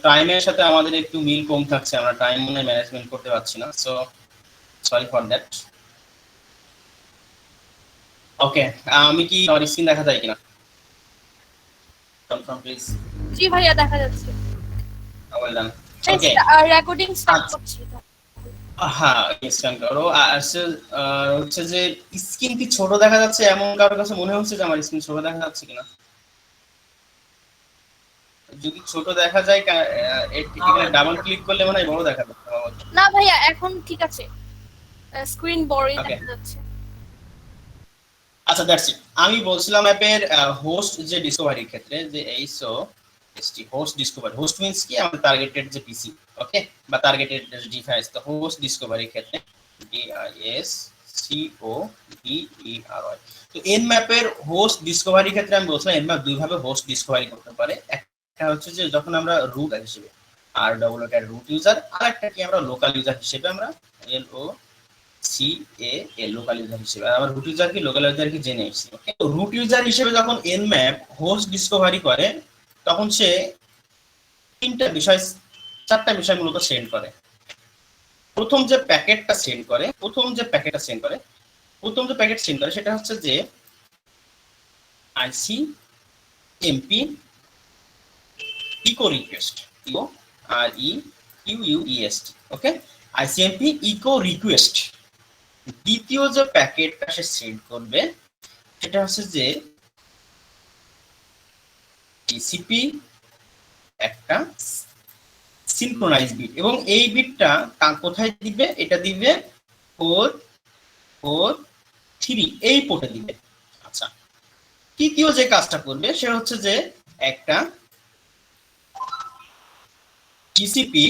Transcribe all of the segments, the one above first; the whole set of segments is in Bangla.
টাইমের সাথে আমাদের একটু মিল কম থাকছে, আমরা টাইম মনে ম্যানেজমেন্ট করতে পারছি না, সো সরি ফর দ্যাট। ওকে, আমি কি আমার স্ক্রিন দেখা যায় কিনা? Confirm please. জি ভাইয়া দেখা যাচ্ছে। Well done. এই ওকে, রেকর্ডিং স্টার্ট করছি। হ্যাঁ স্ক্যান করো। হচ্ছে যে স্ক্রিন কি ছোট দেখা যাচ্ছে এমন কারোর কাছে মনে হচ্ছে যে আমার স্ক্রিন ছোট দেখা যাচ্ছে কিনা? যদি ছোট দেখা যায় এখানে ডাবল ক্লিক করলে মনে হয় বড় দেখা যাবে। না ভাইয়া এখন ঠিক আছে, স্ক্রিন বড়ই ওকে, দেখা যাচ্ছে। আচ্ছা দ্যাটস ইট। আমি বলছিলাম অ্যাপের হোস্ট যে ডিসকভারির ক্ষেত্রে যে এইসো এসটি হোস্ট ডিসকভারি, হোস্ট মিন্স কি আমাদের টার্গেটেড যে পিসি, ওকে, বা টার্গেটেড ডিভাইস। তো হোস্ট ডিসকভারির ক্ষেত্রে ডিআইএস সিও ডিইআরওয়াই, তো এন ম্যাপের হোস্ট ডিসকভারির ক্ষেত্রে আমি বলছিলাম এন ম্যাপ দুই ভাবে হোস্ট ডিসকভারি করতে পারে। একটা হচ্ছে যে যখন আমরা রুট হিসেবে আর ডব্লিউ এর রুট ইউজার, আর একটা কি আমরা লোকাল ইউজার হিসেবে আমরা এলও লোকাল ইউজার হিসেবে। আর আমরা রুট ইউজার কি লোকাল ইউজার কি জেনে এসেছি। তো রুট ইউজার হিসেবে যখন nmap হোস্ট ডিসকভারি করে তখন সে চারটা বিষয় মূলত সেন্ড করে। প্রথম যে প্যাকেট সেন্ড করে সেটা হচ্ছে যে ICMP echo request, echo আর ই ইউ ইউ ইএসটি, ওকে, আইসিএমপি ইকো রিকোয়েস্ট। দ্বিতীয় যে প্যাকেটটা সে সেন্ড করবে সেটা হচ্ছে যে টিসিপি একটা সিনক্রোনাইজ বিট, এবং এই বিটটা কোথায় দিবে? এটা দিবে 443 এই পোর্টে দিবে। আচ্ছা, তৃতীয় যে কাজটা করবে সে হচ্ছে যে একটা TCP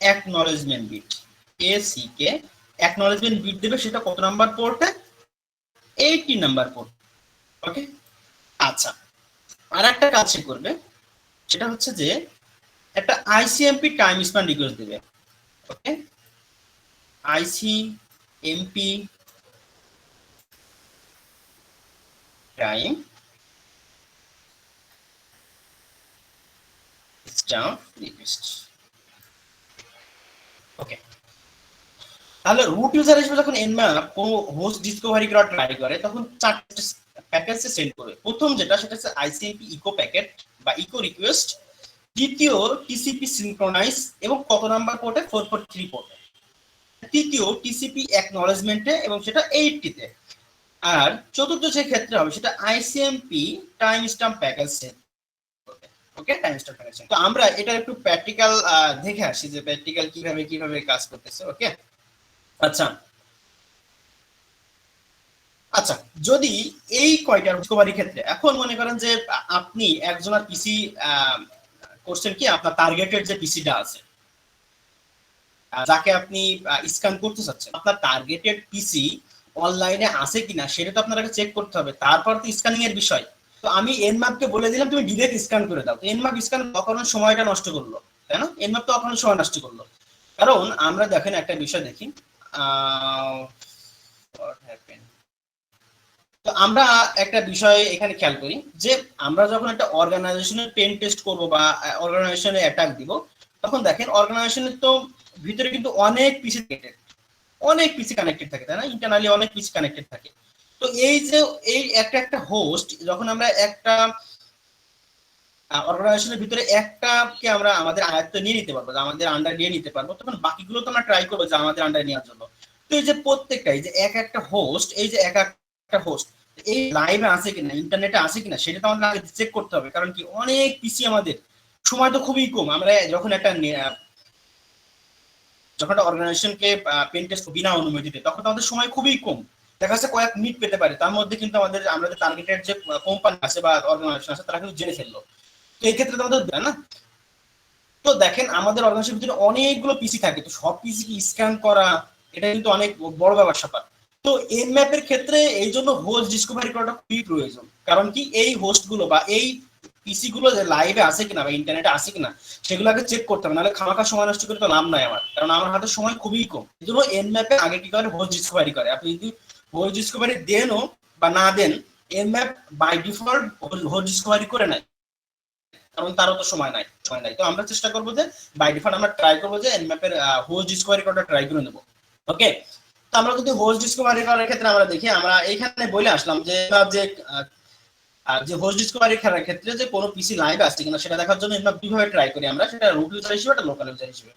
acknowledgement bit, ACK acknowledgement bit দেবে। সেটা কত নাম্বার পোর্টে? 80 নাম্বার পোর্ট, ওকে। আচ্ছা, আর একটা কাজ সে করবে সেটা হচ্ছে যে একটা আইসিএমপি টাইম স্প্যান রিকোয়েস্ট দিবে, ওকে। আইসিএমপি টাইম স্ট্যাম্প রিকোয়েস্ট, ওকে। তাহলে রুট ইউজার হিসেবে যখন nmap কোনো হোস্ট ডিসকভারি করা ট্রাই করে তখন চারটে প্যাকেজ সেন্ড করবে। প্রথম যেটা সেটা হচ্ছে আইসিএমপি ইকো প্যাকেট বা ইকো রিকোয়েস্ট, দ্বিতীয় টিসিপি সিনক্রোনাইজ এবং কত নাম্বার পোর্টে? 443 পোর্টে। তৃতীয় টিসিপি অ্যাকনলেজমেন্টে এবং সেটা 80 তে। আর চতুর্থ যে ক্ষেত্রে হবে সেটা ICMP time stamp package send করবে, ওকে, টাইম স্ট্যাম্প প্যাকেজ। তো আমরা এটা একটু প্র্যাকটিক্যাল দেখে আসি যে প্র্যাকটিক্যাল কিভাবে কাজ করতেছে, ওকে। আচ্ছা আচ্ছা, যদি এই কয়টা ডিসকভারি ক্ষেত্রে এখন মনে করেন যে আপনি একজনের পিসি করছেন কি আপনার টার্গেটেড যে পিসিটা আছে যাকে আপনি স্ক্যান করতে চাচ্ছেন, আপনার টার্গেটেড পিসি অনলাইনে আছে কিনা সেটা তো আপনাকে চেক করতে হবে, তারপর তো স্ক্যানিং এর বিষয়। তো আমি nmap কে বলে দিলাম তুমি ডিরেক্ট স্ক্যান করে দাও, তো nmap স্ক্যান তখন সময়টা নষ্ট করলো, তাই না? nmap তো তখন সময় নষ্ট করলো। কারণ আমরা দেখেন একটা বিষয় দেখি, তো আমরা একটা বিষয় এখানে খেয়াল করি যে আমরা যখন একটা অর্গানাইজেশনের পেন টেস্ট করব বা অর্গানাইজেশনে অ্যাটাক দিব, তখন দেখেন অর্গানাইজেশনের তো ভিতরে কিন্তু অনেক পিসি কানেক্টেড থাকে, তাই না? ইন্টারনালি অনেক পিসি কানেক্টেড থাকে। তো এই যে এই একটা হোস্ট যখন আমরা একটা অর্গানাইজেশনের ভিতরে একটাকে আমরা আমাদের আয়ত্তে নিয়ে নিতে পারবো, আমাদের আন্ডার নিয়ে নিতে পারবো, তখন বাকিগুলো তো আমরা ট্রাই করবো যে আমাদের আন্ডার নেওয়ার জন্য। তো এই যে প্রত্যেকটা এই যে একটা হোস্ট, এই যে একটা হোস্ট এই লাইভে আছে কিনা, ইন্টারনেটে আছে কিনা সেটা তো আমাদের আগে চেক করতে হবে। কারণ কি অনেক পিসি, আমাদের সময় তো খুবই কম। আমরা যখন একটা অর্গানাইজেশনকে পেন টেস্ট বিনা অনুমতিতে, তখন আমাদের সময় খুবই কম, দেখা যাচ্ছে কয়েক মিনিট পেতে পারে। তার মধ্যে কিন্তু আমাদের টার্গেটেড যে কোম্পানি আছে বা অর্গানাইজেশন আছে তারা কিন্তু জেনে ফেললো। তো এই ক্ষেত্রে তো আমাদের না, তো দেখেন আমাদের অর্গানাইজেশনের ভিতরে অনেকগুলো পিসি থাকে, তো সব পিসি কি স্ক্যান করা এটা কিন্তু অনেক বড় ব্যাপার। তো nmap এর ক্ষেত্রে এই জন্য হোস্ট ডিসকভারি করাটা খুবই প্রয়োজন। কারণ কি এই হোস্ট গুলো বা এই পিসি গুলো যে লাইভে আছে কিনা বা ইন্টারনেটে আছে কিনা সেগুলো আগে চেক করতে হবে, নাহলে খামাখা সময় নষ্ট করে তো লাভ নাই আমার, কারণ আমার হাতে সময় খুবই কম। এই জন্য nmap এ আগে কি করে হোস্ট ডিসকভারি করে। আপনি যদি হোস্ট ডিসকভারি দেনও বা না দেন, nmap by default host discovery করে নেয়। কারণ তারও তো সময় নাই। তো আমরা চেষ্টা করবো যে বাই ডিফল্ট আমরা ট্রাই করবো যে এনম্যাপের হোস্ট ডিসকভারি করাটা ট্রাই করে নেবো। ওকে, তো আমরা যদি হোস্ট ডিসকভারি করার ক্ষেত্রে আমরা দেখি, আমরা এইখানে বলে আসলাম যে যে হোস্ট ডিসকভারি করার ক্ষেত্রে যে কোনো পিসি লাইভ আসছে কিনা সেটা দেখার জন্য আমরা কিভাবে ট্রাই করি, আমরা সেটা রুট ইউজার হিসেবে, একটা লোকাল ইউজার হিসেবে।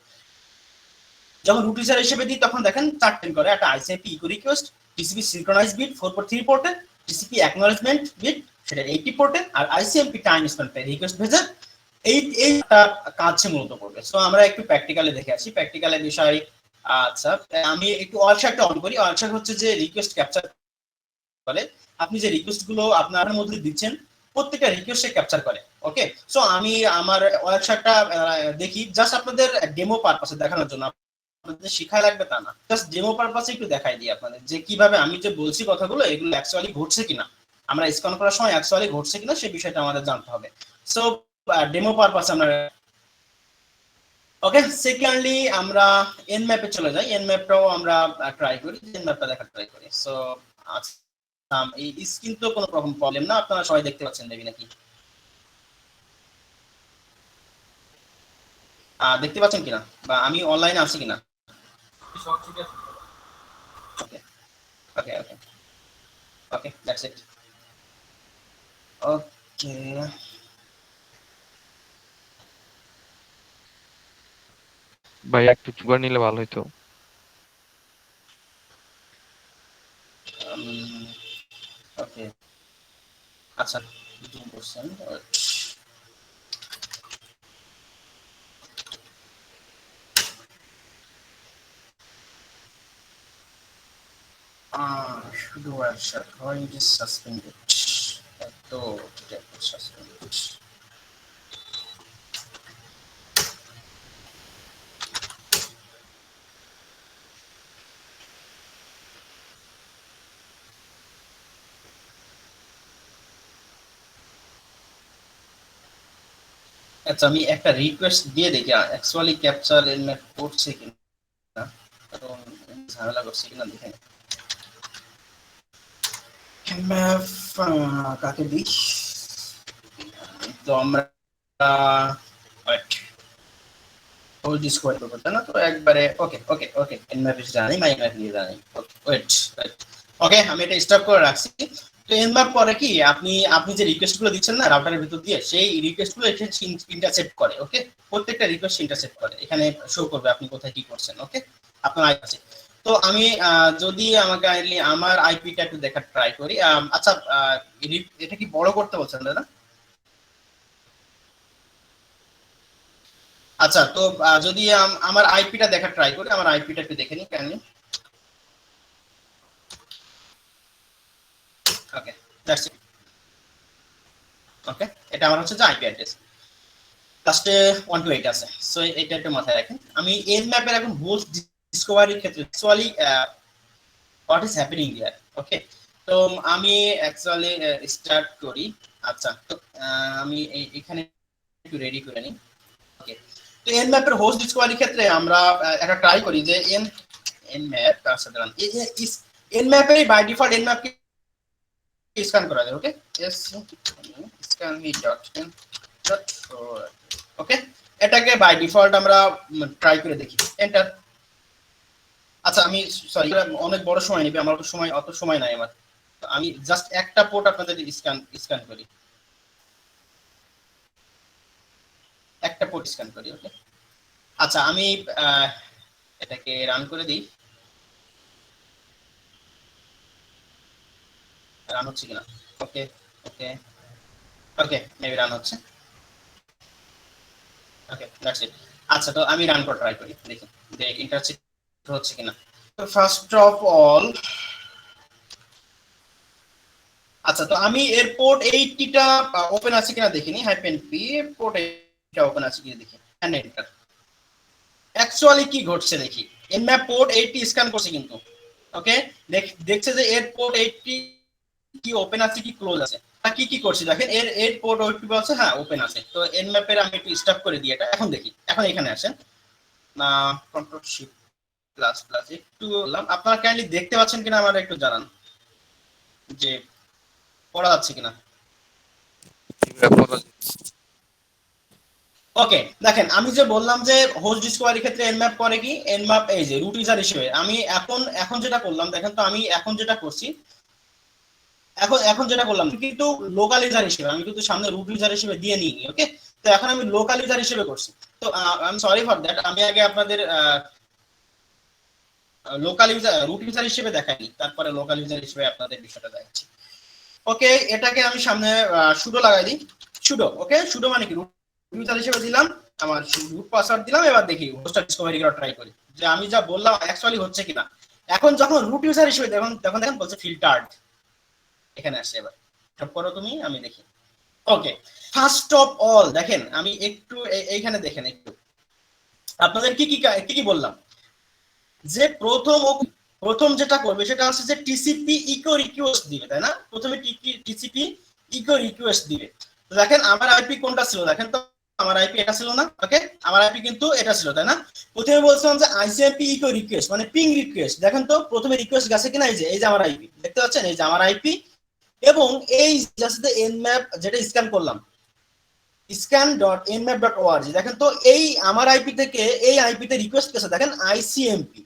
যখন রুট ইউজার হিসেবে দিই তখন দেখেন চারটেন করে, একটা ICMP echo request, TCP synchronise bit 4.3 পোর্টে, টিসিপি অ্যাকনলেজমেন্ট বিট সেটা 80 পোর্টে, আর আইসিএমপি টাইম স্পেন্ড রিকোয়েস্ট ভেজে এইটা কাজ মূলত করবে। সো আমরা একটু প্র্যাকটিক্যালি দেখে আসি, প্র্যাকটিক্যালের বিষয়। আচ্ছা, আমি একটু ওয়ালশাকটা অন করি। ওয়ালশাক হচ্ছে যে রিকোয়েস্ট ক্যাপচার করে, আপনি যে রিকোয়েস্ট গুলো আপনার মধ্যে দিচ্ছেন প্রত্যেকটা রিকোয়েস্টে ক্যাপচার করে। ওকে, সো আমি আমার ওয়ালশাকটা দেখি জাস্ট আপনাদের ডেমো পারপাসে দেখানোর জন্য, আপনাদের শিখায় লাগবে তা না, জাস্ট ডেমো পারপাসে একটু দেখাই দিই আপনাদের যে কিভাবে আমি যে বলছি কথাগুলো এগুলো অ্যাকচুয়ালি ঘটছে কিনা, আমরা স্ক্যান করার সময় অ্যাকচুয়ালি ঘটছে কিনা সেই বিষয়টা আমাদের জানতে হবে। সো ডেমো পারপাসে আমরা ওকে। সেকেন্ডলি আমরা এন ম্যাপে চলে যাই, এন ম্যাপটাও আমরা ট্রাই করি, এন ম্যাপটা দেখার ট্রাই করি। সো এই স্ক্রিন তো কোনো রকম প্রবলেম না, আপনারা সবাই দেখতে পাচ্ছেন দেখি নাকি, দেখতে পাচ্ছেন কিনা বা আমি অনলাইনে আছি কিনা? সব ঠিক আছে। ওকে ওকে ওকে ওকে, দ্যাটস ইট। ওকে, ভাই একটু চুগার নিলে ভালো হইতো। ওকে, আচ্ছা, জুম করছেন। শুধু ওয়ার্কশপ হয় ইট ইজ সাসপেন্ডেড, তো এটা সাসপেন্ডেড। আচ্ছা, আমি একটা রিকোয়েস্ট দিয়ে দেখি অ্যাকচুয়ালি ক্যাপচার এলিমেন্ট করছে কিনা, কারণ ঝামেলা করছে কিনা দেখে। ম্যাপ কাকে দিই, তো আমরা হোল ডিসকভার করবো তাই না, তো একবারে ওকে ওকে ওকে এনম্যাপ জানি, মাই ম্যাপ নিয়ে জানি। ওকে ওয়েট, ওকে আমি এটা স্টপ করে রাখছি। তো এনম্যাপ পরে কি আপনি আপনি যে রিকোয়েস্ট গুলো দিচ্ছেন না রাউটারের ভিতর দিয়ে, সেই রিকোয়েস্ট গুলো এখানে ইন্টারসেপ্ট করে। ওকে, প্রত্যেকটা রিকোয়েস্ট ইন্টারসেপ্ট করে, এখানে শো করবে আপনি কোথায় কি করছেন। ওকে, আপনার আইপি আছে। তো আমি যদি আমাকে আমার আইপিটা একটু দেখার ট্রাই করি। আচ্ছা, এটা কি বড় করতে বলছেন দাদা? আচ্ছা, তো যদি আমার আইপিটা দেখার ট্রাই করি, আমার আইপিটা একটু দেখে নিই কেন। ওকে, দ্যাটস ইট। ওকে, এটা আমার হচ্ছে যে আইপি অ্যাড্রেস, লাস্টে 128 আছে। সো এটা একটু মাথায় রাখেন। আমি এন ম্যাপের এখন হোস্ট ডিসকভারির ক্ষেত্রে actually what is happening here. Okay, তো আমি অ্যাকচুয়ালি স্টার্ট করি। আচ্ছা, তো আমি এখানে একটু রেডি করে নিই। ওকে, তো এন ম্যাপের হোস্ট ডিসকভারির ক্ষেত্রে আমরা একটা ট্রাই করি যে এন এন ম্যাপ সাধারণ এন ম্যাপের বাই ডিফল্ট এন ম্যাপকে স্ক্যান করা যায়। Okay, S scan me dot N dot. Okay, এটাকে বাই ডিফল্ট আমরা ট্রাই করে দেখি, এন্টার। আচ্ছা, আমি সরি, অনেক বড় সময় নেবে, আমার অত সময় নাই আমার। আমি জাস্ট একটা পোর্ট আপনাদের স্ক্যান করি, একটা পোর্ট স্ক্যান করি। ওকে, আচ্ছা আমি এটাকে রান করে দিই, রান হচ্ছে কিনা। ওকে ওকে ওকে, মেবি রান হচ্ছে। ওকে, দ্যাটস ইট। আচ্ছা, তো আমি রান করে ট্রাই করি, দেখি ইন্টারসেপ্ট হচ্ছে কিনা। তো ফার্স্ট অফ অল, আচ্ছা, তো আমি এর পোর্ট 80টা ওপেন আছে কিনা দেখিনি, হাইপেন পি পোর্ট 80টা ওপেন আছে কিনা দেখি, এন্ড এন্টার। অ্যাকচুয়ালি কি ঘটছে দেখি, এনম্যাপ পোর্ট 80 স্ক্যান করছে কিন্তু। ওকে, দেখছে যে এর পোর্ট 80 কি ওপেন আছে কি ক্লোজ আছে, কি কি করছে দেখেন, এর এর পোর্ট 80 আছে, হ্যাঁ ওপেন আছে। তো এনম্যাপের আমি একটু স্টপ করে দিই এটা, এখন দেখি। এখন এখানে আসেন না, কন্ট্রোল শিফট প্লাস প্লাস একটু বললাম, আপনারা কাইন্ডলি দেখতে পাচ্ছেন কিনা আমার একটু জানান যে পড়া যাচ্ছে কিনা। ওকে, দেখেন আমি যে বললাম যে হোস্ট ডিসকভারি ক্ষেত্রে এনম্যাপ করে কি, এনম্যাপ এই যে রুট ইউজার হিসেবে আমি এখন যেটা করলাম, দেখেন তো আমি এখন যেটা করছি, এখন যেটা করলাম কিন্তু লোকাল ইউজার হিসেবে, আমি কিন্তু সামনে রুট ইউজার হিসেবে দিয়ে নিই। ওকে, তো এখন আমি লোকাল ইউজার হিসেবে করছি। তো I am sorry for that, আমি আগে আপনাদের লোকাল ইউজার রুট ইউজার হিসেবে দেখাইনি, তারপরে লোকাল ইউজার হিসেবে আপনাদের বিষয়টা দেখাচ্ছি। ওকে, এটাকে আমি সামনে সুডো লাগাই দিই। সুডো, ওকে, সুডো মানে কি, রুট ইউজার হিসেবে দিলাম, আমার রুট পাসওয়ার্ড দিলাম। এবার দেখি হোস্টটা ডিসকভারি করা ট্রাই করি যে আমি যা বললাম অ্যাকচুয়ালি হচ্ছে কিনা। এখন যখন রুট ইউজার হিসেবে তখন দেখেন বলছে ফিল্টার্ড, এখানে আসছে। এবার টপ করো তুমি, আমি দেখি। ওকে, ফার্স্ট অফ অল দেখেন আমি একটু এইখানে দেখেন একটু আপনাদের কি কি কি কি বললাম, যে প্রথম যেটা করবে সেটা হচ্ছে যে টিসিপি ইকো রিকোয়েস্ট দিবে, তাই না? প্রথমে টিসিপি ইকো রিকোয়েস্ট দিবে। তো দেখেন আমার আইপি কোনটা ছিল, দেখেন তো আমার আইপি এটা ছিল না। ওকে, আমার আইপি কিন্তু এটা ছিল, তাই না? প্রথমে বলছিলাম যে আইসিএমপি ইকো রিকোয়েস্ট মানে পিং রিকোয়েস্ট। দেখেন তো প্রথমে রিকোয়েস্ট গেছে কিনা, এই যে আমার আইপি দেখতে পাচ্ছেন, এই যে আমার আইপি, এবং এই জাস্ট এনম্যাপ যেটা স্ক্যান করলাম, scan.nmap.org, দেখেন তো এই আমার আইপি থেকে এই আইপিতে রিকোয়েস্ট গেছে, দেখেন আইসিএমপি।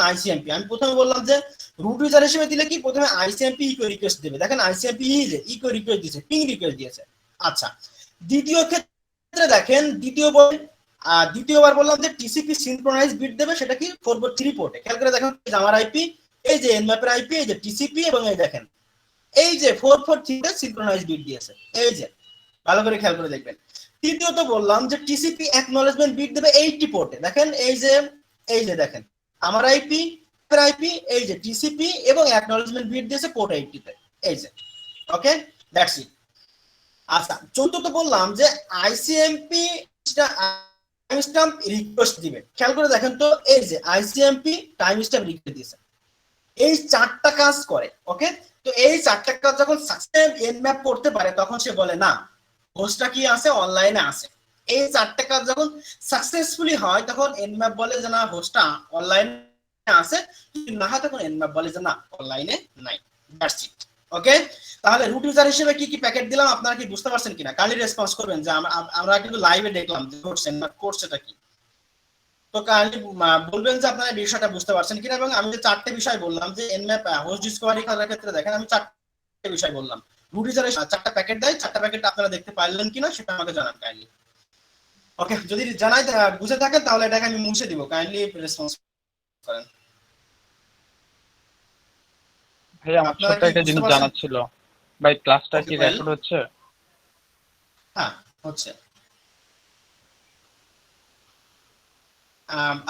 আইসিএমপি আমি প্রথমে বললাম যে রুট ইউজার হিসেবে দিলে কি প্রথমে আইসিএমপি ইকো রিকোয়েস্ট দেবে, দেখেন আইসিএমপি ইকো রিকোয়েস্ট দিয়েছে, পিং রিকোয়েস্ট দিয়েছে। আচ্ছা, দ্বিতীয় ক্ষেত্রে দেখেন দ্বিতীয়বার বললাম যে টিসিপি সিনক্রোনাইজ বিট দেবে, সেটা কি 443 পোর্টে। খেয়াল করে দেখেন আমার আইপি, এই যে এনম্যাপের আইপি, এই যে টিসিপি, এবং এই দেখেন এই যে 443 তে সিনক্রোনাইজ বিট দিয়েছে, এই যে ভালো করে খেয়াল করে দেখবেন। তৃতীয়ত বললাম যে টিসিপি অ্যাকনলেজমেন্ট বিট দেবে 80 পোর্টে, দেখেন এই যে দেখেন আমার আইপি এই যে টিসিপি এবং অ্যাকনলেজমেন্ট বিট দিয়েছে পোর্ট 80 তে, এই যে। ওকে, দ্যাটস ইট। আচ্ছা, চতুর্থ বললাম যে আইসিএমপি টাইম স্ট্যাম্প রিকোয়েস্ট দিবে। খেয়াল করে দেখেন তো এই যে আইসিএমপি টাইম স্ট্যাম্প রিকোয়েস্ট দিয়েছে, এই চারটা কাজ করে। ওকে, তো এই চারটা কাজ যখন সাকসেস এনম্যাপ করতে পারে তখন সে বলে না হোস্টটা কি আছে, অনলাইনে আছে। এই চারটা কাজ যখন সাকসেসফুলি হয় তখন এনম্যাপ বলে যে না হোস্টটা অনলাইনে আছে, যদি না হয় তখন এনম্যাপ বলে যে না অনলাইনে নাই। That's it. ওকে, তাহলে রুট ইউজার হিসেবে কি কি প্যাকেট দিলাম আপনারা কি বুঝতে পারছেন কিনা? কাইন্ডলি রেসপন্স করবেন যে আমরা কিন্তু লাইভে দেখলাম যে কোর্সটা কি। তো কাইন্ডলি বলবেন যে আপনারা বিষয়টা বুঝতে পারছেন কিনা। এবং আমি যে চারটে বিষয় বললাম যে এনম্যাপ হোস্ট ডিসকভারি করার ক্ষেত্রে দেখেন আমি চারটে বিষয় বললাম, রুট ইউজারে চারটা প্যাকেট দেয়, চারটা প্যাকেট আপনারা দেখতে পারলেন কিনা সেটা আমাকে জানান কাইন্ডলি। ওকে, যদি জানাই বুঝে থাকেন তাহলে এটাকে আমি মুছে দিব, কাইন্ডলি রেসপন্স করেন। ভাই আমার আপনারা ছোট্ট কি একটা বুঝতে জিনিস পারছেন? জানার ছিল। ভাই ক্লাসটা ওকে কি ফাইল, রেকর্ড হচ্ছে? হ্যাঁ হচ্ছে।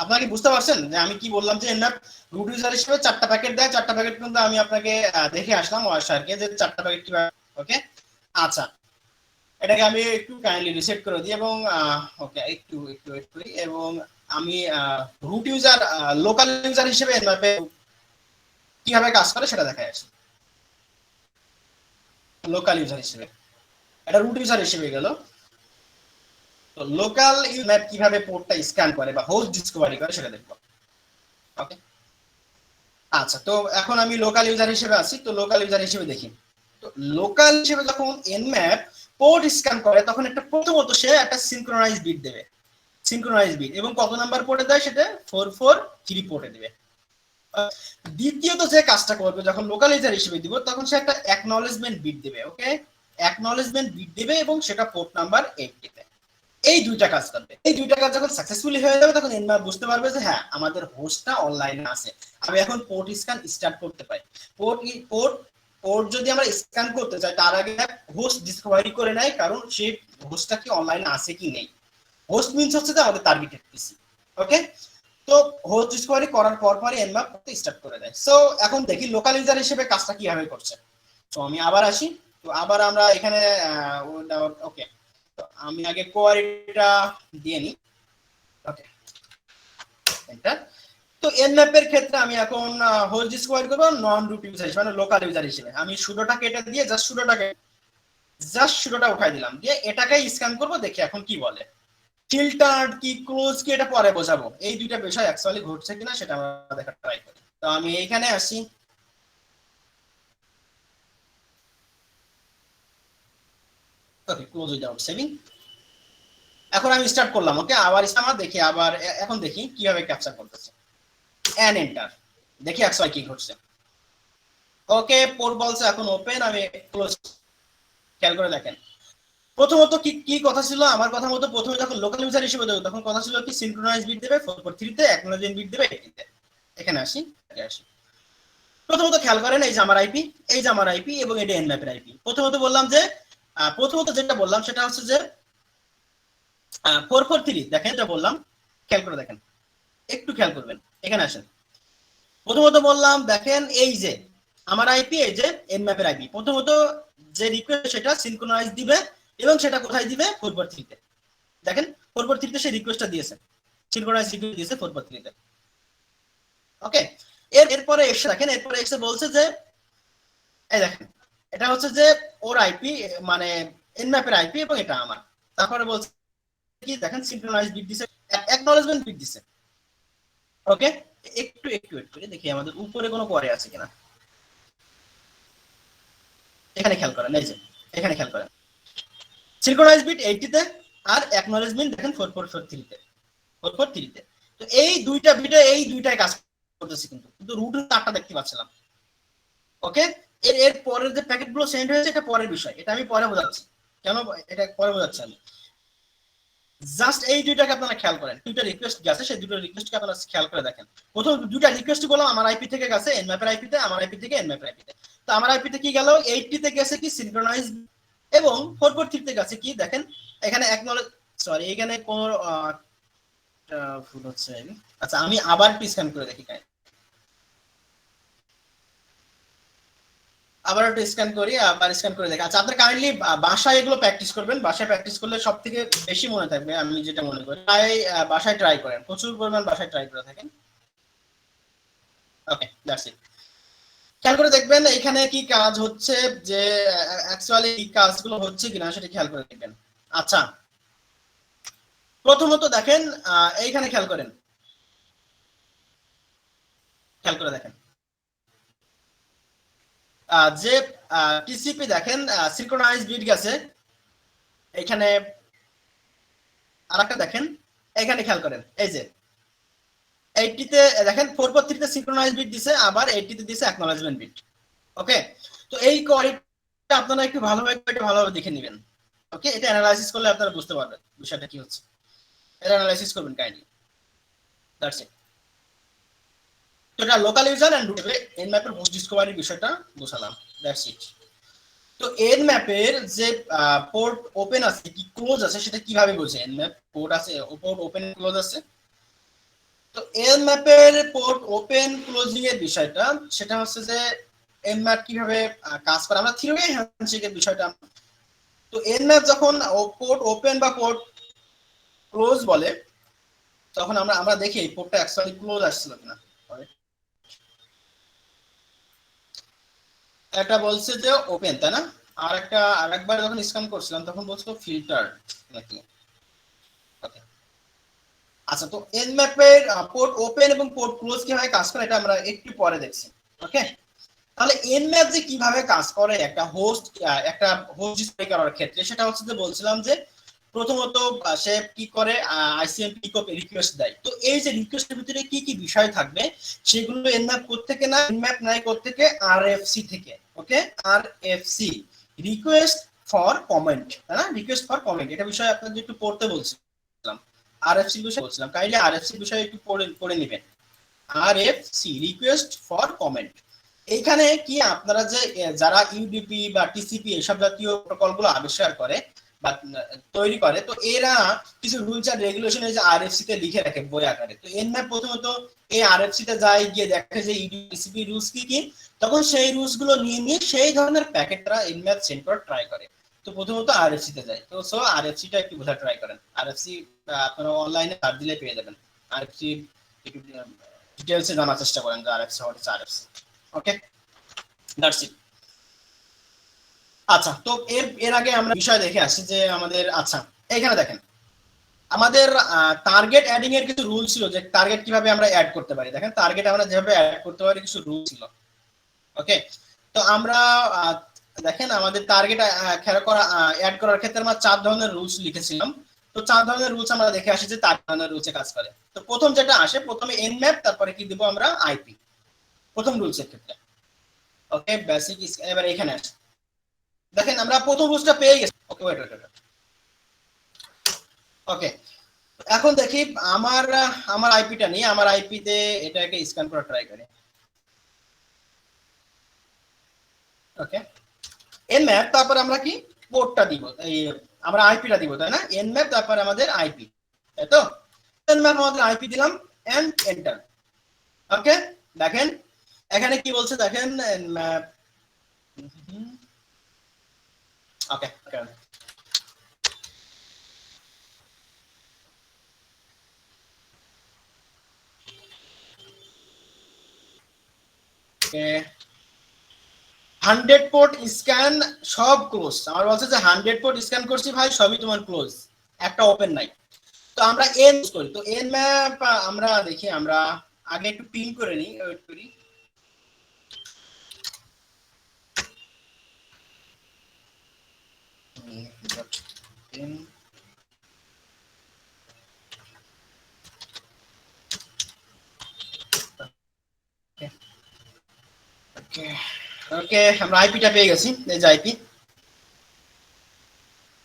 আপনারা কি বুঝতে পারছেন যে আমি কি বললাম যে এনম্যাপ রুট ইউজার হিসেবে চারটা প্যাকেট দেয়, চারটা প্যাকেট কিন্তু আমি আপনাকে দেখে আসলাম ওয়াশারকে যে চারটা প্যাকেট কিভাবে। ওকে, আচ্ছা, এটাকে আমি একটু কাইন্ডলি রিসেট করে দিই এবং ওকে একটু একটু ওয়েট করি। এবং আমি রুট ইউজার লোকাল ইউজার হিসেবে এনম্যাপে কিভাবে কাজ করে সেটা দেখাই আসি। লোকাল ইউজার হিসেবে, এটা রুট ইউজার হিসেবে গেল। তো লোকাল ম্যাপ কিভাবে পোর্টটা স্ক্যান করে বা হোস্ট ডিসকভারি করে সেটা দেখবো। ওকে, আচ্ছা, তো এখন আমি লোকাল ইউজার হিসেবে আছি। তো লোকাল ইউজার হিসেবে দেখি, তো লোকাল হিসেবে যখন এনম্যাপ পোর্ট স্ক্যান করে তখন একটা প্রথমত সে একটা সিনক্রোনাইজ বিট দেবে, সিনক্রোনাইজ বিট, এবং কত নাম্বার পোর্টে দেয় সেটা 443 পোর্টে দিবে। দ্বিতীয়ত যে কাজটা করবে যখন লোকাল ইউজার হিসেবে দিব তখন সে একটা অ্যাকনলেজমেন্ট বিট দেবে। ওকে, অ্যাকনলেজমেন্ট বিট দেবে এবং সেটা পোর্ট নাম্বার 80 তে। এই দুইটা কাজ করবে, এই দুইটা কাজ যখন সাকসেসফুলি হয়ে যাবে তখন এনম্যাপ বুঝতে পারবে যে হ্যাঁ আমাদের হোস্টটা অনলাইনে আছে, আমি এখন পোর্ট স্ক্যান স্টার্ট করতে পারি। পোর্ট পোর্ট পোর্ট যদি আমরা স্ক্যান করতে চাই তার আগে হোস্ট ডিসকভারি করে নেয়, কারণ সেই হোস্টটা কি অনলাইনে আছে কি নেই। হোস্ট মিন্স হচ্ছে যে আমাদের টার্গেটেড পিসি। ওকে, তো হোস্ট ডিসকভারি করার পরই এনম্যাপ করতে স্টার্ট করে দেয়। সো এখন দেখি লোকাল ইউজার হিসেবে কাজটা কিভাবে করছে। তো আমি আবার আসি, তো আবার আমরা এখানে ওকে, তো আমি আগে কোয়ারিটা দিয়ে নিই। ওকে, এন্টার। তো এনম্যাপের ক্ষেত্রে আমি এখন হোস্ট ডিসকভারি করব নন রুট ইউজার হিসেবে মানে লোকাল ইউজার হিসেবে। আমি সুডোটা কেটে দিয়ে জাস্ট সুডোটা উঠাই দিলাম, দিয়ে এটাকেই স্ক্যান করব, দেখি এখন কি বলে। ফিল্টার কি ক্লোজ কি এটা পরে বোঝাবো, এই দুইটা বিষয় অ্যাকচুয়ালি ঘটছে কিনা সেটা আমরা দেখার ট্রাই করি। তো আমি এইখানে আসি, ওকে, ক্লোজ উইদাউট সেভিং। এখন আমি স্টার্ট করলাম, ওকে, আবার আমার দেখি, আবার এখন দেখি কিভাবে ক্যাপচার করতেছে। এন এন্টার, দেখি XY কি ঘটছে। ওকে, পোর্ট বলছে এখন ওপেন, আমি ক্লোজ। খেয়াল করে দেখেন, প্রথমত কি কি কথা ছিল আমার কথা মতো, প্রথমে যখন লোকাল ইউজার হিসেবে দেবো তখন কথা ছিল কি সিনক্রোনাইজ বিট দেবে 443 তে, অ্যাকনোলেজমেন্ট বিট দেবে 80 তে। এখানে আসি। প্রথমত খেয়াল করেন, এই যে আমার আইপি, এই যে আমার আইপি, এবং এটা এনম্যাপের আইপি। প্রথমত বললাম যে প্রথমত যেটা বললাম সেটা হচ্ছে যে 443, দেখেন এটা বললাম, খেয়াল করে দেখেন, একটু খেয়াল করবেন, এখানে আসেন। প্রথমত বললাম দেখেন, এই যে আমার আইপি, এই যে এনম্যাপের আইপি, প্রথমত যে রিকোয়েস্ট সেটা সিনক্রোনাইজ দিবে, এবং সেটা কোথায় দিবে 443 তে। দেখেন 443 তে সে রিকোয়েস্টটা দিয়েছে, সিনক্রোনাইজ রিকোয়েস্ট দিয়েছে 443 তে। ওকে, এরপরে এসে দেখেন, এরপরে এসে বলছে যে এই দেখেন এটা হচ্ছে যে ওর আইপি, মানে এনম্যাপের আইপি, এবং এটা আমার। তারপরে বলছে কি দেখেন সিনক্রোনাইজ বিট দিছে, অ্যাকনলেজমেন্ট বিট দিছে। ওকে, একটু একটু একটু দেখি আমাদের উপরে কোনো কোয়ারি আছে কিনা। এখানে খেয়াল করেন, এই যে এখানে খেয়াল করেন, সিনক্রোনাইজ বিট 80 তে, আর অ্যাকনলেজমেন্ট দেখেন 443 তে, 443 তে। তো এই দুইটা বিটে এই দুইটাই কাজ করতেছে, কিন্তু রুট 8টা দেখতে পাচ্ছিলাম। ওকে, এর পরের যে প্যাকেটগুলো সেন্ড হয়েছে এটা পরের বিষয়, এটা আমি পরে বোঝাচ্ছি, কেন এটা পরে বোঝাচ্ছি আমি। জাস্ট এই দুইটাকে আপনারা খেয়াল করেন, দুইটা রিকোয়েস্ট গেছে, সেই দুটো রিকোয়েস্টকে আপনারা খেয়াল করে দেখেন। প্রথম দুইটা রিকোয়েস্ট বললাম আমার আইপি থেকে গেছে এনম্যাপের আইপিতে, আমার আইপি থেকে এনম্যাপের আইপিতে। তো আমার আইপিতে কি গেল, 80 তে গেছে কি সিনক্রোনাইজ, এবং 443 তে গেছে কি দেখেন এখানে অ্যাকনলেজ, সরি এখানে কোন ভুল হচ্ছে। আচ্ছা আমি আবার একটু স্ক্যান করে দেখি, আবার একটু স্ক্যান করি, আবার স্ক্যান করে দেখি। আচ্ছা আপনারা কাইন্ডলি বাসায় এগুলো প্র্যাকটিস করবেন, বাসায় প্র্যাকটিস করলে সব থেকে বেশি মনে থাকবে, আমি যেটা মনে করি। তাই বাসায় ট্রাই করেন, প্রচুর পরিমাণ বাসায় ট্রাই করে থাকেন। ওকে, দ্যাটস ইট। খেয়াল করে দেখবেন এখানে কি কাজ হচ্ছে, যে অ্যাকচুয়ালি এই কাজগুলো হচ্ছে কিনা সেটা খেয়াল করে দেখবেন। আচ্ছা প্রথমত দেখেন এইখানে খেয়াল করেন, খেয়াল করে দেখেন যে টিসিপি দেখেন সিনক্রোনাইজ বিট গেছে, এখানে আরেকটা দেখেন, এখানে খেয়াল করেন, এই যে 80 তে দেখেন 443 তে সিনক্রোনাইজ বিট দিছে, আবার 80 তে দিছে অ্যাকনলেজমেন্ট বিট। ওকে, তো এই কোয়ারিটা আপনারা একটু ভালোভাবে দেখে নেবেন। ওকে, এটা অ্যানালাইসিস করলে আপনারা বুঝতে পারবেন বিষয়টা কি হচ্ছে, এটা অ্যানালাইসিস করবেন কাইন্ডলি। That's it. তো এটা লোকাল ইউজার এন্ড এনম্যাপের হোস্ট ডিসকভারির বিষয়টা বুঝালাম। That's it. তো এনম্যাপের যে পোর্ট ওপেন আছে কি ক্লোজ আছে সেটা কিভাবে বোঝে, এনম্যাপ পোর্ট আছে, পোর্ট ওপেন ক্লোজ আছে। তো এনম্যাপের পোর্ট ওপেন ক্লোজিং এর বিষয়টা সেটা হচ্ছে যে এনম্যাপ কিভাবে কাজ করে, আমরা থিওরি হ্যান্ডশেকের বিষয়টা। তো এনম্যাপ যখন পোর্ট ওপেন বা পোর্ট ক্লোজ বলে, তখন আমরা দেখি এই পোর্টটা অ্যাকচুয়ালি ক্লোজ আসছিল কিনা। একটা বলছে যে ওপেন, তাই না, আর একটা আরেকবার যখন স্ক্যান করছিলাম তখন বলছিল ফিল্টার নাকি। ওকে, আচ্ছা তো এনম্যাপের পোর্ট ওপেন এবং পোর্ট ক্লোজ কিভাবে কাজ করে এটা আমরা একটু পরে দেখছি। ওকে, তাহলে এনম্যাপ যে কিভাবে কাজ করে একটা হোস্ট ডিসপ্লে করার ক্ষেত্রে, সেটা হচ্ছে যে বলছিলাম যে প্রথমত সে কি করে আইসিএম পিকআপ রিকোয়েস্ট দেয়। তো এই যে রিকোয়েস্টের ভিতরে কি কি বিষয় থাকবে সেগুলো এনম্যাপ কোত্থেকে না, এনম্যাপ নাই কোত্থেকে, আরএফসি থেকে। ওকে, আরএফসি রিকোয়েস্ট ফর কমেন্ট, তাই না, রিকোয়েস্ট ফর কমেন্ট, এটা বিষয়ে আপনাদের একটু পড়তে বলছিলাম, আরএফসি বিষয়ে বলছিলাম, কাইন্ডলি আরএফসি বিষয়ে একটু পড়ে নেবেন। আরএফসি রিকোয়েস্ট ফর কমেন্ট, এইখানে কি আপনারা যে যারা ইউডিপি বা টিসিপি এসব জাতীয় প্রোটোকলগুলো আবিষ্কার করে বা তৈরি করে, তো এরা কিছু রুলস আর রেগুলেশন এই যে আরএফসি তে লিখে রাখে বই আকারে। তো এনম্যাপ প্রথমত এই আরএফসি তে যায়, গিয়ে দেখে যে ইউডিপি টিসিপি রুলস কি কি, তখন সেই রুলস গুলো নিয়ে সেই ধরনের প্যাকেট তারা এনম্যাপ সেন্ড করার ট্রাই করে। তো প্রথমত আরএফসি তে যায়। তো সো আরএফসি টা একটু বোঝা ট্রাই করেন, আরএফসি আপনারা অনলাইনে সার্চ দিলে পেয়ে যাবেন। আরএফসি একটু ডিটেইলসে জানার চেষ্টা করেন যে RFC what is RFC. Okay, that's it. আচ্ছা তো এর আগে আমরা বিষয় দেখে আসি যে আমাদের, আচ্ছা এখানে দেখেন আমাদের টার্গেট অ্যাডিং এর কিছু রুল ছিল, যে টার্গেট কিভাবে আমরা অ্যাড করতে পারি। দেখেন টার্গেট আমরা যেভাবে অ্যাড করতে পারি কিছু রুল ছিল। ওকে, তো আমরা দেখেন আমাদের টার্গেট অ্যাড করার ক্ষেত্রে আমরা 4 ধরনের রুলস লিখেছিলাম। তো 4 ধরনের রুলস আমরা দেখে আসি যে 4 ধরনের রুলসে কাজ করে। তো প্রথম যেটা আসে, প্রথমে nmap, তারপরে কি দিব আমরা আইপি, প্রথম রুলসের ক্ষেত্রে। ওকে, বেসিক। এবার এখানে আসি, দেখেন আমরা প্রথম রুলসটা পেয়ে গেছি। ওকে, ওয়েট। ওকে, এখন দেখি আমার আমার আইপিটা নিয়ে, আমার আইপিতে এটাকে স্ক্যান করা ট্রাই করি। ওকে, nmap, তারপর আমরা কি পোর্টটা দিব, এই আমরা আইপিটা দিব, তাই না? nmap তারপর আমাদের আইপি, তাই তো? nmap আমাদের আইপি দিলাম এন্ড এন্টার। ওকে, দেখেন এখানে কি বলছে, দেখেন nmap। ওকে, ওকে, 100 পোর্ট স্ক্যান, সব ক্লোজ। আমার বলছে যে 100 পোর্ট স্ক্যান করছি ভাই, সবই তোমার ক্লোজ, একটা ওপেন নাই। তো আমরা এন করি, তো nmap আমরা দেখি, আমরা আগে একটু পিন করে নিই, ওয়েট করি। ওকে, ওকে, আমরা আইপিটা পেয়ে গেছি, এই যে আইপি।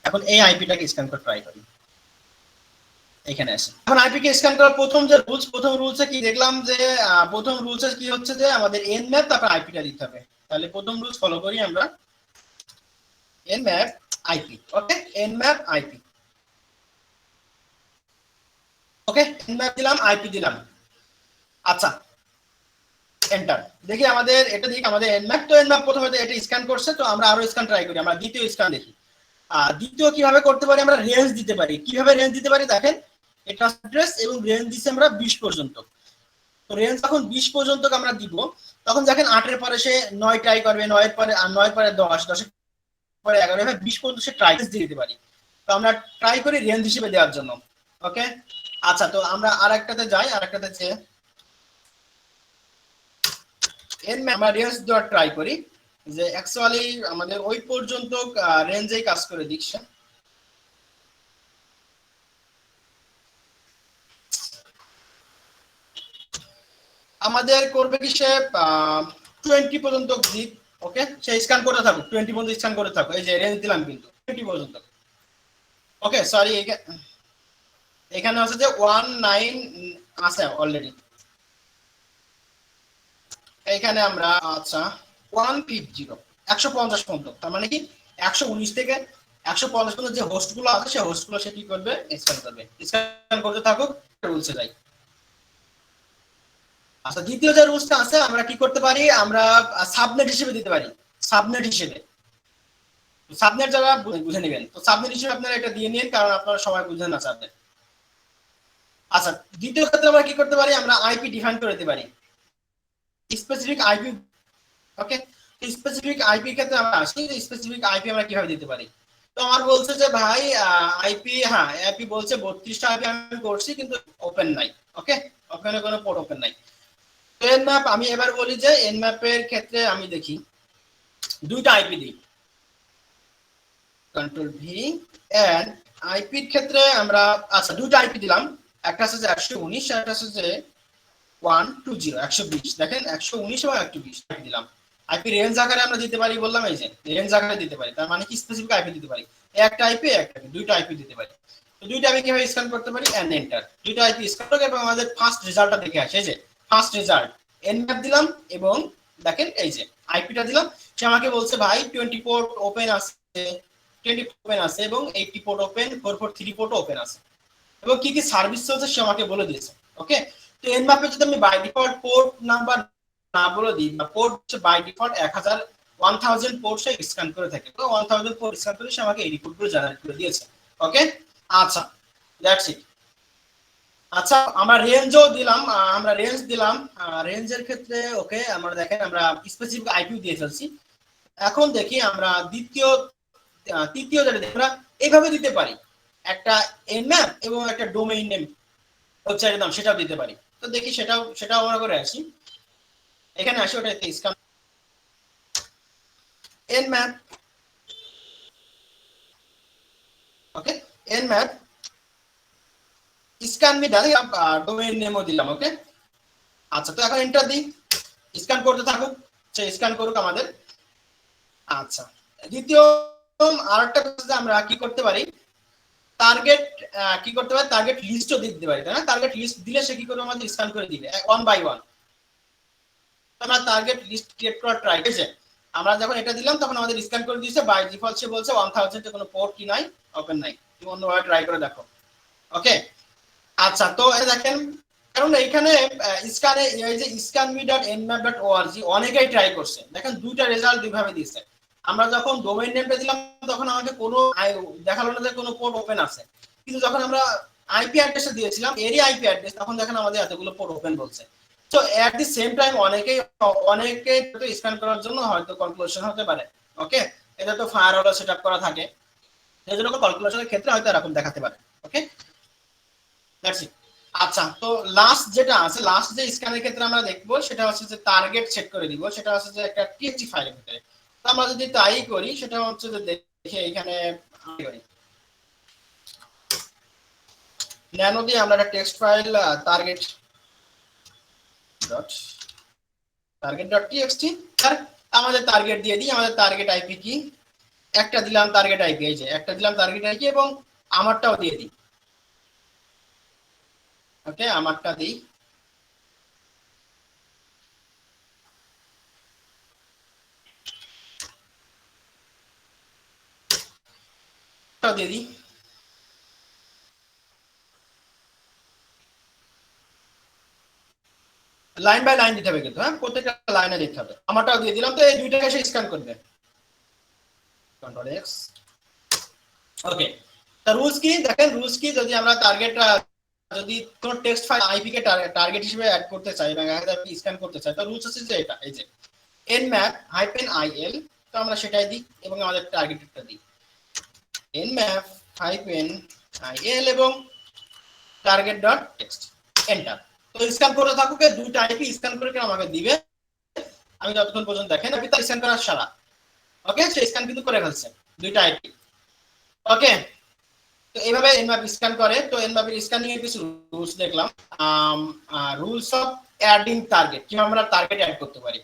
এখন এই আইপিটাকে স্ক্যান করে ট্রাই করি, এখানে আসি। এখন আইপি কে স্ক্যান করার প্রথম যে রুলস, প্রথম রুলসে কি দেখলাম যে প্রথম রুলসে কি হচ্ছে যে আমাদের nmap তারপর আইপিটা দিতে হবে। তাহলে প্রথম রুলস ফলো করি আমরা, nmap আইপি। ওকে, nmap আইপি। ওকে, nmap দিলাম, আইপি দিলাম। আচ্ছা, এন্টার। দেখি আমাদের এটা, দেখি আমাদের nmap, তো nmap প্রথমে তো এটা স্ক্যান করছে, তো আমরা আরো স্ক্যান ট্রাই করি, আমরা দ্বিতীয় স্ক্যান দেখি। দ্বিতীয় কিভাবে করতে পারি, আমরা রেঞ্জ দিতে পারি। কিভাবে রেঞ্জ দিতে পারি দেখেন, এটা অ্যাড্রেস এবং রেঞ্জ দিছি আমরা 20 পর্যন্ত। তো রেঞ্জ যখন 20 পর্যন্ত আমরা দিব, তখন দেখেন 8 এর পরে সে 9 ট্রাই করবে, 9 এর পরে 9 এর পরে 10, 10 এর পরে 11, এভাবে 20 পর্যন্ত সে ট্রাই দিয়ে দিতে পারি। তো আমরা ট্রাই করি রেঞ্জ হিসেবে দেওয়ার জন্য। ওকে, আচ্ছা, তো আমরা আরেকটাতে যাই, আরেকটাতে যে আমরা রেঞ্জ দেওয়ার ট্রাই করি, যে অ্যাকচুয়ালি আমাদের ওই পর্যন্ত রেঞ্জেই কাজ করে দিচ্ছে। আমাদের করবে কি সে 20 পর্যন্ত দিক। ওকে, সে স্ক্যান করে থাকুক, 20 পর্যন্ত স্ক্যান করে থাকুক। এই যে রেঞ্জ দিলাম কিন্তু 20 পর্যন্ত। ওকে, সরি, এখানে আছে যে 19 আছে অলরেডি। এখানে আমরা, আচ্ছা, 150 150 পর্যন্ত, তার মানে কি 119 থেকে 150 পর্যন্ত যে হোস্টগুলো আছে, সেই হোস্টগুলো সে কি করবে, স্ক্যান করবে। স্ক্যান করতে থাকুক, রুলসে যাই। আচ্ছা, দ্বিতীয় যে রুলসটা আছে, আমরা কি করতে পারি, আমরা সাবনেট হিসেবে দিতে পারি। সাবনেট হিসেবে, সাবনেট যারা বুঝে নেবেন, তো সাবনেট হিসেবে আপনারা এটা দিয়ে নিন, কারণ আপনারা সবাই বুঝেন না সাবনেট। আচ্ছা, দ্বিতীয় ক্ষেত্রে আমরা কি করতে পারি, আমরা আইপি ডিফাইন করে দিতে পারি, স্পেসিফিক আইপি। ওকে, স্পেসিফিক আইপি ক্ষেত্রে আমরা আসি, স্পেসিফিক আইপি আমরা কিভাবে দিতে পারি। তো আমার বলছে যে ভাই আইপি, হ্যাঁ আইপি বলছে 32টা আইপি আমি করছি, কিন্তু ওপেন নাই। ওকে, ওখানে কোনো পোর্ট ওপেন নাই। nmap আমি এবার বলি যে nmap এর ক্ষেত্রে আমি দেখি দুইটা আইপি দিই, কন্ট্রোল ভি, এন্ড আইপির ক্ষেত্রে আমরা, আচ্ছা, দুইটা আইপি দিলাম, একটা আছে যে 119, একটা আছে যে 120 120। দেখেন 119 এবং 120 দিলাম। আইপি রেঞ্জ আকারে আমরা দিতে পারি, বললাম এই যে রেঞ্জ আকারে দিতে পারি, তার মানে কি স্পেসিফিক আইপি দিতে পারি, একটা আইপি দুইটা আইপি দিতে পারি। তো দুইটা আমি কিভাবে স্ক্যান করতে পারি, এন্ড এন্টার। দুইটা আইপি স্ক্যান করে এবং আমাদের ফার্স্ট রেজাল্টটা দেখে আসে, এই যে ফার্স্ট রেজাল্ট, nmap দিলাম এবং দেখেন এই যে আইপিটা দিলাম। সে আমাকে বলছে ভাই 20 পোর্ট ওপেন আছে, 20 ওপেন আছে এবং 80 পোর্ট ওপেন, 443 পোর্ট ওপেন আছে, এবং কি কি সার্ভিস চলছে সে আমাকে বলে দিয়েছে। ওকে, তো nmap এ যদি আমি বাই ডিফল্ট পোর্ট নাম্বার না বলে দিই, বা পোর্ট হচ্ছে বাই ডিফল্ট 1000 পোর্ট সে স্ক্যান করে থাকে, তো 1000 পোর্ট স্ক্যান করে সে আমাকে এই রিপোর্টগুলো জেনারেট করে দিয়েছে। ওকে, আচ্ছা, দ্যাটস ইট। আচ্ছা, আমরা রেঞ্জও দিলাম, আমরা রেঞ্জ দিলাম, রেঞ্জের ক্ষেত্রে ওকে, আমরা দেখেন আমরা স্পেসিফিক আইপি দিয়ে ফেলছি। এখন দেখি আমরা তৃতীয় যেটা আমরা এইভাবে দিতে পারি, একটা nmap এবং একটা ডোমেইন নেম, ওয়েবসাইটের নাম, সেটাও দিতে পারি। তো দেখি সেটাও আমরা করে আসি, এখানে আসি, ওটা স্ক্যান nmap। ওকে, nmap স্ক্যান মি ডান ডোমেইন নেমও দিলাম। ওকে, আচ্ছা তো এখন এন্টার দিই, স্ক্যান করতে থাকুক, সে স্ক্যান করুক আমাদের। আচ্ছা, দ্বিতীয় আরেকটা কথা আমরা কি করতে পারি, টার্গেট কি করতে পারি, টার্গেট লিস্টও দিতে পারি, তাই না? টার্গেট লিস্ট দিলে সে কি করবে, আমাদের স্ক্যান করে দিবে ওয়ান বাই ওয়ান। আমরা টার্গেট লিস্ট ক্রিয়েট করার ট্রাই করেছে, আমরা যখন এটা দিলাম তখন আমাদের স্ক্যান করে দিয়েছে। বাই ডিফল্ট সে বলছে 1000 এর কোনো পোর্ট কি নাই, ওপেন নাই। তুমি অন্যভাবে ট্রাই করে দেখো। ওকে, আচ্ছা তো এই দেখেন, কারণ এইখানে স্ক্যানে এই যে scanme.nmap.org অনেকেই ট্রাই করছে, দেখেন দুইটা রেজাল্ট দুইভাবে দিয়েছে। আমরা যখন ডোমেইন নেমটা দিলাম তখন আমাকে কোনো দেখালো না যে কোনো পোর্ট ওপেন আছে, কিন্তু যখন আমরা আইপি অ্যাড্রেসে দিয়েছিলাম এরই আইপি অ্যাড্রেস, তখন দেখেন আমাদের এতগুলো পোর্ট ওপেন বলছে। তো এট দি সেম টাইম অনেকে তো স্ক্যান করার জন্য হয়তো কনক্লুশন হতে পারে। ওকে, এটা তো ফায়ারওয়াল সেটআপ করা থাকে, এই জন্য কনক্লুশনের ক্ষেত্রে হয়তো এরকম দেখাতে পারে। ওকে, দ্যাটস ইট। আচ্ছা তো লাস্ট যেটা আছে, লাস্ট যে স্ক্যানের ক্ষেত্রে আমরা দেখবো সেটা হচ্ছে যে টার্গেট সেট করে দিব, সেটা হচ্ছে যে একটা টিএক্সটি ফাইলের ভিতরে। তো আমরা যদি তাই করি, সেটা হচ্ছে যে দেখে এখানে করি ন্যানো দিয়ে আমরা একটা টেক্সট ফাইল target.txt আর আমাদের টার্গেট দিয়ে দিই। আমাদের টার্গেট আইপি কি, একটা দিলাম টার্গেট আইপি, এই যে একটা দিলাম টার্গেট আইপি, এবং আমারটাও দিয়ে দিই। ওকে, আমারটা দিই, দিয়ে দিই। লাইন বাই লাইন দিতে হবে কিন্তু, হ্যাঁ প্রত্যেকটা লাইনে দিতে হবে। আমারটাও দিয়ে দিলাম। তো এই দুইটাকে এসে স্ক্যান করবে, কন্ট্রোল এক্স। ওকে, তা রুলস কি দেখেন, রুলস কি, যদি আমরা টার্গেট যদি কোন টেক্সট ফাইল আইপি কে টার্গেট হিসেবে অ্যাড করতে চাই এবং স্ক্যান করতে চাই, তো রুলস হচ্ছে যে এটা, এই যে nmap-il, তো আমরা সেটাই দিই এবং আমাদের টার্গেটটা দিই nmap-il এবং target.text, এন্টার। তো স্ক্যান করে থাকুক, দুইটা আইপি স্ক্যান করে আমাকে দিবে। আমি যতক্ষণ পর্যন্ত দেখেন আমি তার স্ক্যান করা সারা। ওকে, সে স্ক্যান কিন্তু করে ফেলছে দুইটা আইপি। ওকে, তো এইভাবে nmap স্ক্যান করে। তো nmap এর স্ক্যানিং এর কিছু রুলস দেখলাম, রুলস অফ অ্যাডিং টার্গেট, কিভাবে আমরা টার্গেট অ্যাড করতে পারি।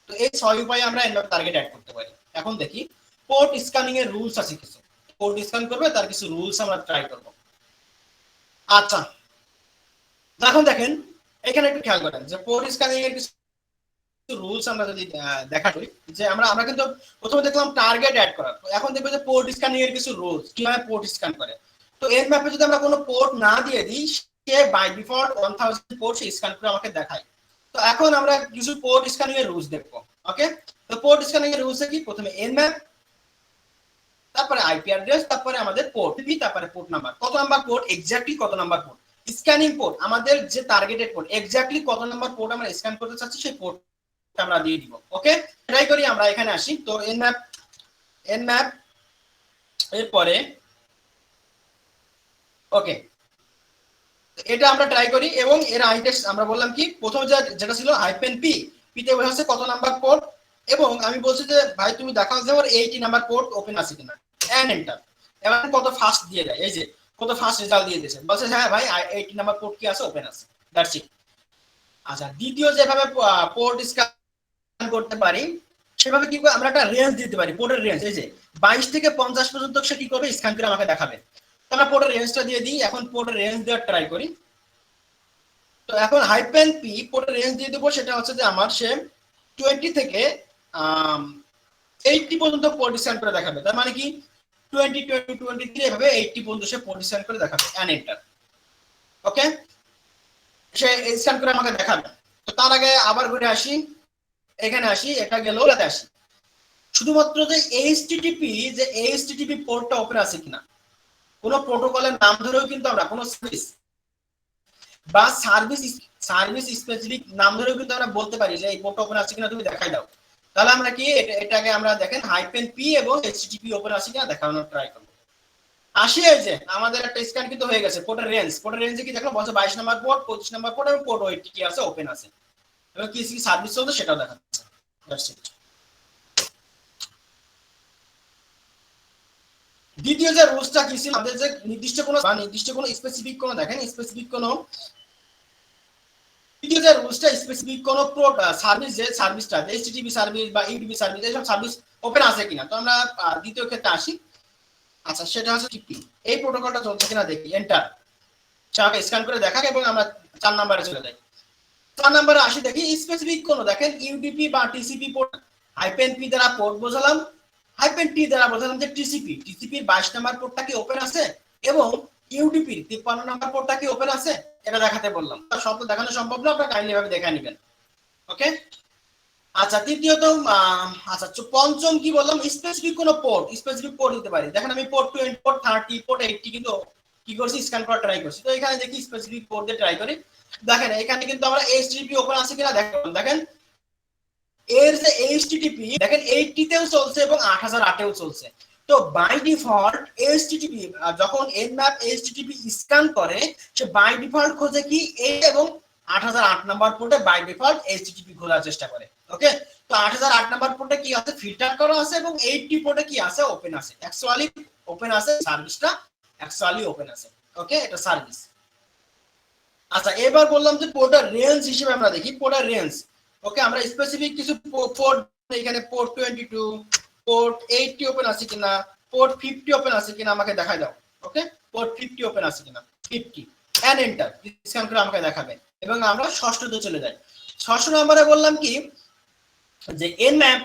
তো এই 6 উপায়ে আমরা nmap টার্গেট অ্যাড করতে পারি। এখন দেখি পোর্ট স্ক্যানিং এর রুলস আছে কিছু, পোর্ট স্ক্যান করবে তার কিছু রুলস আমরা ট্রাই করব। আচ্ছা, এখন দেখেন এখানে একটু খেয়াল করেন যে পোর্ট স্ক্যানিং এর কিছু রুলস আমরা যদি দেখা করি, যে আমরা কিন্তু প্রথমে দেখলাম টার্গেট অ্যাড করা, তো এখন দেখবো যে পোর্ট স্ক্যানিং এর কিছু রুলস, কিভাবে পোর্ট স্ক্যান করে। তো এর ম্যাপে যদি আমরা কোনো পোর্ট না দিয়ে দিই, সে বাই ডিফল্ট 1000 পোর্ট স্ক্যান করে আমাকে দেখায়। তো এখন আমরা কিছু পোর্ট স্ক্যানিং এর রুলস দেখবো। ওকে, তো পোর্ট স্ক্যানিং এর রুলস কি, প্রথমে nmap, তারপরে আইপি অ্যাড্রেস, তারপরে আমাদের পোর্ট, তারপরে পোর্ট নাম্বার, কত নাম্বার পোর্ট, এক্স্যাক্টলি কত নাম্বার পোর্ট, স্ক্যানিং পোর্ট, আমাদের যে টার্গেটেড পোর্ট, এক্স্যাক্টলি কত নাম্বার পোর্ট আমরা স্ক্যান করতে চাচ্ছি সেই পোর্ট আমরা দিয়ে দিব। ওকে, ট্রাই করি, আমরা এখানে আসি। তো nmap এরপরে ওকে, এটা আমরা ট্রাই করি এবং এর আইটেক্স আমরা বললাম কি, প্রথম যেটা ছিল -p, তে বোঝাচ্ছে কত নাম্বার পোর্ট, এবং আমি বলছি যে ভাই তুমি দেখাও যে ওর 80 নাম্বার পোর্ট ওপেন আছে কিনা, এন্ড এন্টার। এবার কত ফাস্ট দিয়ে দেয়, এই যে কত ফাস্ট রেজাল্ট দিয়ে দিয়েছে, বলছে হ্যাঁ ভাই 80 নাম্বার পোর্ট কি আছে, ওপেন আছে, দ্যাটস ইট। আচ্ছা, দ্বিতীয় যেভাবে পোর্ট স্ক্যান করতে পারি, সেভাবে কি করে আমরা একটা রেঞ্জ দিতে পারি, পোর্টের রেঞ্জ, এই যে 22 থেকে 50 পর্যন্ত সে কি করবে, স্ক্যান করে আমাকে দেখাবে। তো আমরা পোর্টের রেঞ্জটা দিয়ে দিই। এখন পোর্টের রেঞ্জ দেওয়ার ট্রাই করি। তো এখন -p পোর্টের রেঞ্জ দিয়ে দেবো, সেটা হচ্ছে যে আমার সে 20 থেকে 80 পর্যন্ত পোর্ট স্ক্যান করে দেখাবে। তার মানে কি 20 20 23 এভাবে 80 পর্যন্ত সে পোর্ট স্ক্যান করে দেখাবে, এন্ড এন্টার। ওকে, সে স্ক্যান করে আমাকে দেখাবে। তো তার আগে আবার ঘুরে আসি, এখানে আসি, এটা গেল, এটাতে আসি। শুধুমাত্র যে এইচটিটিপি পোর্টটা ওপেন আছে কিনা, কোনো প্রোটোকলের নাম ধরেও কিন্তু আমরা কোনো সার্ভিস বা সার্ভিস স্পেসিফিক নাম ধরেও কিন্তু আমরা বলতে পারি যে এই পোর্ট ওপেন আছে কিনা তুমি দেখাই দাও। তাহলে আমরা কি এটাকে আমরা দেখেন -p এবং http ওপেন আছে কিনা দেখানোর ট্রাই করব। আসি, এই যে আমাদের একটা স্ক্যান কিন্তু হয়ে গেছে। পোর্টের রেঞ্জে কি দেখো, বলছে 22 নাম্বার পোর্ট, 25 নাম্বার পোর্ট এবং পোর্ট ওয়েট কি আছে, ওপেন আছে, এবং কি সার্ভিস চলছে সেটাও দেখাচ্ছে। That's it. দ্বিতীয় যে রুলসটা কি ছিল, আমাদের যে নির্দিষ্ট কোনো স্পেসিফিক কোনো দেখেন স্পেসিফিক কোনো দ্বিতীয় যে রুলসটা স্পেসিফিক কোনো সার্ভিস, যে সার্ভিসটা এইচটিটিপি সার্ভিস বা ইউডিপি সার্ভিস, এইসব সার্ভিস ওপেন আছে কিনা। তো আমরা দ্বিতীয় ক্ষেত্রে আসি। আচ্ছা, সেটা হচ্ছে টিপি, এই প্রোটোকলটা চলছে কিনা দেখি, এন্টার চাকে স্ক্যান করে দেখাক এবং আমরা 4 নম্বরে চলে যাই। 4 নম্বরে আসি, দেখি স্পেসিফিক কোনো দেখেন ইউডিপি বা টিসিপি পোর্ট, হাইপেন পি দ্বারা পোর্ট বোঝালাম, হাইপেন টি দ্বারা বোঝালাম যে টিসিপি, টিসিপির 22 নম্বর পোর্টটা কি ওপেন আছে এবং ইউডিপির 53 নম্বর পোর্টটা কি ওপেন আছে, এটা দেখাতে বললাম। সব তো দেখানো সম্ভব না, আপনারা কাইন্ডলি ভাবে দেখে নেবেন। ওকে, আচ্ছা তৃতীয়ত আচ্ছা পঞ্চম কি বললাম, স্পেসিফিক কোন পোর্ট, স্পেসিফিক পোর্ট দিতে পারি। দেখেন আমি পোর্ট 20, পোর্ট 30, পোর্ট 80 কিন্তু কি করছি, স্ক্যান করা ট্রাই করছি। তো এখানে দেখি স্পেসিফিক পোর্ট দিয়ে ট্রাই করি। দেখেন এখানে কিন্তু আমরা এইচটিটিপি ওপেন আছে কিনা দেখেন এর যে এইচটিটিপি দেখেন 80 তেও চলছে এবং 8008 এও চলছে। তো বাই ডিফল্ট এইচটিটিপি যখন nmap এইচটিটিপি স্ক্যান করে, সে বাই ডিফল্ট খোঁজে কি এই এবং 8008 নাম্বার পোর্টে বাই ডিফল্ট এইচটিটিপি খোঁজার চেষ্টা করে। ওকে, তো 8008 নাম্বার পোর্টে কি আছে, ফিল্টার করা আছে এবং 80 পোর্টে কি আছে, ওপেন আছে, অ্যাকচুয়ালি ওপেন আছে, সার্ভিসটা অ্যাকচুয়ালি ওপেন আছে। ওকে, এটা সার্ভিস। আচ্ছা এবার বললাম যে পোর্টের রেঞ্জ হিসেবে আমরা দেখি পোর্টের রেঞ্জ। ওকে, আমরা স্পেসিফিক কিছু পোর্ট, এখানে পোর্ট 22, পোর্ট 80 ওপেন আছে কিনা, পোর্ট 50 ওপেন আছে কিনা আমাকে দেখাই দাও। ওকে, পোর্ট 50 ওপেন আছে কিনা, 50 এন্ড এন্টার স্ক্যান করে আমাকে দেখাবে এবং আমরা ষষ্ঠতে চলে যাই। ষষ্ঠ নম্বরে বললাম কি যে nmap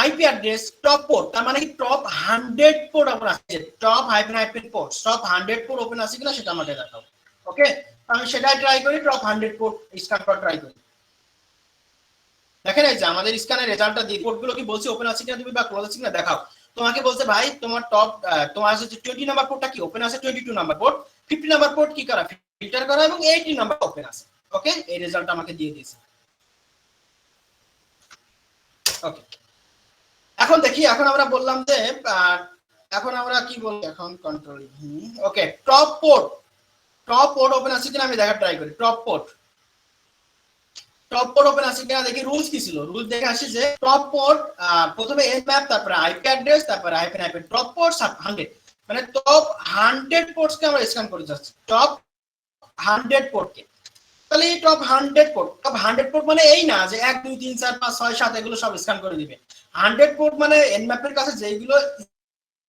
IP address top port, তার মানে কি টপ 100 পোর্ট ওপেন আছে, top hyphen port top 100 port open আছে কিনা সেটা আমাকে দেখাও। ওকে, আমি সেটাই ট্রাই করি, টপ 100 পোর্ট স্ক্যান করা ট্রাই করি। দেখেন এই যে আমাদের স্ক্যানের রেজাল্টটা দিয়ে পোর্টগুলো কি বলছে ওপেন আছে কিনা তুমি বা ক্লোজ আছে কিনা দেখাও। তোমাকে বলছে ভাই তোমার টপ তোমার হচ্ছে 20 নাম্বার পোর্টটা কি ওপেন আছে, 22 নাম্বার পোর্ট, 50 নাম্বার পোর্ট কি করা, ফিল্টার করা এবং 80 নাম্বার ওপেন আছে। ওকে, এই রেজাল্টটা আমাকে দিয়ে দিয়েছে। ওকে, এখন দেখি, এখন আমরা বললাম যে এখন আমরা কি বলবো, এখন কন্ট্রোল ওকে, টপ পোর্ট ওপেন আছে কিনা আমি দেখা ট্রাই করি। টপ পোর্ট ওপেন আছে কিনা দেখি। রুলস কি ছিল, রুলস দেখে আসি যে টপ পোর্ট প্রথমে nmap, তারপরে আইপি অ্যাড্রেস, তারপরে হাইপেন টপ পোর্ট 100, মানে টপ 100 পোর্টস কে আমরা স্ক্যান করে যাচ্ছি, টপ 100 পোর্ট কে। তাহলে এই টপ 100 পোর্ট মানে এই না যে 1 2 3 4 5 6 7 এগুলো সব স্ক্যান করে দিবে। 100 পোর্ট মানে nmap এর কাছে যেগুলো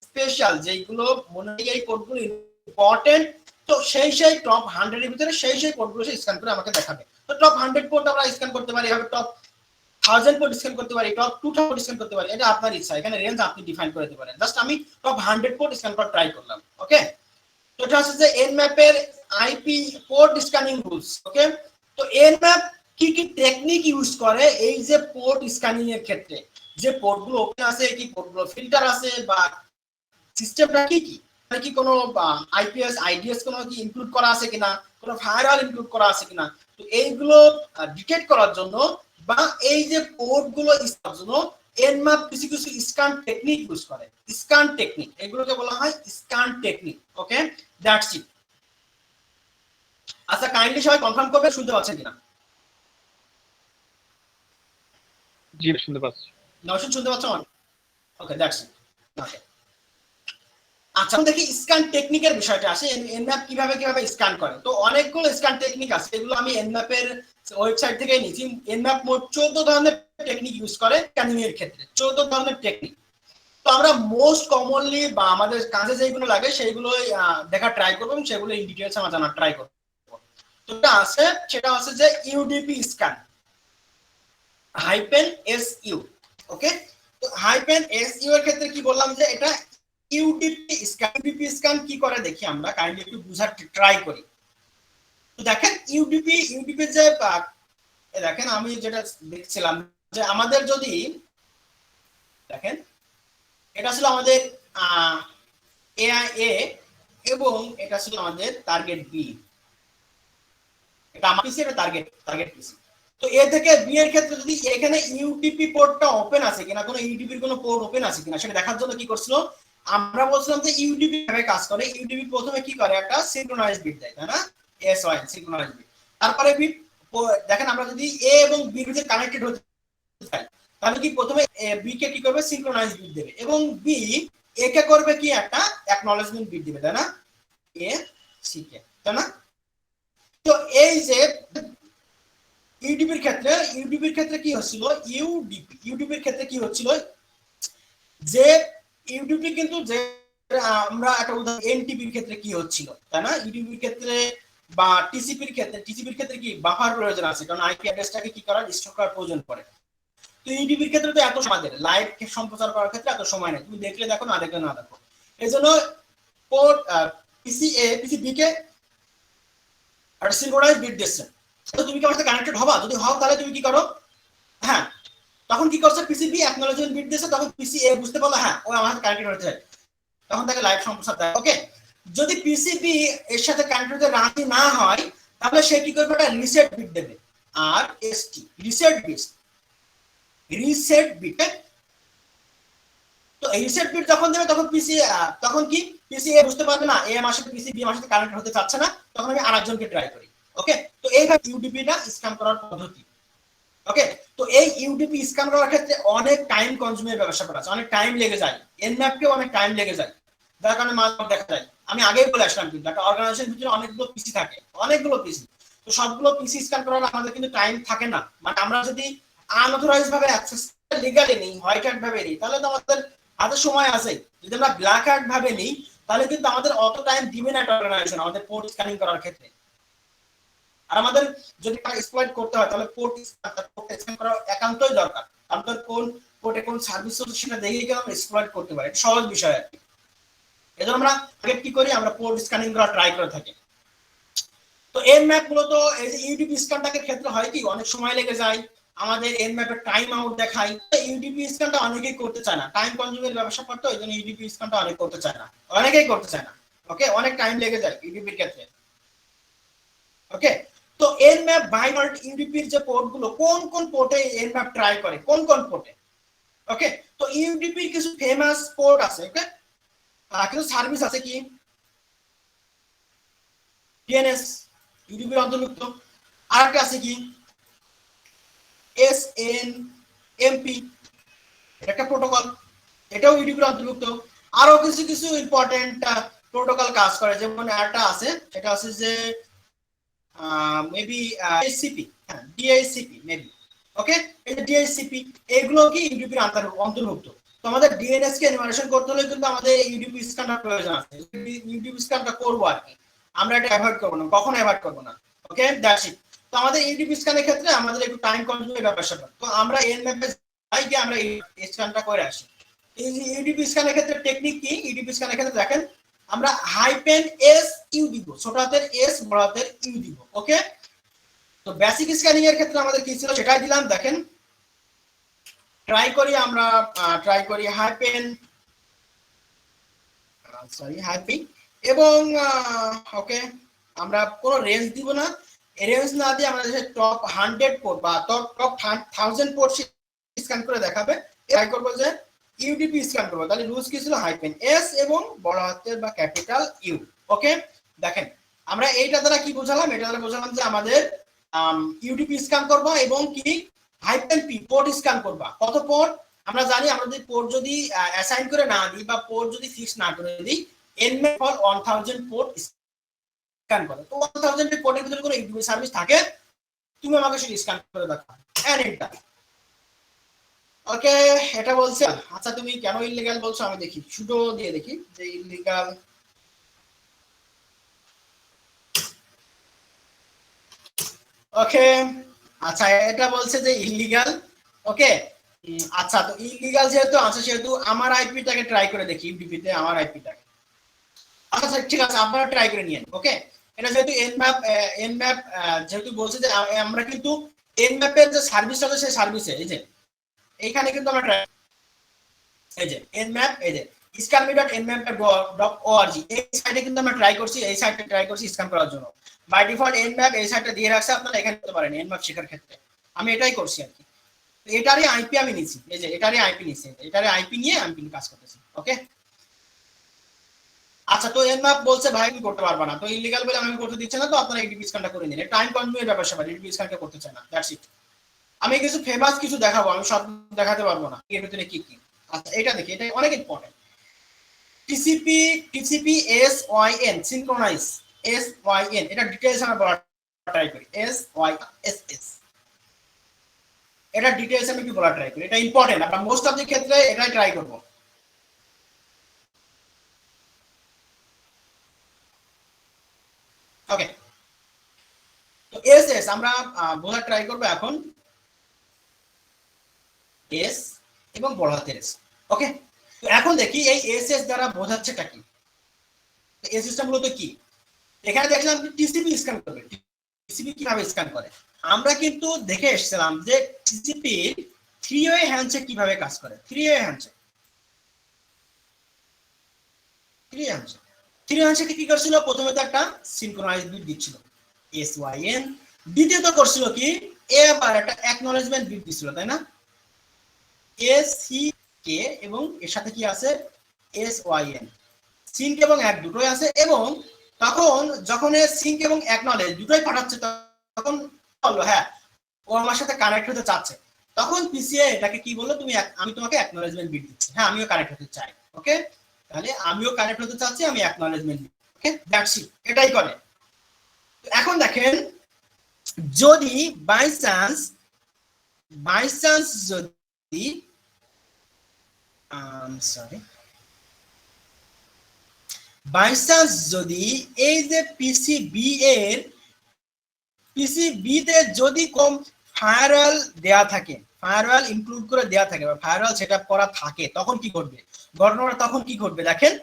স্পেশাল, যেগুলো মনে হয় এই পোর্টগুলো ইম্পর্টেন্ট, তো সেই টপ 100 এর ভিতরে সেই পোর্টগুলো সে স্ক্যান করে আমাকে দেখাবে। তো টপ 100 পোর্ট আমরা স্ক্যান করতে পারি, এভাবে টপ 1000 পোর্ট স্ক্যান করতে পারি, টপ 2000 পোর্ট স্ক্যান করতে পারি, এটা আপনার ইচ্ছা, এখানে রেঞ্জ আপনি ডিফাইন করে দিতে পারেন। জাস্ট আমি টপ 100 পোর্ট স্ক্যান করা ট্রাই করলাম। ওকে, তো এটা হচ্ছে যে nmap এর আইপি পোর্ট স্ক্যানিং রুলস। ওকে, তো nmap কি কি টেকনিক ইউজ করে এই যে পোর্ট স্ক্যানিং এর ক্ষেত্রে, যে পোর্টগুলো ওপেন আছে, কি পোর্টগুলো ফিল্টার আছে বা সিস্টেমটা কি কি, মানে কি কোনো আইপিএস আইডিএস কোনো কি ইনক্লুড করা আছে কিনা, কোনো ফায়ারওয়াল ইনক্লুড করা আছে কিনা, তো এইগুলো ডিটেক্ট করার জন্য বা এই যে পোর্টগুলো ইউজ জন্য nmap কিছু কিছু স্ক্যান টেকনিক ইউজ করে। স্ক্যান টেকনিক, এগুলোকে বলা হয় scan technique. Okay, that's it. আচ্ছা কাইন্ডলি সবাই কনফার্ম করবে শুনতে পাচ্ছেন কিনা। জি শুনতে পাচ্ছি। নওশাদ শুনতে পাচ্ছ? ওকে, দ্যাটস ইট। ওকে, আচ্ছা দেখি স্ক্যান টেকনিকের বিষয়টা আসে, nmap কিভাবে স্ক্যান করে। তো অনেকগুলো স্ক্যান টেকনিক আছে, এগুলো আমি nmap এর ওয়েবসাইট থেকে নিয়েছি। nmap মোট 14 ধরনের টেকনিক ইউজ করে স্ক্যানিং এর ক্ষেত্রে, 14 ধরনের টেকনিক। তো আমরা মোস্ট কমনলি বা আমাদের কাছে যেগুলো লাগে সেইগুলো দেখা ট্রাই করব এবং সেগুলো ইন ডিটেইলস আমরা জানার ট্রাই করব। তো এটা আছে, সেটা আছে যে ইউডিপি স্ক্যান -su। ওকে, তো -su এর ক্ষেত্রে কি বললাম যে এটা ইউডিপি স্ক্যান কি করে দেখি আমরা, কাইন্ডলি একটু বুঝার ট্রাই করি। তো দেখেন ইউডিপি যে দেখেন আমি যেটা দেখছিলাম যে আমাদের যদি দেখেন এটা ছিল আমাদের এআইএ এবং এটা ছিল আমাদের টার্গেট বি, এটা আমার পিসি, এটা টার্গেট পিসি। তো এ থেকে বি এর ক্ষেত্রে যদি এখানে ইউডিপি পোর্টটা ওপেন আছে কিনা, কোনো ইউডিপির কোনো পোর্ট ওপেন আছে কিনা সেটা দেখার জন্য কি করছিল, আমরা বলছিলাম যে ইউডিপি ভাবে কাজ করে। ইউডিপি প্রথমে কি করে, একটা সিনক্রোনাইজ বিট দেয়, তাই না, এসওয়াই সিনক্রোনাইজ বিট। তারপরে বিট দেখেন আমরা যদি এ এবং বি এর ভিতরে কানেক্টেড হতে চাই তাহলে কি প্রথমে বি কে কি করবে, সিনক্রোনাইজ বিট দেবে এবং বি এ কে করবে কি একটা অ্যাকনলেজমেন্ট বিট দিবে, তাই না, এ সি কে, তাই না? তো এই যে ইউডিপির ক্ষেত্রে কি হচ্ছিল, ইউডিপির ক্ষেত্রে কি হচ্ছিল, যে ইউডিপি কিন্তু যে আমরা একটা উদাহরণ এনটিপির ক্ষেত্রে কি হচ্ছিল, তাই না? ইউডিপির ক্ষেত্রে বা টিসিপির ক্ষেত্রে কি বাফার প্রয়োজন আছে, কারণ আইপি অ্যাড্রেসটাকে কি করার, স্টোর করার প্রয়োজন পড়ে। তো ইউডিপির ক্ষেত্রে তো এত আমাদের লাইভ সম্প্রচার করার ক্ষেত্রে এত সময় নেই, তুমি দেখলে দেখো, না দেখলে না দেখো। এজন্য পোর্ট পিসি কে একটা সিনক্রোনাইজ বিট দিচ্ছে। তো তুমি কি আমার সাথে কানেক্টেড হবা? যদি হও তাহলে তুমি কি করো, হ্যাঁ, তখন কি করছে, পিসিবি অ্যাকনলেজমেন্ট বিট দিয়েছে, তখন পিসি এ বুঝতে পারলো হ্যাঁ ও আমার সাথে কানেক্টেড হতে চায়, তখন তাকে লাইভ সম্প্রচার দেয়। ওকে, যদি পিসিবি এর সাথে কানেক্টেড হতে রাজি না হয়, তাহলে সে কি করবে, একটা রিসেট বিট দেবে, আর এসটি রিসেট বিট। তো এই রিসেট বিট যখন দেবে, তখন তখন কি পিসি এ বুঝতে পারবে না এ আমার সাথে পিসিবি আমার সাথে কানেক্ট হতে চাচ্ছে না, তখন আমি আরেকজনকে ট্রাই করি। ওকে, তো এইভাবে ইউডিপিটা স্ক্যাম করার পদ্ধতি। ওকে, তো এই ইউডিপি স্ক্যাম করার ক্ষেত্রে অনেক টাইম কনজিউমের ব্যাপার আছে, অনেক টাইম লেগে যায়, এনম্যাপকেও অনেক টাইম লেগে যায়, যার কারণে মাঝে দেখা যায়। আমি আগেই বলে আসলাম, কিন্তু একটা অর্গানাইজেশনের ভিতরে অনেকগুলো পিসি থাকে, তো সবগুলো পিসি স্ক্যান করার আমাদের কিন্তু টাইম থাকে না। মানে আমরা যদি আনঅথরাইজ ভাবে অ্যাক্সেস লিগালি নেই, হোয়াইট হ্যাট ভাবে নেই, তাহলে তো আমাদের হাতে সময় আছে। যদি আমরা ব্ল্যাক হ্যাট ভাবে নেই, তাহলে কিন্তু আমাদের অত টাইম দিবে না একটা অর্গানাইজেশন আমাদের পোর্ট স্ক্যানিং করার ক্ষেত্রে। আর আমাদের যদি এক্সপ্লয়েট করতে হয়, তাহলে পোর্ট স্ক্যান করা একান্তই দরকার। আমাদের কোন পোর্টে কোন সার্ভিস হচ্ছে সেটা দেখে গিয়ে আমরা এক্সপ্লয়েট করতে পারি, সহজ বিষয় আর কি। এজন্য আমরা আগে কি করি, আমরা পোর্ট স্ক্যানিং করা ট্রাই করে থাকি। তো এনম্যাপ মূলত এই যে ইউডিপি স্ক্যানটার ক্ষেত্রে হয় কি, অনেক সময় লেগে যায়, আমাদের এনম্যাপের টাইম আউট দেখায়। ইউডিপি স্ক্যানটা অনেকেই করতে চায় না, টাইম কনজিউমের ব্যবসা করতে, ওই জন্য ইউডিপি স্ক্যানটা অনেকেই করতে চায় না। ওকে, অনেক টাইম লেগে যায় ইউডিপির ক্ষেত্রে। ওকে, তো এনম্যাপ বাইনারি ইউডিপির যে পোর্টগুলো, কোন পোর্টে এনম্যাপ ট্রাই করে, কোন পোর্টে। ওকে, তো ইউডিপির কিছু ফেমাস পোর্ট আছে। ওকে, কিছু সার্ভিস আছে কি, ডিএনএস ইউডিপির অন্তর্ভুক্ত, আর একটা আছে কি এসএনএমপি, একটা প্রোটোকল, এটাও ইউডিপির অন্তর্ভুক্ত। আরো কিছু ইম্পর্টেন্ট প্রোটোকল কাজ করে, যেমন একটা আছে, সেটা আছে যে মেবি ডিএইচসিপি, হ্যাঁ ডিএইচসিপি মেবি। ওকে, এই যে ডিএইচসিপি, এগুলো কি ইউডিপির অন্তর্ভুক্ত। তো আমাদের ডিএনএস কে এনিমেশন করতে হলে কিন্তু আমাদের ইউডিপি স্ক্যানটার প্রয়োজন আছে। ইউডিপি স্ক্যানটা করব আর কি, আমরা এটা অ্যাভয়েড করব না, কখনো অ্যাভয়েড করব না। ওকে, দ্যাটস ইট। তো আমাদের ইউডিপি স্ক্যানের ক্ষেত্রে আমাদের একটু টাইম কনজিউমের ব্যাপার স্যাপার, তো আমরা এনম্যাপে যাই গিয়ে আমরা এই স্ক্যানটা করে আসি। এই যে ইউডিপি স্ক্যানের ক্ষেত্রে টেকনিক কি, ইউডিপি স্ক্যানের ক্ষেত্রে দেখেন, আমরা হাইপেন এস ইউ দিব, ছোট হাতের এস বড় হাতের ইউ দিব। ওকে, তো বেসিক স্ক্যানিং এর ক্ষেত্রে আমাদের কি ছিল সেটাই দিলাম। দেখেন, ট্রাই করি হাইপেন এবং ওকে, আমরা কোনো রেঞ্জ দিব না, রেঞ্জ না দিয়ে আমাদের টপ 100 পোর্ট বা টপ 1000 পোর্ট স্ক্যান করে দেখাবে। ট্রাই করব যে ইউডিপি স্ক্যান করব, তাহলে রুলস কি ছিল, হাইপেন এস এবং বড় হাতের বা ক্যাপিটাল ইউ। ওকে, দেখেন আমরা এইটা দ্বারা কি বোঝালাম, এটা দ্বারা বোঝালাম যে আমাদের ইউডিপি স্ক্যান করব এবং কি হাইপেন পি পোর্ট স্ক্যান করব। কত পোর্ট আমরা জানি, আমরা যদি পোর্ট যদি অ্যাসাইন করে না দিই বা পোর্ট যদি ফিক্স না করে দিই, এনম্যাপ ফর 1000 পোর্ট স্ক্যান করে। তো 1000 পোর্টের ভিতরে কোনো ইউডিপি সার্ভিস থাকে, তুমি আমাকে সেটা স্ক্যান করে দেখাও, এন্ড এন্টার। ওকে, এটা বলছে। আচ্ছা, তুমি কেন ইললিগাল বলছো আমি দেখি, সুডো দিয়ে দেখি যে ইললিগাল। ওকে, আচ্ছা, এটা বলছে যে ইললিগাল। ওকে, আচ্ছা, তো ইললিগাল যেহেতু আছে, সেহেতু আমার আইপিটাকে ট্রাই করে দেখি, ইউডিপিতে আমার আইপিটাকে। আচ্ছা ঠিক আছে, আপনারা ট্রাই করে নিয়েন। ওকে, এটা যেহেতু এনম্যাপ যেহেতু বলছে যে আমরা কিন্তু এনম্যাপের যে সার্ভিস আছে সেই সার্ভিসে এই যে এইখানে কিন্তু আমরা এই যে nmap, এই যে scanme.nmap.org, এই সাইটে কিন্তু আমরা ট্রাই করছি, এই সাইটে ট্রাই করছি স্ক্যান করার জন্য। বাই ডিফল্ট nmap এই সাইটে দিয়ে রাখছে, আপনারা এখানে করতে পারেন nmap শেখার ক্ষেত্রে। আমি এটাই করছি আর কি। এটারই আইপি আমি নিছি, এই যে এটারই আইপি নিছি, এটারই আইপি নিয়ে আমি কিন্তু কাজ করতেছি। ওকে, আচ্ছা, তো nmap বলছে ভাই আমি করতে পারবো না, তো ইলিগাল বলে আমি করতে দিচ্ছে না, তো আপনারা ইডিপি স্ক্যানটা করে নিন। টাইম কনজিউমের ব্যাপার স্যাপার, ইডিপি স্ক্যানটা করতে চায় না, দ্যাটস ইট। আমি কিছু ফেমাস কিছু দেখাবো, আমি সব দেখাতে পারবো না এর ভিতরে কি কি। আচ্ছা, এটা দেখি, এটা অনেক important. TCP SYN synchronise SYN, এটা ডিটেইলস আমরা বলা ট্রাই করি। SYSS, এটা ডিটেইলস আমি কি বলা ট্রাই করি, এটা ইম্পর্টেন্ট, আমরা মোস্ট অফ দি ক্ষেত্রে এটাই ট্রাই করব। ওকে, তো এসএস আমরা বলা ট্রাই করব এখন, এস এবং বড় হাতের এস। ওকে, তো এখন দেখি এই এসএস দ্বারা বোঝাচ্ছেটা কি। এই সিস্টেম মূলত কি, এখানে দেখলাম টিসিপি স্ক্যান করবে। টিসিপি কিভাবে স্ক্যান করে আমরা কিন্তু দেখে এসেছিলাম যে টিসিপি থ্রি ওয়ে হ্যান্ডশেক কিভাবে কাজ করে। থ্রি ওয়ে হ্যান্ডশেকে কি করছিল, প্রথমে তো একটা সিনক্রোনাইজ বিট দিচ্ছিল SYN, দ্বিতীয়ত করছিল কি এবার একটা অ্যাকনলেজমেন্ট বিট দিচ্ছিল, তাই না, SCK, এবং এর সাথে কি আছে SYN, সিঙ্ক এবং এক দুটোই আছে। এবং তখন যখন সিঙ্ক এবং অ্যাকনলেজ দুটোই পাঠাচ্ছে তখন বললো হ্যাঁ ও আমার সাথে কানেক্ট হতে চাচ্ছে, তখন পিসিএ এটাকে কি বললো, তুমি আমি তোমাকে অ্যাকনলেজমেন্ট বিট দিচ্ছি, হ্যাঁ আমিও কানেক্ট হতে চাই। ওকে, তাহলে আমিও কানেক্ট হতে চাচ্ছি, আমি অ্যাকনলেজমেন্ট। ওকে, দ্যাটস ইট, এটাই করে। এখন দেখেন যদি বাই চান্স যদি বাই চান্স যদি এই যে পিসিবি তে যদি কম ফায়ারওয়াল দেয়া থাকে, ফায়ারওয়াল ইনক্লুড করে দেয়া থাকে বা ফায়ারওয়াল সেটআপ করা থাকে, তখন কি করবে ঘটনাটা, তখন কি ঘটবে দেখেন।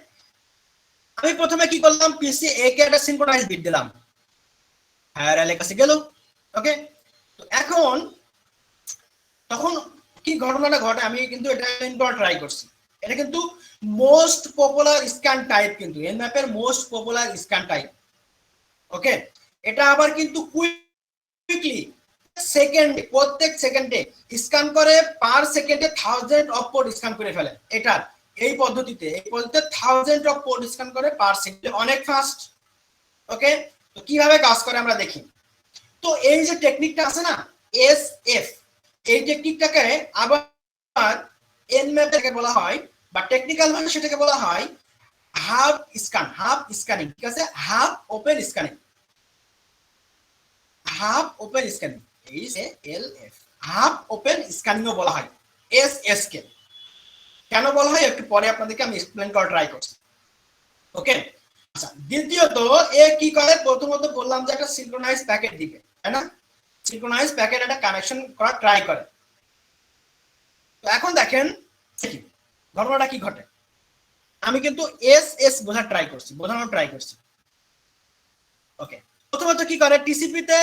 আমি প্রথমে কি করলাম, পিসি এ কে একটা সিনক্রোনাইজ বিট দিলাম, ফায়ারওয়াল এর কাছে গেল। ওকে, তো এখন তখন কি ঘটনাটা ঘটে, আমি কিন্তু এটা ট্রাই করছি। এটা কিন্তু মোস্ট পপুলার স্ক্যান টাইপ, কিন্তু এনম্যাপের মোস্ট পপুলার স্ক্যান টাইপ। ওকে, এটা আবার কিন্তু কুইকলি সেকেন্ডে, প্রত্যেক সেকেন্ডে স্ক্যান করে, পার সেকেন্ডে 1000 অফ পোর্ট স্ক্যান করে ফেলে। এটা এই পদ্ধতিতে 1000 অফ পোর্ট স্ক্যান করে পার সেকেন্ডে, অনেক ফাস্ট। ওকে, তো কিভাবে কাজ করে আমরা দেখি। তো এই যে টেকনিকটা আছে না SF, এই টেকনিকটাকে আবার এনম্যাপ থেকে বলা হয়, বা টেকনিক্যাল ভাবে সেটাকে বলা হয় হাফ স্ক্যানিং। ঠিক আছে, half open scanning, HALF, half open scanning ও বলা হয় SS কে। কেন বলা হয় একটু পরে আপনাদেরকে আমি এক্সপ্লেইন করার ট্রাই করছি। ওকে, আচ্ছা, দ্বিতীয়ত এ কি করে, প্রথমত বললাম যে একটা সিনক্রোনাইজ প্যাকেট দিবে, তাই না, সিনক্রোনাইজ প্যাকেট একটা কানেকশন করার ট্রাই করে। তো এখন দেখেন ঘটনাটা কি ঘটে, আমি কিন্তু SS বোঝানোর ট্রাই করছি। ওকে, প্রথমত কি করে, টিসিপি তে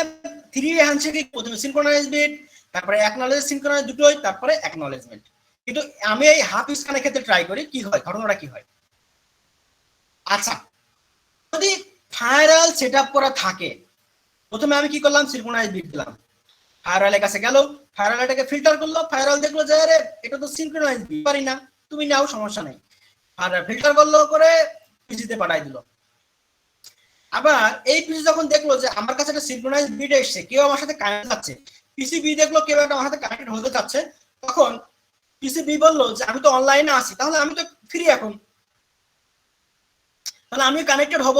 থ্রি ওয়ে হ্যান্ডশেকে প্রথমে সিনক্রোনাইজ বিট, তারপরে অ্যাকনলেজ সিনক্রোনাইজ দুটোই, তারপরে অ্যাকনলেজমেন্ট। কিন্তু আমি এই হাফ স্ক্যানের ক্ষেত্রে ট্রাই করি, কি হয় ঘটনাটা কি হয়। আচ্ছা, যদি ফায়ারওয়াল সেটআপ করা থাকে, প্রথমে আমি কি করলাম, সিনক্রোনাইজ বিট দিলাম, ফায়ারওয়ালের কাছে গেল, ফায়ারওয়াল এটাকে ফিল্টার করলো, ফায়ারওয়াল দেখলো যে আরে এটা তো সিনক্রোনাইজ বিট, পারি না, তুমি নাও, সমস্যা নাই, ফায়ারওয়াল ফিল্টার করলো করে পিসিতে পাঠাই দিল। আবার এই পিসি যখন দেখলো যে আমার কাছে একটা সিনক্রোনাইজ বিট এসেছে, কেউ আমার সাথে কানেক্ট যাচ্ছে, পিসিবি দেখলো কেউ একটা আমার সাথে কানেক্ট হতে যাচ্ছে, তখন পিসিবি বললো যে আমি তো অনলাইনে আছি, তাহলে আমি তো ফ্রি এখন, তাহলে আমি কানেক্টেড হব।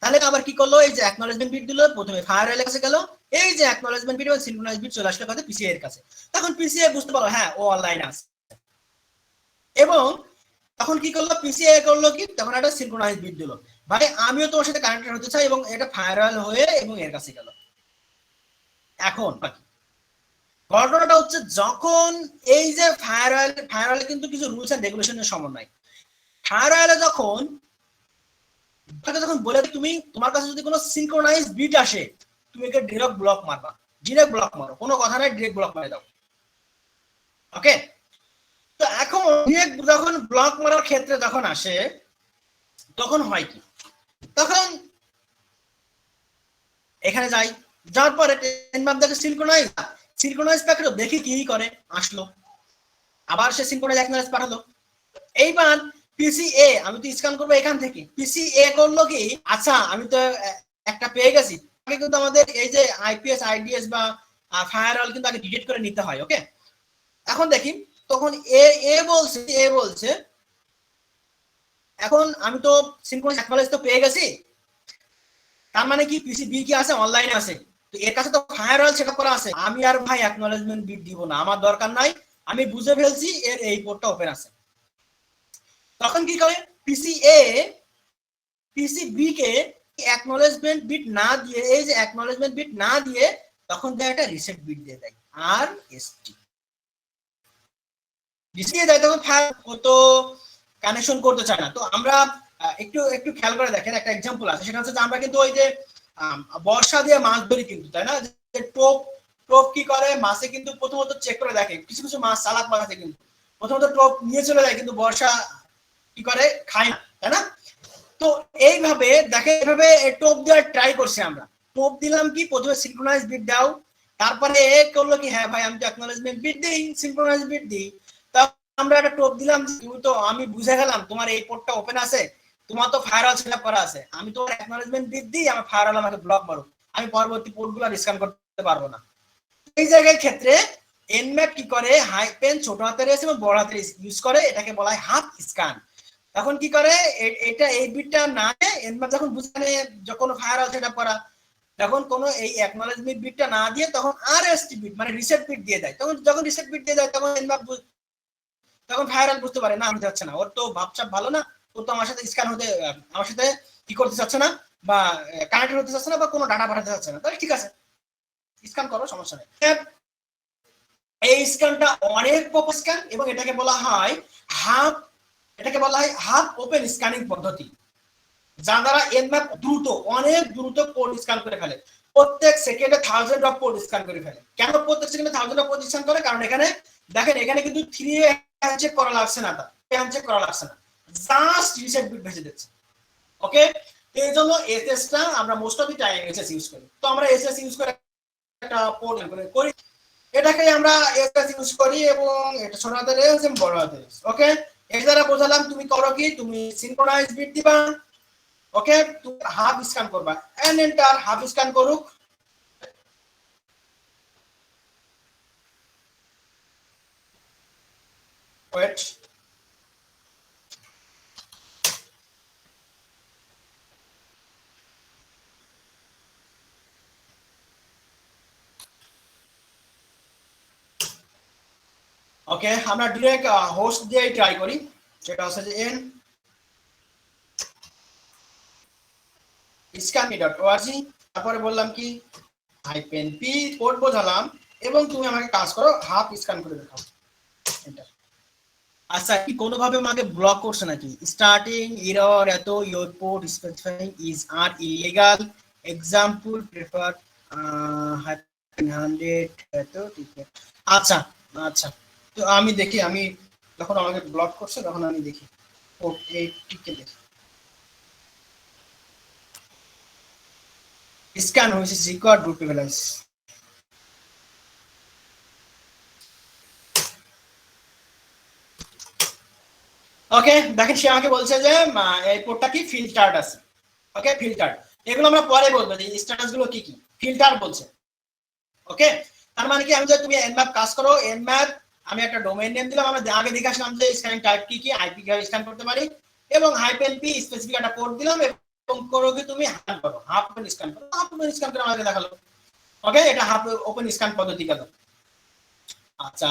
তাহলে আবার কি করলো, এই যে অ্যাকনলেজমেন্ট বিট দিল, প্রথমে ফায়ারওয়ালের কাছে গেল, এই যে অ্যাকনলেজমেন্ট বিট এবং সিনক্রোনাইজ বিট চলে আসলো কাছে পিসিএ এর কাছে, তখন পিসিএ বুঝতে পারলো হ্যাঁ ও অনলাইনে আছে, এবং তখন কি করলো, পিসিএ করলো কি, তখন একটা সিনক্রোনাইজ বিট দিল, ভাই আমিও তোমার সাথে কানেক্টেড হতে চাই, এবং এটা ফায়ারওয়াল হয়ে এবং এর কাছে গেল। এখন ঘটনাটা হচ্ছে, যখন এই যে ফায়ারওয়ালে কিন্তু কিছু রুলস এন্ড রেগুলেশনের সমন্বয়, ফায়ারওয়ালে যখন বলে তুমি তোমার কাছে যদি কোনো সিনক্রোনাইজ বিট আসে, তুমি একে ডিরেক্ট ব্লক মারো, কোনো কথা নাই, ডিরেক্ট ব্লক মারে দাও। ওকে, তো এখন ডিরেক্ট যখন ব্লক মারার ক্ষেত্রে যখন আসে, তখন হয় কি, তখন এখানে যাওয়ার পরে সিনক্রোনাইজ প্যাকেট দেখি কি করে, আসলো, আবার সে সিনক্রোনাইজ অ্যাকনলেজ পাঠালো। এইবার পিসিএ আমি তো স্ক্যান করবো এখান থেকে, পিসিএ করলো কি, আচ্ছা আমি তো একটা পেয়ে গেছি, আগে কিন্তু আমাদের এই যে আইপিএস আইডিএস বা ফায়ারওয়াল কিন্তু আগে ডিটেক্ট করে নিতে হয়। ওকে, এখন দেখি তখন এ বলছে এখন আমি তো সিনক্রোনাইজ অ্যাকনলেজ তো পেয়ে গেছি, তার মানে কি পিসি বি কি আছে, অনলাইনে আছে, তো এর কাছে তো ফায়ারওয়াল সেটআপ করা আছে। আমি আর ভাই অ্যাকনলেজমেন্ট বিট দিব না, আমার দরকার নাই, আমি বুঝে ফেলছি এর এই পোর্টটা ওপেন আছে। তখন কি করে পিসি এ পিসি বি কে অ্যাকনলেজমেন্ট বিট না দিয়ে, এই যে অ্যাকনলেজমেন্ট বিট না দিয়ে তখন দেয় একটা রিসেট বিট দিয়ে দেয় আর এসটি দিয়ে দেয়, তখন ফায়ার তো কানেকশন করতে চায় না। তো আমরা একটু একটু খেয়াল করে দেখেন, একটা এক্সাম্পল আছে, সেটা হচ্ছে যে আমরা কিন্তু ওই যে বর্ষা দিয়ে মাছ ধরি কিন্তু, তাই না? যে টোপ টোপ কি করে, মাছে কিন্তু প্রথমত চেক করে দেখে, কিছু কিছু মাছ চালাক মাছ আছে কিন্তু প্রথমত টোপ নিয়ে চলে যায়, কিন্তু বর্ষা কি করে, খায় না, তাই না? তো এইভাবে দেখে, এইভাবে টোপ দেওয়ার ট্রাই করছি আমরা। টোপ দিলাম কি, প্রথমে সিনক্রোনাইজ বিট দাও, তারপরে এ করলো কি, হ্যাঁ ভাই আমি তো অ্যাকনলেজমেন্ট বিট দিই, সিনক্রোনাইজ বিট দিই, আমরা একটা টোপ দিলাম, তুমি তো, আমি বুঝে গেলাম তোমার এই পোর্টটা ওপেন আছে, তোমার তো ফায়ারওয়াল সেটআপ করা আছে, আমি তো অ্যাকনলেজমেন্ট বিট দিই, আমার ফায়ারওয়াল আমাকে ব্লক মারো, আমি পরবর্তী পোর্টগুলো স্ক্যান করতে পারবো না। এই জায়গায় ক্ষেত্রে এনম্যাপ কি করে, হাইপেন ছোট হাতের এস এবং বড় হাতের ইউজ করে, এটাকে বলা হয় হাফ স্ক্যান। তখন কি করে, এটা এই বিটটা না এনম্যাপ যখন বুঝে, যখন ফায়ারওয়াল সেটআপ করা, যখন কোনো এই অ্যাকনলেজমেন্ট বিটটা না দিয়ে তখন আরএসটি বিট মানে রিসেট বিট দিয়ে দেয়। তখন যখন রিসেট বিট দিয়ে দেয় তখন এনম্যাপ, তখন ফায়ারওয়াল বুঝতে পারে না আমি যাচ্ছে না, ওর তো ভাবচাপ ভালো না, ওর তো আমার সাথে স্ক্যান হতে, আমার সাথে কি করতে চাচ্ছে না, বা কানেক্ট হতে চাচ্ছে না, বা কোনো ডাটা পাঠাতে চাচ্ছে না, তাহলে ঠিক আছে স্ক্যান করো, সমস্যা নেই। এই স্ক্যানটা অনেক পপ স্ক্যান, এবং এটাকে বলা হয় হাফ, এটাকে বলা হয় হাফ ওপেন স্ক্যানিং পদ্ধতি, যার দ্বারা এনম্যাপ দ্রুত, অনেক দ্রুত পোর্ট স্ক্যান করে ফেলে, প্রত্যেক সেকেন্ডে 1000 অফ পোর্ট স্ক্যান করে ফেলে। কেন প্রত্যেক সেকেন্ডে 1000 অফ পোর্ট স্ক্যান করে? কারণ এখানে দেখেন, এখানে কিন্তু 3 হ্যান্ডশেক করা লাগছে না, হ্যান্ডশেক করা লাগছে না, জাস্ট রিসেট বিট ভেজে দিচ্ছে। ওকে, এই জন্য এসএস টা আমরা most of the time SS use করি। তো আমরা এসএস ইউজ করে একটা পোর্ট করি, এটাকে আমরা এসএস ইউজ করি, এবং এটা ছোট হাতের এস এবং বড় হাতের এস। ওকে, এর দ্বারা বোঝালাম তুমি করো কি, তুমি সিনক্রোনাইজ বিট দিবা, ওকে, তুমি হাফ স্ক্যান করবা, এন্ড এন্টার, হাফ স্ক্যান করুক, ওয়েট, ওকে, আমরা ডিরেক্ট হোস্ট দিয়ে ট্রাই করি, সেটা হচ্ছে যে এন scanme.org, তারপরে বললাম কি হাইপেন পি, কোড বোঝালাম, এবং তুমি আমাকে কাজ করো, হাফ স্ক্যান করে দেখাও, এন্টার। আচ্ছা, কি কোনোভাবে আমাকে ব্লক করছে নাকি? Starting error, at your port specifying is are illegal, example prefer 100 at, ঠিক আছে। আচ্ছা আচ্ছা, তো আমি দেখি, আমি যখন আমাকে ব্লক করছে তখন আমি দেখি পোর্ট 80 দেখি, স্ক্যান হয়েছে, রিকর্ড রুট প্রিভিলেজ। ওকে, দেখেন সে আমাকে বলছে যে এই পোর্টটা কি ফিল্টার্ড আছে। ওকে, ফিল্টার, এগুলো আমরা পরে বলবো যে স্ট্যাটাস গুলো কি কি, ফিল্টার বলছে। ওকে, তার মানে কি, আমি যে তুমি এনম্যাপ কাজ করো, এনম্যাপ আমি একটা ডোমেইন নেম দিলাম, আমরা আগে দেখে আসলাম যে স্ক্যানিং টাইপ কি কি, আইপি কিভাবে স্ক্যান করতে পারি, এবং হাইপেন পি স্পেসিফিক একটা পোর্ট দিলাম, এবং করো কি তুমি হাফ করো, হাফ ওপেন স্ক্যান করো, হাফ ওপেন স্ক্যান করে আমাকে দেখালো। ওকে, এটা হাফ ওপেন স্ক্যান পদ্ধতি গেল। আচ্ছা,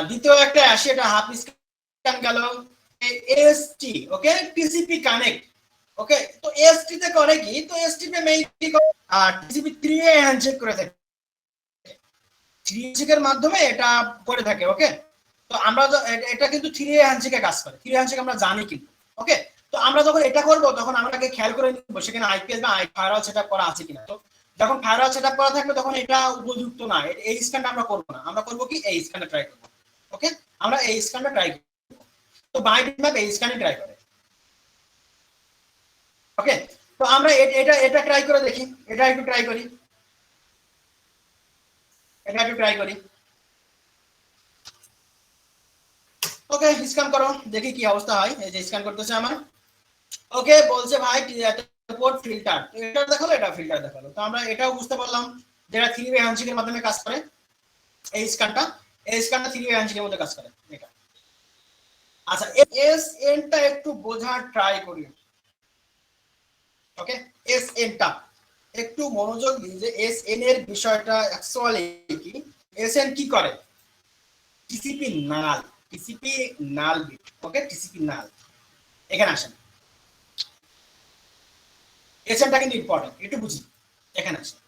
দ্বিতীয় একটা আসি, এটা হাফ স্ক্যান গেল, এসটি, ওকে, টিসিপি কানেক্ট। ওকে, তো এসটি তে করে কি, তো এসটি তে মেইনলি টিসিপি 3 এ হ্যান্ডশেক করে থাকে, 3 হ্যান্ডশেকের মাধ্যমে এটা করে থাকে। ওকে, তো আমরা এটা কিন্তু 3 হ্যান্ডশেকে কাজ করে, 3 হ্যান্ডশেক আমরা জানি কিন্তু। ওকে, তো আমরা যখন এটা করব তখন আমাকে খেয়াল করে নিব সেখানে আইপিএস বা ফায়ারওয়াল সেটআপ করা আছে কিনা। তো যখন ফায়ারওয়াল সেটআপ করা থাকবে তখন এটা উপযুক্ত না, এই স্ক্যানটা আমরা করব না, আমরা করব কি এই স্ক্যানটা ট্রাই করব। ওকে, আমরা এই স্ক্যানটা ট্রাই করব, তো বাইটম্যাপ এই স্ক্যানে ট্রাই করে। ওকে, তো আমরা এটা ট্রাই করে দেখি, এটা একটু ট্রাই করি, এটা একটু ট্রাই করি। ওকে, স্ক্যান করো, দেখি কি অবস্থা হয়। এই যে স্ক্যান করতেছে আমার। ওকে, বলছে ভাই পোর্ট ফিল্টার, এটা দেখালো, এটা ফিল্টার দেখালো। তো আমরা এটাও বুঝতে পারলাম যেটা 3 ওয়ে হ্যান্ডশেকের মাধ্যমে কাজ করে, এই স্ক্যানটা 3 ওয়ে হ্যান্ডশেকের মধ্যে কাজ করে। এটা আচ্ছা, এস এনটা একটু বোঝার ট্রাই করি। ওকে, এস এনটা একটু মনোযোগ দিন যে এস এন এর বিষয়টা অ্যাকচুয়ালি কি। এস এন কি করে? টিসিপি নাল, টিসিপি নাল বিট। ওকে, টিসিপি নাল। এখানে আসেন, এস এনটা কিন্তু ইম্পর্টেন্ট, একটু বুঝি। এখানে আসেন,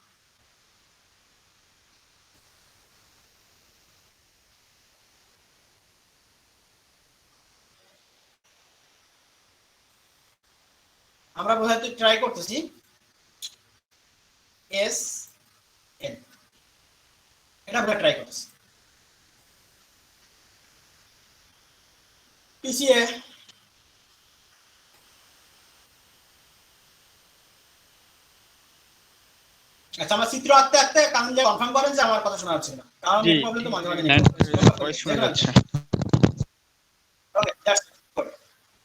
আমরা বোঝাতে ট্রাই করতেছি এস এন, এটা বোঝাতে ট্রাই করতেছি। পিসিএ আচ্ছা, আমার চিত্র আঁকতে আঁকতে কারণ যে কনফার্ম করেন যে আমার কথা শোনা যাচ্ছে না, কারণ জি, নেট প্রবলেম তো মাঝে মাঝে হ্যাঁ, ভয়েস শোনা যাচ্ছে। ওকে, দ্যাটস গুড।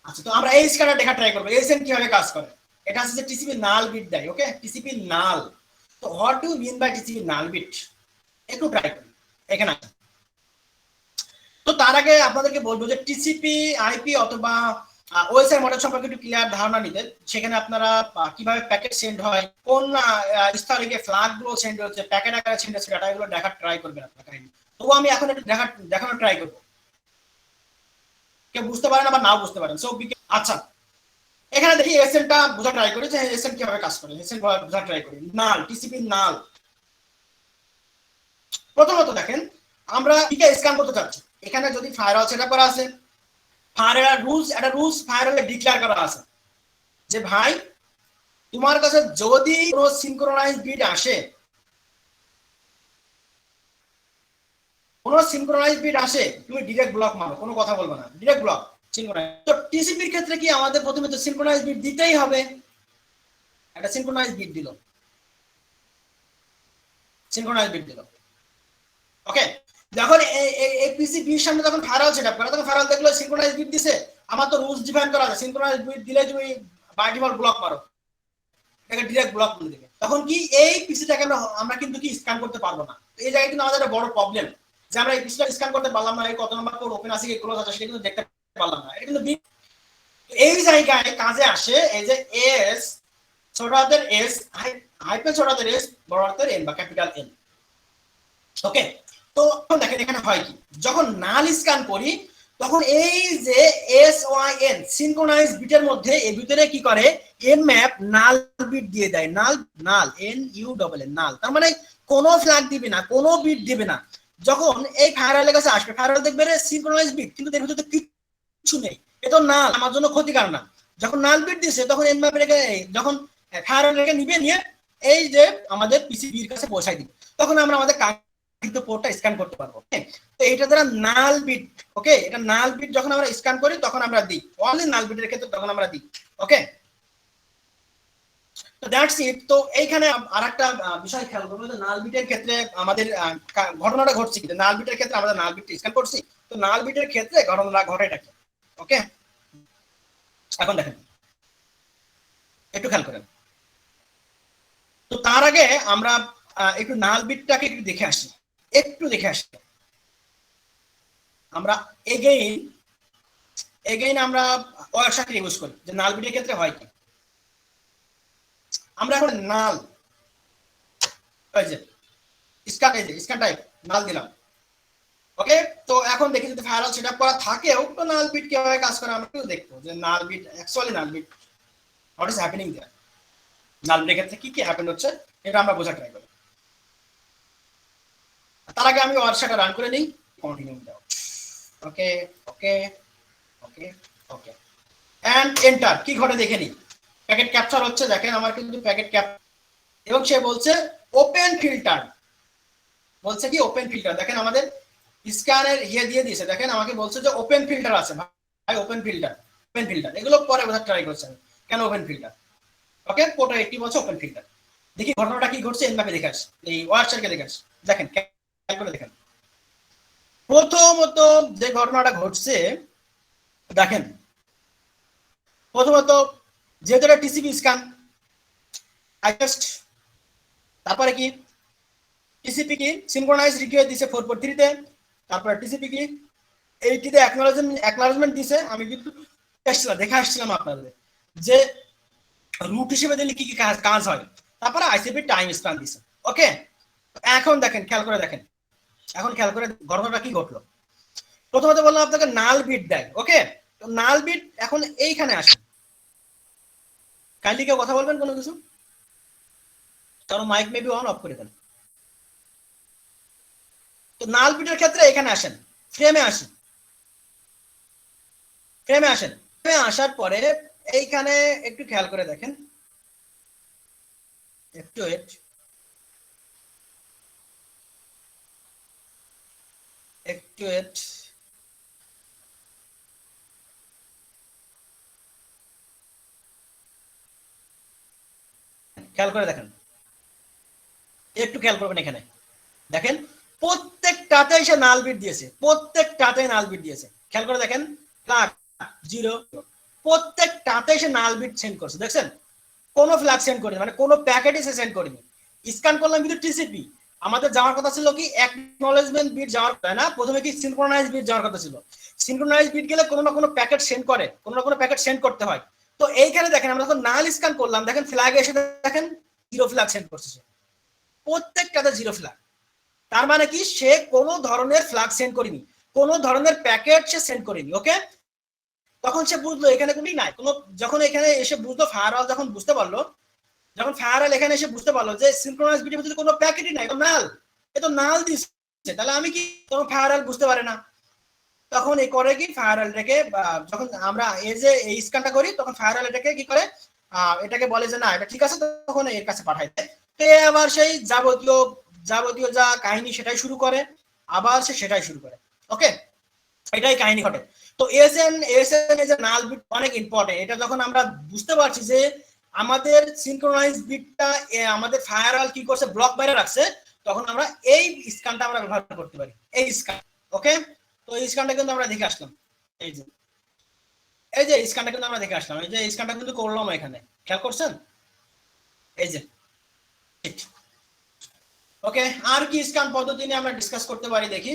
আচ্ছা, তো আমরা এই স্ক্যানার দেখা ট্রাই করব এসএন কিভাবে কাজ করে। এটা হচ্ছে যে টিসিপি নাল বিট দেয়। Okay, TCP null. তো what do mean by TCP null bit, একটু ট্রাই করি। এখানে আসেন। তো তার আগে আপনাদেরকে বলবো যে টিসিপি আইপি অথবা ওএসআই মডেল সম্পর্কে একটু ক্লিয়ার ধারণা নিতে। সেখানে আপনারা কিভাবে প্যাকেট সেন্ড হয়, কোন স্তরে ফ্ল্যাগ গুলো সেন্ড হচ্ছে, প্যাকেট আকারে সেন্ড হচ্ছে, ডাটাগুলো দেখার ট্রাই করবেন আপনারা। তো আমি এখন একটু দেখানোর ট্রাই করবো, কেউ বুঝতে পারেন আবার নাও বুঝতে পারেন। সো আচ্ছা, এখানে দেখি এসএনটা বোঝা ট্রাই করি যে এসএন কিভাবে কাজ করে। এসএন বোঝা ট্রাই করি। নাল, টিসিপি নাল। প্রথমত দেখেন, আমরা কিকে স্ক্যান করতে চাচ্ছি। এখানে যদি ফায়ারওয়াল সেটআপ করা আছে, ফায়ারওয়াল রুলস, একটা রুলস ফায়ারওয়ালে ডিক্লেয়ার করা আছে যে ভাই তোমার কাছে যদি কোনো সিনক্রোনাইজ বিট আসে, কোনো সিনক্রোনাইজ বিট আসে, তুমি ডাইরেক্ট ব্লক মারো, কোনো কথা বলবে না, ডাইরেক্ট ব্লক সিনক্রোনাইজ। তো টিসিপির ক্ষেত্রে কি আমাদের প্রথমে তো সিনক্রোনাইজ বিট দিতেই হবে। একটা সিনক্রোনাইজ বিট দিল, সিনক্রোনাইজ বিট দিল। ওকে, যখন এই পিসি বির সামনে যখন ফায়ারওয়াল সেটআপ করে, তখন ফায়ারওয়াল দেখলো সিনক্রোনাইজ বিট দিছে, আমার তো রুলস ডিফাইন করা আছে সিনক্রোনাইজ বিট দিলে তুমি বাই ডিফল্ট ব্লক মারো, এটাকে ডাইরেক্ট ব্লক করে দেবে। তখন কি এই পিসিটাকে আমরা কিন্তু কি স্ক্যান করতে পারবো না। এই জায়গায় কিন্তু আমাদের একটা বড় প্রবলেম যে আমরা এই পিসিটা স্ক্যান করতে পারলাম না, এই কত নাম্বার কোড ওপেন আছে কি ক্লোজ আছে সেটা কিন্তু দেখতে পারলাম না। এটা কিন্তু এই জায়গায় কাজে আসে এই যে এস ছোট হাতের এস হাইপেন ছোট হাতের এস বড় হাতের এন বা ক্যাপিটাল এন। ওকে, তো দেখেন এখানে হয় কি, যখন নাল স্ক্যান করি তখন এই যে এস ওয়াই এন সিনক্রোনাইজ বিটের মধ্যে এর ভিতরে কি করে, এন ম্যাপ নাল বিট দিয়ে দেয়। নাল, নাল এন ইউ ডবল এন, নাল। তার মানে কোনো ফ্ল্যাগ দিবে না, কোনো বিট দিবে না। যখন এই ফায়ারওয়ালের কাছে আসবে, ফায়ারওয়াল দেখবে রে সিনক্রোনাইজ বিট, কিন্তু এর ভিতরে কিছু নেই, এ তো নাল, আমার জন্য ক্ষতিকার না। যখন নাল বিট দিছে তখন এন ম্যাপ রেখে, যখন ফায়ারওয়াল রেখে নিবে, নিয়ে এই যে আমাদের পিসিবির কাছে পৌঁছাই দিবে, তখন আমরা আমাদের কিন্তু পোর্টটা স্ক্যান করতে পারবো। তো এটা দ্বারা নাল বিট। ওকে, এটা নাল বিট যখন আমরা স্ক্যান করি তখন আমরা দিই, অনলি নাল বিটের ক্ষেত্রে তখন আমরা দিই। ওকে, তো দ্যাটস ইট। তো এইখানে আরেকটা বিষয় খেয়াল করবো যে নাল বিটের ক্ষেত্রে আমাদের ঘটনাটা ঘটছে কি, নাল বিটের ক্ষেত্রে আমাদের নাল বিট স্ক্যান করছি, তো নাল বিটের ক্ষেত্রে ঘটনাটা ঘটেটা কি। ওকে, এখন দেখেন একটু খেয়াল করেন। তো তার আগে আমরা একটু নাল বিটটাকে একটু দেখে আসি, একটু দেখে আসি। আমরা এগেইন আমরা ওয়ার্কশপে ইউজ করি যে নাল বিটের ক্ষেত্রে হয় কি। আমরা এখন নাল, এই যে স্ক্যান, এই যে স্ক্যান টাইপ নাল দিলাম। ওকে, তো এখন দেখি যদি ফায়ারওয়াল সেটআপ করা থাকেও তো নাল বিট কিভাবে কাজ করে আমরা একটু দেখবো যে null bit actually null bit what is happening there, null বিটের ক্ষেত্রে কি কি হ্যাপেন হচ্ছে এটা আমরা বোঝার ট্রাই করি। তার আগে আমি ওয়ার্কশপটা রান করে নিই, কন্টিনিউ দাও। ওকে ওকে ওকে ওকে এন্ড এন্টার। কি ঘটে দেখে নিই, প্যাকেট ক্যাপচার হচ্ছে, দেখেন আমার কিন্তু প্যাকেট ক্যাপ, এবং সে বলছে ওপেন ফিল্টার, বলছে কি ওপেন ফিল্টার। দেখেন আমাদের স্ক্যানের ইয়ে দিয়ে দিয়েছে, দেখেন আমাকে বলছে যে ওপেন ফিল্টার আছে ভাই, ওপেন ফিল্টার, ওপেন ফিল্টার। এগুলো পরে বোঝার ট্রাই করছে আমি কেন ওপেন ফিল্টার। ওকে, পোর্ট 80 বলছে ওপেন ফিল্টার। দেখি ঘটনাটা কি ঘটছে, এমভাবে দেখে আসি, এই ওয়ার্কশপকে দেখে আসি। দেখেন খেয়াল করে দেখেন, প্রথমত যে ঘটনাটা ঘটছে দেখেন, প্রথমত যেহেতু এটা টিসিপি স্ক্যান, আই জাস্ট, তারপরে কি টিসিপি কি সিনক্রোনাইজ রিকোয়েস্ট দিছে 443 তে, তারপরে টিসিপি কি এইটিতে অ্যাকনোলেজমেন্ট দিছে, আমি কিন্তু দেখে আসছিলাম আপনাদের যে রুট হিসেবে দিলে কি কি কাজ হয়, তারপরে আইসিপি টাইম স্প্যান দিছে। ওকে, এখন দেখেন, খেয়াল করে দেখেন, এখন খেয়াল করে ঘটনাটা কি ঘটলো। প্রথমত বললাম আপনাকে নাল বিট দেয়। ওকে, তো নাল বিট এখন এইখানে আসে, কাইন্ডলি কেউ কথা বলবেন কোনো কিছু, কারণ মাইক মেবি অন অফ করে দেন। তো নাল বিটের ক্ষেত্রে এখানে আসেন, ফ্রেমে আসেন, ফ্রেমে আসেন, ফ্রেমে আসার পরে এইখানে একটু খেয়াল করে দেখেন, একটু একটু খেয়াল করে দেখেন, একটু খেয়াল করবেন। এখানে দেখেন প্রত্যেকটাতে এসে নাল বিট দিয়েছে, প্রত্যেকটাতে নাল বিট দিয়েছে। খেয়াল করে দেখেন, ফ্ল্যাগ 0, প্রত্যেকটাতে এসে নাল বিট সেন্ড করছে। দেখছেন, কোনো ফ্ল্যাগ সেন্ড করেনি, মানে কোনো প্যাকেট এসে সেন্ড করেনি। স্ক্যান করলাম কিন্তু টিসিপি, আমাদের যাওয়ার কথা ছিল কি অ্যাকনলেজমেন্ট বিট যাওয়ার কথা না, প্রথমে কি সিনক্রোনাইজ বিট যাওয়ার কথা ছিল। সিনক্রোনাইজ বিট গেলে কোনো না কোনো প্যাকেট সেন্ড করে, কোনো না কোনো প্যাকেট সেন্ড করতে হয়। তো এইখানে দেখেন আমরা যখন নাল স্ক্যান করলাম, দেখেন ফ্ল্যাগ এসে দেখেন 0 ফ্ল্যাগ সেন্ড করছে, প্রত্যেকটাতে 0 ফ্ল্যাগ। তার মানে কি, সে কোনো ধরনের ফ্ল্যাগ সেন্ড করেনি, কোনো ধরনের প্যাকেট সে সেন্ড করেনি। ওকে, তখন সে বুঝলো এখানে কোনোই নাই কোনো, যখন এখানে এসে বুঝলো ফায়ারওয়াল, যখন বুঝতে পারলো, যখন ফায়ারওয়াল এখানে এসে বুঝতে পারলো যে সিনক্রোনাইজ বিটের ভিতরে কোনো প্যাকেটই নাই, নাল, এ তো নাল দিচ্ছে, তাহলে আমি কি, তখন ফায়ারওয়াল বুঝতে পারে না, তখন এই করে কি ফায়ারওয়ালটাকে, যখন আমরা এই যে এই স্ক্যানটা করি, তখন ফায়ারওয়াল এটাকে কি করে, এটাকে বলে যে না এটা ঠিক আছে, তখন এর কাছে পাঠায় দেয়। তো আবার সেই যাবতীয় যা কাহিনী সেটাই শুরু করে, আবার সে সেটাই শুরু করে। ওকে, এটাই কাহিনী ঘটে। তো SN as a null bit অনেক ইম্পর্টেন্ট। এটা যখন আমরা বুঝতে পারছি যে আমাদের সিনক্রোনাইজ বিটটা আমাদের ফায়ারওয়াল কি করছে, ব্লক বাইরে রাখছে, তখন আমরা এই স্ক্যানটা আমরা ব্যবহার করতে পারি, এই স্ক্যান। ওকে, তো এই স্ক্যানটা কিন্তু আমরা দেখে আসলাম, এই যে স্ক্যানটা কিন্তু আমরা দেখে আসলাম, এই যে স্ক্যানটা কিন্তু করলাম এখানে, খেয়াল করছেন, এই যে। ওকে, আর কি স্ক্যান পদ্ধতি নিয়ে আমরা ডিসকাস করতে পারি দেখি।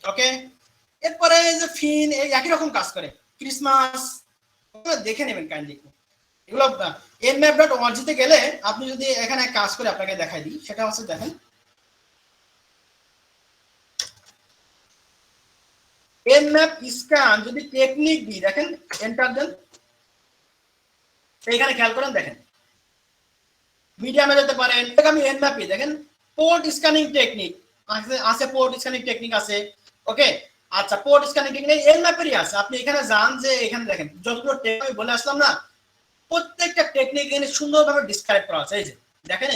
ওকে, এরপরে যে ফিন এই একই রকম কাজ করে, ক্রিসমাস দেখে নেবেন কাইন্ডলি এগুলো। nmap.org তে গেলে আপনি যদি এখানে কাজ করে আপনাকে দেখাই দিই, সেটা হচ্ছে দেখেন nmap স্ক্যান যদি টেকনিক দিই, দেখেন এন্টার দেন, এইখানে খেয়াল করেন, দেখেন মিডিয়ামে যেতে পারেন, আমি nmap দেখেন পোর্ট স্ক্যানিং টেকনিক আছে, পোর্ট স্ক্যানিং টেকনিক আছে। ওকে, আচ্ছা, পোর্ট স্ক্যানিং টেকনিক nmap-এরই আছে, আপনি এখানে যান, যে এখানে দেখেন যতগুলো টেকনিক আমি বলে আসলাম না, প্রত্যেকটা টেকনিক এখানে সুন্দরভাবে ডিসক্রাইব করা আছে। এই যে দেখেন,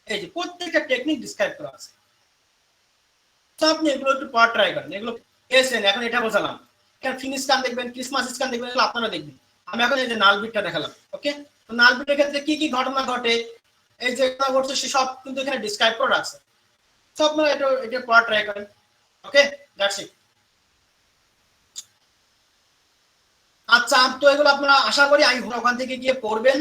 এই যে প্রত্যেকটা টেকনিক ডিসক্রাইব করা আছে। তো আপনি এগুলো একটু পড়া ট্রাই করেন, এগুলো এসেন। এখন এটা বোঝালাম, এখানে ফিন স্ক্যান দেখবেন, ক্রিসমাস স্ক্যান দেখবেন, এগুলো আপনারা দেখবেন। আমি এখন এই যে নাল বিটটা দেখালাম। ওকে, তো নাল বিটের ক্ষেত্রে কি কি ঘটনা ঘটে, এই যে ঘটনা ঘটছে সে সব কিন্তু এখানে ডিসক্রাইব করে রাখছে। তো আপনারা এটা পড়া ট্রাই করেন। ওকে, দ্যাটস ইট। আচ্ছা, তো এগুলো আপনারা আশা করি ওখান থেকে গিয়ে পড়বেন,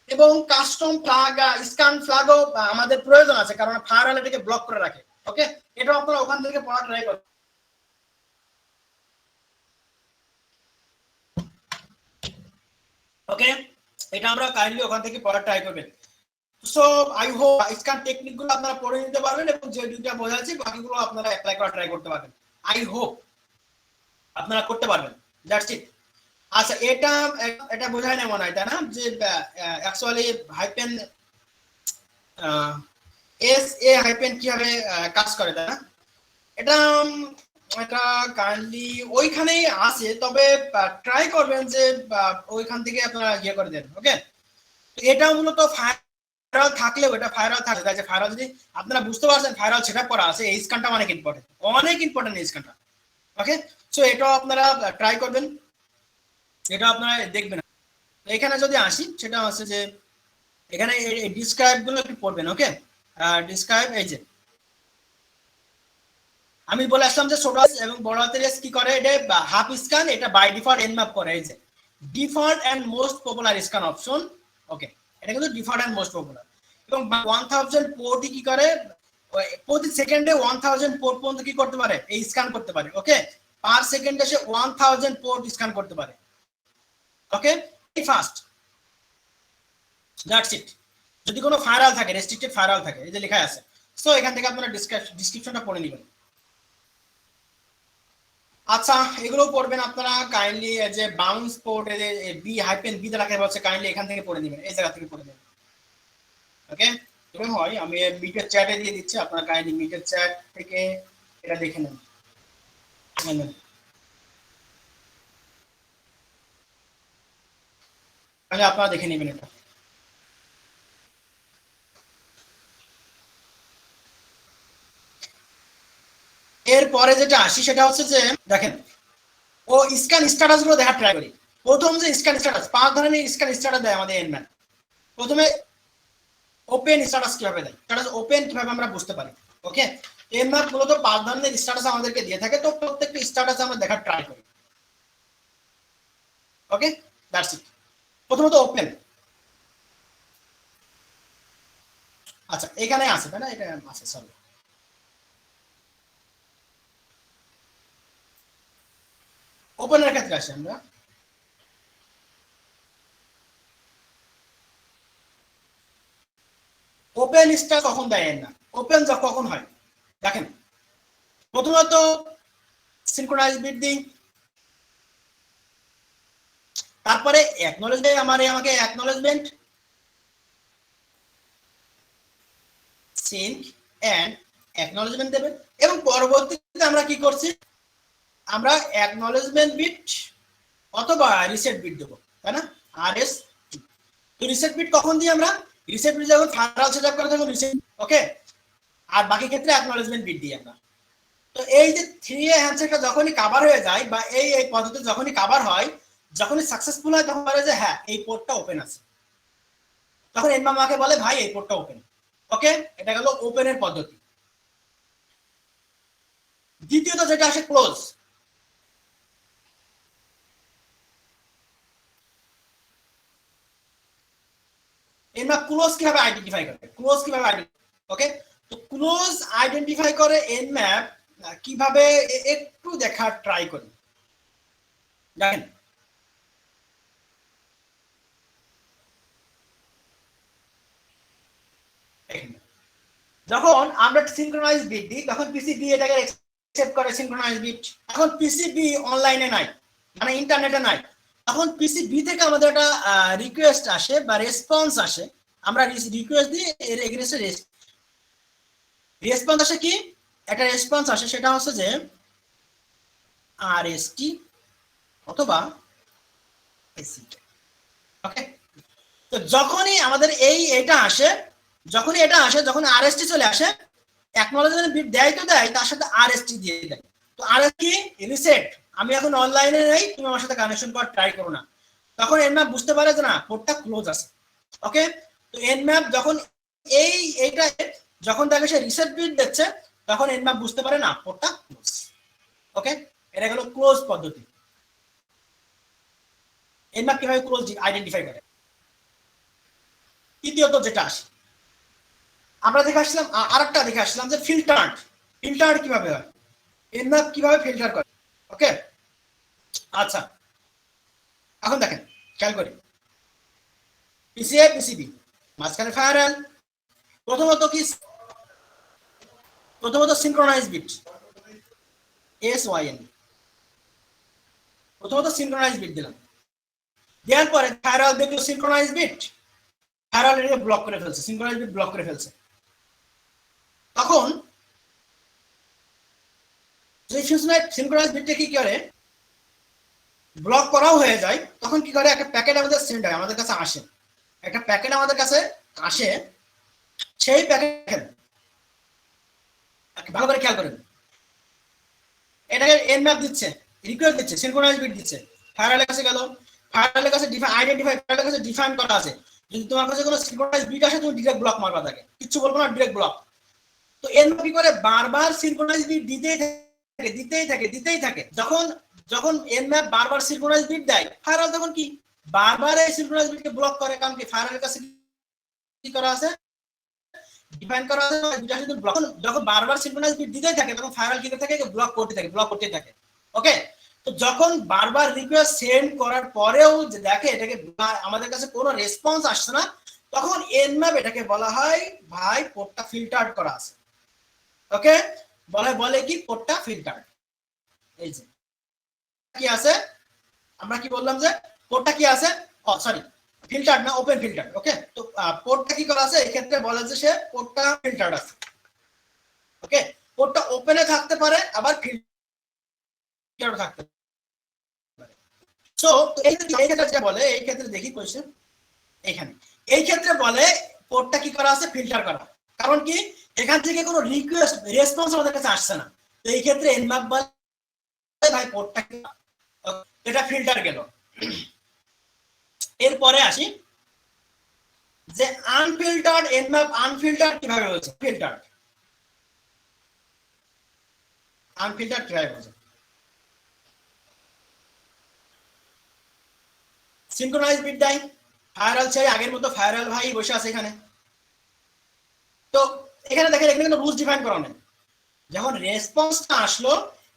এবং কাস্টম ফ্ল্যাগ স্ক্যান ফ্ল্যাগও আমাদের প্রয়োজন আছে, কারণ ফায়ারওয়াল এটাকে ব্লক করে রাখে। ওকে, এটা আপনারা ওখান থেকে পড়া ট্রাই করেন। ওকে, এটা আমরা কাইন্ডলি ওখান থেকে পড়া ট্রাই করবেন। So I hope scan technique গুলো আপনারা পড়ে নিতে পারবেন, এবং যে দুইটা বোঝাচ্ছি বাকিগুলো আপনারা অ্যাপ্লাই করা ট্রাই করতে পারবেন। আই হোপ আপনারা করতে পারবেন, দ্যাটস ইট। আচ্ছা, এটা বোঝায় না মনে হয়, তাই না, যে অ্যাকচুয়ালি হাইপেন এসএ হাইপেন কিভাবে কাজ করে, তাই না? এটা কাইন্ডলি ওইখানেই আছে, তবে ট্রাই করবেন যে ওইখান থেকে আপনারা ইয়ে করে দেন। ওকে, এটা মূলত ফায়ারওয়াল থাকলেও, এটা ফায়ারওয়াল থাকলে যে ফায়ারওয়াল যদি আপনারা বুঝতে পারছেন ফায়ারওয়াল সেটআপ করা আছে, এই স্ক্যানটা অনেক ইম্পর্টেন্ট এই স্ক্যানটা। ওকে, সো এটাও আপনারা ট্রাই করবেন, এটা আপনারা দেখবেন। এখানে যদি আসি, সেটা হচ্ছে যে এখানে এই ডিসক্রাইব গুলো একটু পড়বেন। ওকে, ডিসক্রাইব, এই যে আমি বলে আসলাম যে ছোট এবং বড় হাতের এস কি করে, এটা হাফ স্ক্যান, এটা বাই ডিফল্ট nmap করে, এই যে default and most popular scan option. Okay, এটা কিন্তু ডিফল্ট এন্ড মোস্ট পপুলার, এবং 1000 পোর্ট কি করে, প্রতি সেকেন্ডে 1000 পোর্ট পর্যন্ত কি করতে পারে, এই স্ক্যান করতে পারে। ওকে, পার সেকেন্ডে সে 1000 পোর্ট স্ক্যান করতে পারে। ওকে, ফাস্ট, দ্যাটস ইট। যদি কোনো ফায়ারওয়াল থাকে, রেস্ট্রিক্টেড ফায়ারওয়াল থাকে, এই যে লেখা আছে, সো এখান থেকে আপনারা ডেসক্রিপশনটা পড়ে নেবেন। আচ্ছা, এগুলো পড়বেন আপনারা কাইন্ডলি। যে বাউন্স পোর্ট, এই যে বি দ্বারা লেখা আছে, কাইন্ডলি এখান থেকে পড়ে নেবেন, এই জায়গা থেকে পড়ে নেবেন। ওকে, এরকম হয়। আমি মিটের চ্যাটে দিয়ে দিচ্ছি, আপনারা কাইন্ডলি মিটের চ্যাট থেকে এটা দেখে নেন। তাহলে আপনারা দেখে নেবেন এটা। এরপরে যেটা আসি সেটা হচ্ছে যে দেখেন, ও স্ক্যান স্ট্যাটাস গুলো দেখা ট্রাই করি। প্রথম যে স্ক্যান স্ট্যাটাস, 5 ধরনের স্ক্যান স্ট্যাটাস দেয় আমাদের এনম্যান। প্রথমে ওপেন স্ট্যাটাস কিভাবে দেয়, স্ট্যাটাস ওপেন কিভাবে আমরা বুঝতে পারি। ওকে, এনম্যান মূলত 5 ধরনের স্ট্যাটাস আমাদেরকে দিয়ে থাকে, তো প্রত্যেকটা স্ট্যাটাস আমরা দেখা ট্রাই করি। ওকে, দ্যাটস ইট। প্রথমত ওপেন। আচ্ছা, এখানে আছে তাই না, এটা আছে, সরি। ওপেনের ক্ষেত্রে আসি আমরা। ওপেন স্ট্যাটাস কখন দেয় না, ওপেন কখন হয় দেখেন। প্রথমত সিনক্রোনাইজ বিট দিই, তারপরে অ্যাকনলেজমেন্ট, আমাকে অ্যাকনলেজমেন্ট সিঙ্ক এন্ড অ্যাকনলেজমেন্ট দেবেন, এবং পরবর্তীতে আমরা কি করছি, আমরা অ্যাকনলেজমেন্ট বিট অথবা রিসেট বিট দেবো, তাই না, আরএস। তো রিসেট বিট কখন দিই আমরা, রিসেট বিট যখন ফায়ারওয়াল সেটআপ করা তখন রিসেট। ওকে, আর বাকি ক্ষেত্রে অ্যাকনলেজমেন্ট বিট দিই আমরা। তো এই যে 3A হ্যান্ডশেকটা যখনই কভার হয়ে যায়, বা এই পদ্ধতি যখনই কভার হয়, যখনই সাকসেসফুল হয়, তখন বলে যে হ্যাঁ এই পোর্টটা ওপেন আছে, তখন এনম্যান আমাকে বলে ভাই এই পোর্টটা ওপেন। ওকে, এটা গেল ওপেনের পদ্ধতি। দ্বিতীয়ত যেটা আসে ক্লোজ। এনম্যাপ ক্লোজ কিভাবে আইডেন্টিফাই করে, ক্লোজ কিভাবে ওকে, তো ক্লোজ আইডেন্টিফাই করে এনম্যাপ কিভাবে, একটু দেখার ট্রাই করি। দেখেন, যখন আমরা সিনক্রোনাইজ বিট দিই, তখন পিসিবি এটাকে অ্যাকসেপ্ট করে সিনক্রোনাইজ বিট। এখন পিসিবি অনলাইনে নাই, মানে ইন্টারনেটে নাই, তখন পিসিবি থেকে আমাদের একটা রিকোয়েস্ট আসে বা রেসপন্স আসে। আমরা রিকোয়েস্ট দিই, এর এগেইনস্টে রেসপন্স আসে। কি একটা রেসপন্স আসে, সেটা হচ্ছে যে আরএসটি অথবা এসি। ওকে, তো যখনই আমাদের এটা আসে, যখন আরএসটি চলে আসে, অ্যাকনলেজমেন্ট বিট দেয় তো দেয়, তার সাথে আরএসটি দিয়ে দেয়। তো আরএসটি রিসেট, আমি এখন অনলাইনে নেই, তুমি আমার সাথে কানেকশন করার ট্রাই করো না। তখন এনম্যাপ বুঝতে পারে যে না, পোর্টটা ক্লোজ আছে। ওকে, তো এনম্যাপ যখন এইটা যখন দেখে সে রিসেট বিট দিচ্ছে, তখন এনম্যাপ বুঝতে পারে না পোর্টটা ক্লোজ। ওকে, এটা হলো ক্লোজ পদ্ধতি। এনম্যাপ কিভাবে ক্লোজ আইডেন্টিফাই করে। তৃতীয়ত যেটা আসে, আমরা দেখে আসলাম, আরেকটা দেখে আসলাম যে ফিল্টার কিভাবে হয়, এনম্যাপ কিভাবে ফিল্টার করে। ওকে, আচ্ছা, এখন দেখেন, খেয়াল করি, পিসিএ পিসিবি মাঝখানে ফায়ারওয়াল। প্রথমত সিনক্রোনাইজ বিট, SYN, প্রথমত সিনক্রোনাইজ বিট দিলাম, দেওয়ার পরে ফায়ারওয়াল দেখলো সিনক্রোনাইজ বিট, ফায়ারওয়াল এটাকে ব্লক করে ফেলছে, সিনক্রোনাইজ বিট ব্লক করে ফেলছে। তখন সিনক্রোনাইজ বিটটা কি করে, ব্লক করাও হয়ে যায়, তখন কি করে, একটা প্যাকেট আমাদের সেন্ড হয়, আমাদের কাছে আসে, একটা প্যাকেট আমাদের কাছে আসে। সেই প্যাকেট ভালো করে খেয়াল করেন, এটাকে এনম্যাপ দিচ্ছে, রিকোয়েস্ট দিচ্ছে, সিনক্রোনাইজ বিট দিচ্ছে, ফায়ারওয়ালের কাছে গেল, ফায়ারওয়ালের কাছে ফায়ারওয়ালের কাছে ডিফাইন করা আছে, যদি তোমার কাছে কোনো সিনক্রোনাইজ বিট আসে, তুমি ডিরেক্ট ব্লক মারবা, তাকে কিচ্ছু বলবো না, ডিরেক্ট ব্লক। তো এনম্যাপ কি করে, বারবার সিনক্রোনাইজ বিট দিতেই থাকে। যখন এনম্যাপ বারবার সিনক্রোনাইজ বিট দেয়, ফায়ারওয়াল তখন কি বারবার এই সিনক্রোনাইজ বিটকে ব্লক করে, কারণ কি ফায়ারওয়ালের কাছে কি করা আছে, ডিফাইন করা আছে। যখন বারবার সিনক্রোনাইজ বিট দিতেই থাকে, তখন ফায়ারওয়াল কি করতে থাকে, ব্লক করতে থাকে। ওকে, তো যখন বারবার রিকোয়েস্ট সেন্ড করার পরেও যে দেখে এটাকে আমাদের কাছে কোনো রেসপন্স আসছে না, তখন এনম্যাপ এটাকে বলা হয় ভাই পোর্টটা ফিল্টার্ড করা আছে। ওকে, বলে কি পোর্টটা ফিল্টার্ড। এই যে কি আছে, আমরা কি বললাম যে পোর্টটা কি আছে, সরি ফিল্টার্ড না, ওপেন ফিল্টার্ড। ওকে, তো পোর্টটা কি করা আছে, এই ক্ষেত্রে বলে যে সে পোর্টটা ফিল্টার্ড আছে। ওকে, পোর্টটা ওপেনে থাকতে পারে আবার ফিল্টার্ড থাকতে পারে। সো এই ক্ষেত্রে যেটা বলে, এই ক্ষেত্রে দেখি কোশ্চেন এখানে, এই ক্ষেত্রে বলে পোর্টটা কি করা আছে, ফিল্টার করা। কারণ কি এখান থেকে কোনো রিকোয়েস্ট রেসপন্স আমাদের কাছে আসছে না, তো এই ক্ষেত্রে এনম্যাপ বলে ভাই পোর্টটা এটা ফিল্টার গেল। এরপরে আসি যে আনফিল্টার্ড এনম্যাপ, আনফিল্টার্ড কিভাবে হচ্ছে, ফিল্টার্ড আনফিল্টার্ড কিভাবে হচ্ছে। সিনক্রোনাইজ বিট দেয়, ফায়ারওয়াল চাই আগের মতো, ফায়ারওয়াল ভাই বসে আছে এখানে। তো এখানে দেখেন এখানে কিন্তু রুলস ডিফাইন করা নেই। যখন রেসপন্সটা আসলো,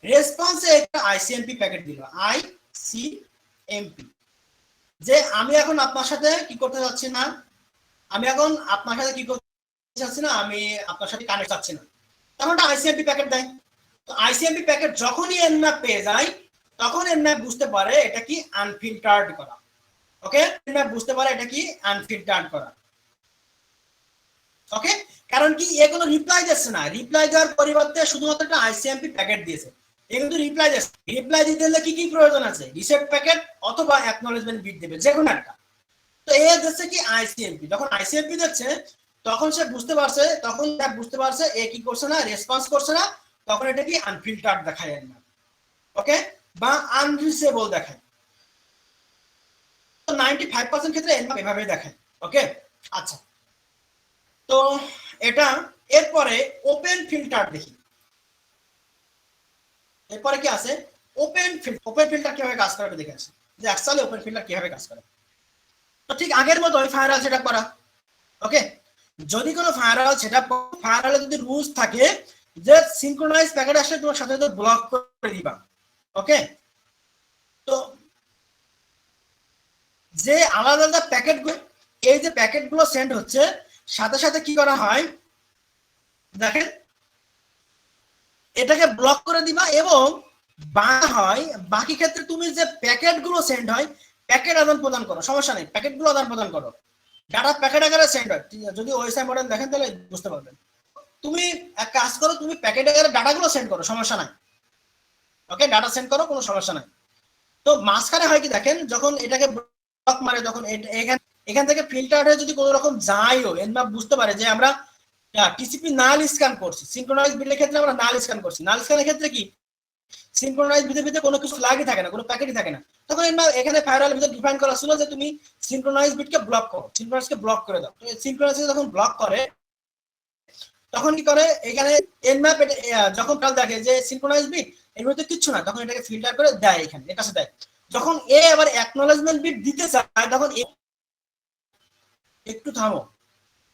রেসপন্সে একটা আইসিএমপি প্যাকেট দিল, আইসিএমপি, যে আমি এখন আপনার সাথে কি করতে যাচ্ছি না, আমি এখন আপনার সাথে কি করতে চাচ্ছি না, আমি আপনার সাথে কানেক্ট চাচ্ছি না, তখন একটা আইসিএমপি প্যাকেট দেয়। তো আইসিএমপি প্যাকেট যখনই এনম্যাপ পেয়ে যায়, তখন এনম্যাপ বুঝতে পারে এটা কি আনফিল্টার্ড করা। ওকে, এনম্যাপ বুঝতে পারে এটা কি আনফিল্টার্ড করা। ওকে, কারণ কি এ কোনো রিপ্লাই দিচ্ছে না, রিপ্লাই দেওয়ার পরিবর্তে শুধুমাত্র একটা আইসিএমপি প্যাকেট দিয়েছে, এ কিন্তু রিপ্লাই দিচ্ছে। রিপ্লাই দিতে হলে কি কি প্রয়োজন আছে, রিসেট প্যাকেট অথবা অ্যাকনলেজমেন্ট বিট দেবে, যে কোনো একটা। তো এ দিচ্ছে কি আইসিএমপি, যখন আইসিএমপি দিচ্ছে তখন সে বুঝতে পারছে, তখন বুঝতে পারছে এ কি করছে না, রেসপন্স করছে না, তখন এটা কি আনফিল্টার্ড দেখায় না। ওকে, বা আনরিচেবল দেখায়। তো 95% ক্ষেত্রে এভাবে দেখায়। ওকে, আচ্ছা, তো এটা এরপরে ওপেন ফিল্টার দেখি। এরপরে কি আছে, ওপেন ফিল্টার কিভাবে কাজ করে দেখে আসি যে অ্যাকচুয়ালি ওপেন ফিল্টার কিভাবে কাজ করে। তো ঠিক আগের মতো ফায়ারওয়াল সেটআপ করা। ওকে, যদি কোনো ফায়ারওয়াল সেটআপ, ফায়ারওয়ালে যদি রুলস থাকে যে সিনক্রোনাইজ প্যাকেট আসলে তোমার সাথে সাথে ব্লক করে দিবা। ওকে, তো যে আলাদা আলাদা প্যাকেটগুলো, এই যে প্যাকেটগুলো সেন্ড হচ্ছে, সাথে সাথে কি করা হয় দেখেন, এটাকে ব্লক করে দিবা এবং হয় বাকি ক্ষেত্রে তুমি যে প্যাকেটগুলো সেন্ড হয়, প্যাকেট আদান প্রদান করো, সমস্যা নেই, প্যাকেটগুলো আদান প্রদান করো, ডাটা প্যাকেট আকারে সেন্ড হয়। যদি ওএসআই মডেল দেখেন তাহলে বুঝতে পারবেন। তুমি এক কাজ করো, তুমি প্যাকেট আকারে ডাটাগুলো সেন্ড করো, সমস্যা নাই। ওকে, ডাটা সেন্ড করো, কোনো সমস্যা নাই। তো মাঝখানে হয় কি দেখেন, যখন এটাকে ব্লক মারে, যখন এখান থেকে ফিল্টার হয়ে যদি কোনো রকম যায়ও, এনম্যাপ বুঝতে পারে যে আমরা টিসিপি নাল স্ক্যান করছি, সিনক্রোনাইজ বিটের ক্ষেত্রে আমরা নাল স্ক্যান করছি। নাল স্ক্যানের ক্ষেত্রে কি সিনক্রোনাইজ বিটের ভিতরে কোনো কিছু লাগই থাকে না, কোনো প্যাকেটই থাকে না, তখন এখানে ফায়ারওয়ালের ভিতরে ডিফাইন করা ছিল যে তুমি সিনক্রোনাইজ বিটকে ব্লক করো, সিনক্রোনাইজকে ব্লক করে দাও। তো সিনক্রোনাইজকে যখন ব্লক করে, তখন কি করে এখানে এনম্যাপ যখন কাল দেখে যে সিনক্রোনাইজ বিট এর মধ্যে কিচ্ছু না, তখন এটাকে ফিল্টার করে দেয়, এখানে এর কাছে দেয়। যখন এ আবার অ্যাকনলেজমেন্ট বিট দিতে চায়, তখন একটু থামো,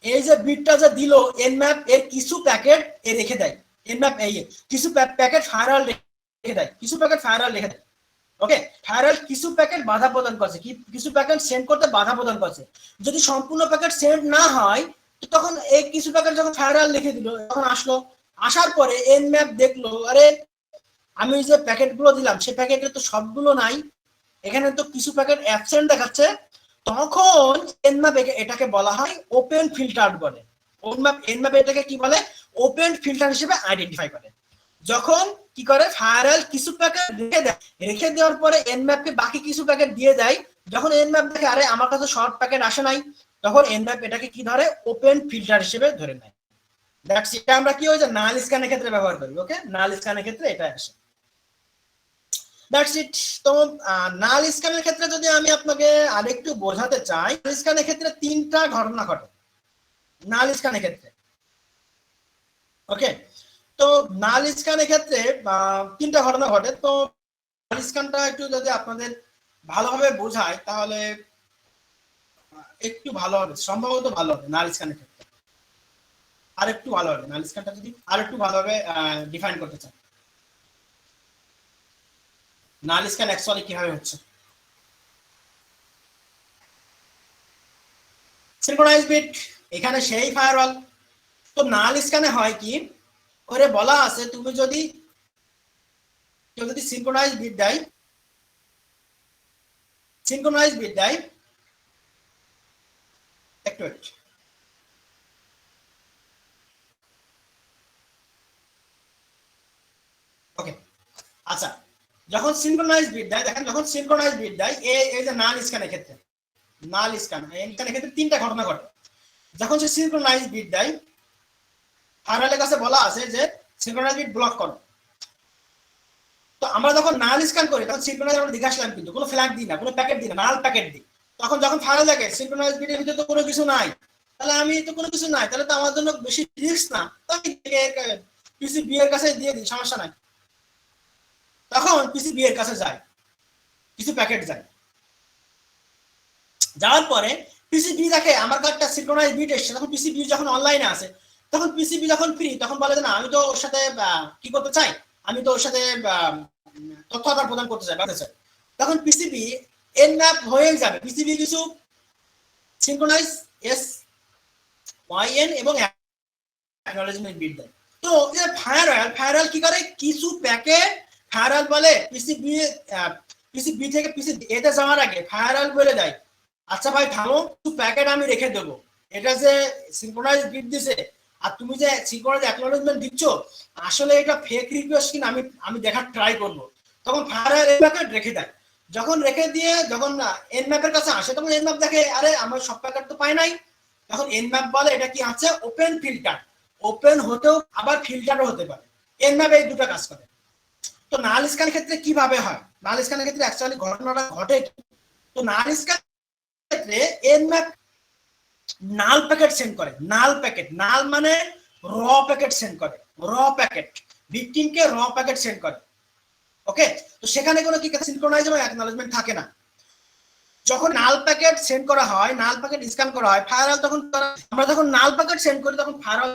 এই যে বিটটা যে দিল এনম্যাপ, এর কিছু প্যাকেট এ রেখে দেয়, এনম্যাপ এই কিছু প্যাকেট ফায়ারওয়াল রেখে দেয়, কিছু প্যাকেট ফায়ারওয়াল রেখে দেয়। ওকে, ফায়ারওয়াল কিছু প্যাকেট বাধা প্রদান করছে, কিছু প্যাকেট সেন্ড করতে বাধা প্রদান করছে। যদি সম্পূর্ণ প্যাকেট সেন্ড না হয়, তখন এই কিছু প্যাকেট যখন ফায়ারওয়াল লিখে দিল, তখন আসলো, আসার পরে এনম্যাপ দেখলো আরে আমি যে প্যাকেটগুলো দিলাম সে প্যাকেটে তো সবগুলো নাই, এখানে তো কিছু প্যাকেট অ্যাবসেন্ট দেখাচ্ছে। তখন এনম্যাপ এটাকে বলা হয় ওপেন ফিল্টার বলে। এনম্যাপ এটাকে কি বলে, ওপেন ফিল্টার হিসেবে আইডেন্টিফাই করে। যখন কি করে ফায়ারওয়াল কিছু প্যাকেট রেখে দেওয়ার পরে এনম্যাপকে বাকি কিছু প্যাকেট দিয়ে দেয়, যখন এনম্যাপ দেখে আরে আমার কাছে শর্ট প্যাকেট আসে নাই, তখন এনম্যাপ এটাকে কি ধরে, ওপেন ফিল্টার হিসেবে ধরে নেয়। দ্যাটস এটা আমরা কি হয় যে নাল স্ক্যানের ক্ষেত্রে ব্যবহার করি। ওকে, নাল স্ক্যানের ক্ষেত্রে এটা আসে। That's it. তো নাল স্ক্যানের ক্ষেত্রে যদি আমি আপনাকে আরেকটু বোঝাতে চাই, নাল স্ক্যানের ক্ষেত্রে তিনটা ঘটনা ঘটে নাল স্ক্যানের ক্ষেত্রে। ওকে, তো নাল স্ক্যানের ক্ষেত্রে তিনটা ঘটনা ঘটে। তো নাল স্ক্যানটা একটু যদি আপনাদের ভালোভাবে বোঝায় তাহলে একটু ভালো হবে, সম্ভবত ভালো হবে নাল স্ক্যানের ক্ষেত্রে, আর একটু ভালো হবে নাল স্ক্যানটা যদি আর একটু ভালোভাবে ডিফাইন করতে চান। নাল স্ক্যান অ্যাকচুয়ালি কিভাবে হচ্ছে। সিনক্রোনাইজ বিট এখানে সেই ফায়ারওয়াল। তো নাল স্ক্যানে হয় কি, ওরে বলা আছে তুমি যদি কেউ যদি সিনক্রোনাইজ বিট দেয়, সিনক্রোনাইজ বিট দেয়, একটু ওকে। আচ্ছা, যখন সিনক্রোনাইজ বিট দেয়, দেখেন যখন সিনক্রোনাইজ বিট দেয় এই যে নাল স্ক্যানের ক্ষেত্রে, নাল স্ক্যানের ক্ষেত্রে তিনটা ঘটনা ঘটে। যখন সে সিনক্রোনাইজ বিট দেয়, ফায়ারওয়ালের কাছে বলা আছে যে সিনক্রোনাইজ বিট ব্লক করো। তো আমরা যখন নাল স্ক্যান করি তখন সিনক্রোনাইজ আমরা দিকে আসলাম, কিন্তু কোনো ফ্ল্যাগ দিই না, কোনো প্যাকেট দিই না, নাল প্যাকেট দিই। তখন যখন ফায়ারওয়াল দেখে সিনক্রোনাইজ বিটের ভিতরে তো কোনো কিছু নাই, তাহলে আমি তো কোনো কিছু নাই, তাহলে তো আমার জন্য বেশি রিস্ক না, তো আমি পিসিবি এর কাছে দিয়ে দিই, সমস্যা নাই। তখন পিসিবি এর কাছে যায়, কিছু প্যাকেট যায়, যাওয়ার পরে পিসিবি দেখে আমার কার্ডটা সিনক্রোনাইজ বিট এসছে। তখন পিসিবি যখন অনলাইনে আসে, তখন পিসিবি যখন ফ্রি, তখন বলে যে না আমি তো ওর সাথে কি করতে চাই, আমি তো ওর সাথে তথ্য আদান প্রদান করতে চাই, বাড়তে চাই। তখন পিসিবি এন ম্যাপ হয়ে যাবে, পিসিবি কিছু সিনক্রোনাইজ এস ওয়াইএন এবং অ্যাকনলেজমেন্ট বিট দেয়। তো এই ফায়ারওয়াল কি করে, কিছু প্যাকেট ফায়ারওয়াল বলে পিসিবি থেকে পিসিবি এতে যাওয়ার আগে ফায়ারওয়াল বলে দেয় আচ্ছা ভাই থামো, কিছু প্যাকেট আমি রেখে দেবো, এটা যে সিনক্রোনাইজ বিট দিছে আর তুমি যে সিনক্রোনাইজ অ্যাকনলেজমেন্ট দিচ্ছ আসলে এটা ফেক রিকোয়েস্ট কিনা আমি দেখার ট্রাই করব। তখন ফায়ারওয়াল এই প্যাকেট রেখে দেয়। যখন রেখে দিয়ে যখন এন ম্যাপের কাছে আসে, তখন এন ম্যাপ দেখে আরে আমার সব প্যাকেট তো পাই নাই। তখন এন ম্যাপ বলে এটা কি আছে, ওপেন ফিল্টার, ওপেন হতেও আবার ফিল্টারও হতে পারে। এন ম্যাপ এই দুটো কাজ করে। তো নাল স্ক্যানের ক্ষেত্রে কিভাবে হয়, নাল স্ক্যানের ক্ষেত্রে অ্যাকচুয়ালি ঘটনাটা ঘটে। তো নাল স্ক্যান ক্ষেত্রে এন ম্যাপ নাল প্যাকেট সেন্ড করে, নাল প্যাকেট, নাল মানে র প্যাকেট সেন্ড করে, র প্যাকেট ভিকটিমকে র প্যাকেট সেন্ড করে। ওকে, তো সেখানে কোনো কি সিনক্রোনাইজ এবং অ্যাকনলেজমেন্ট থাকে না। যখন নাল প্যাকেট সেন্ড করা হয়, নাল প্যাকেট স্ক্যান করা হয়, ফায়ারওয়াল তখন আমরা যখন নাল প্যাকেট সেন্ড করি তখন ফায়ারওয়াল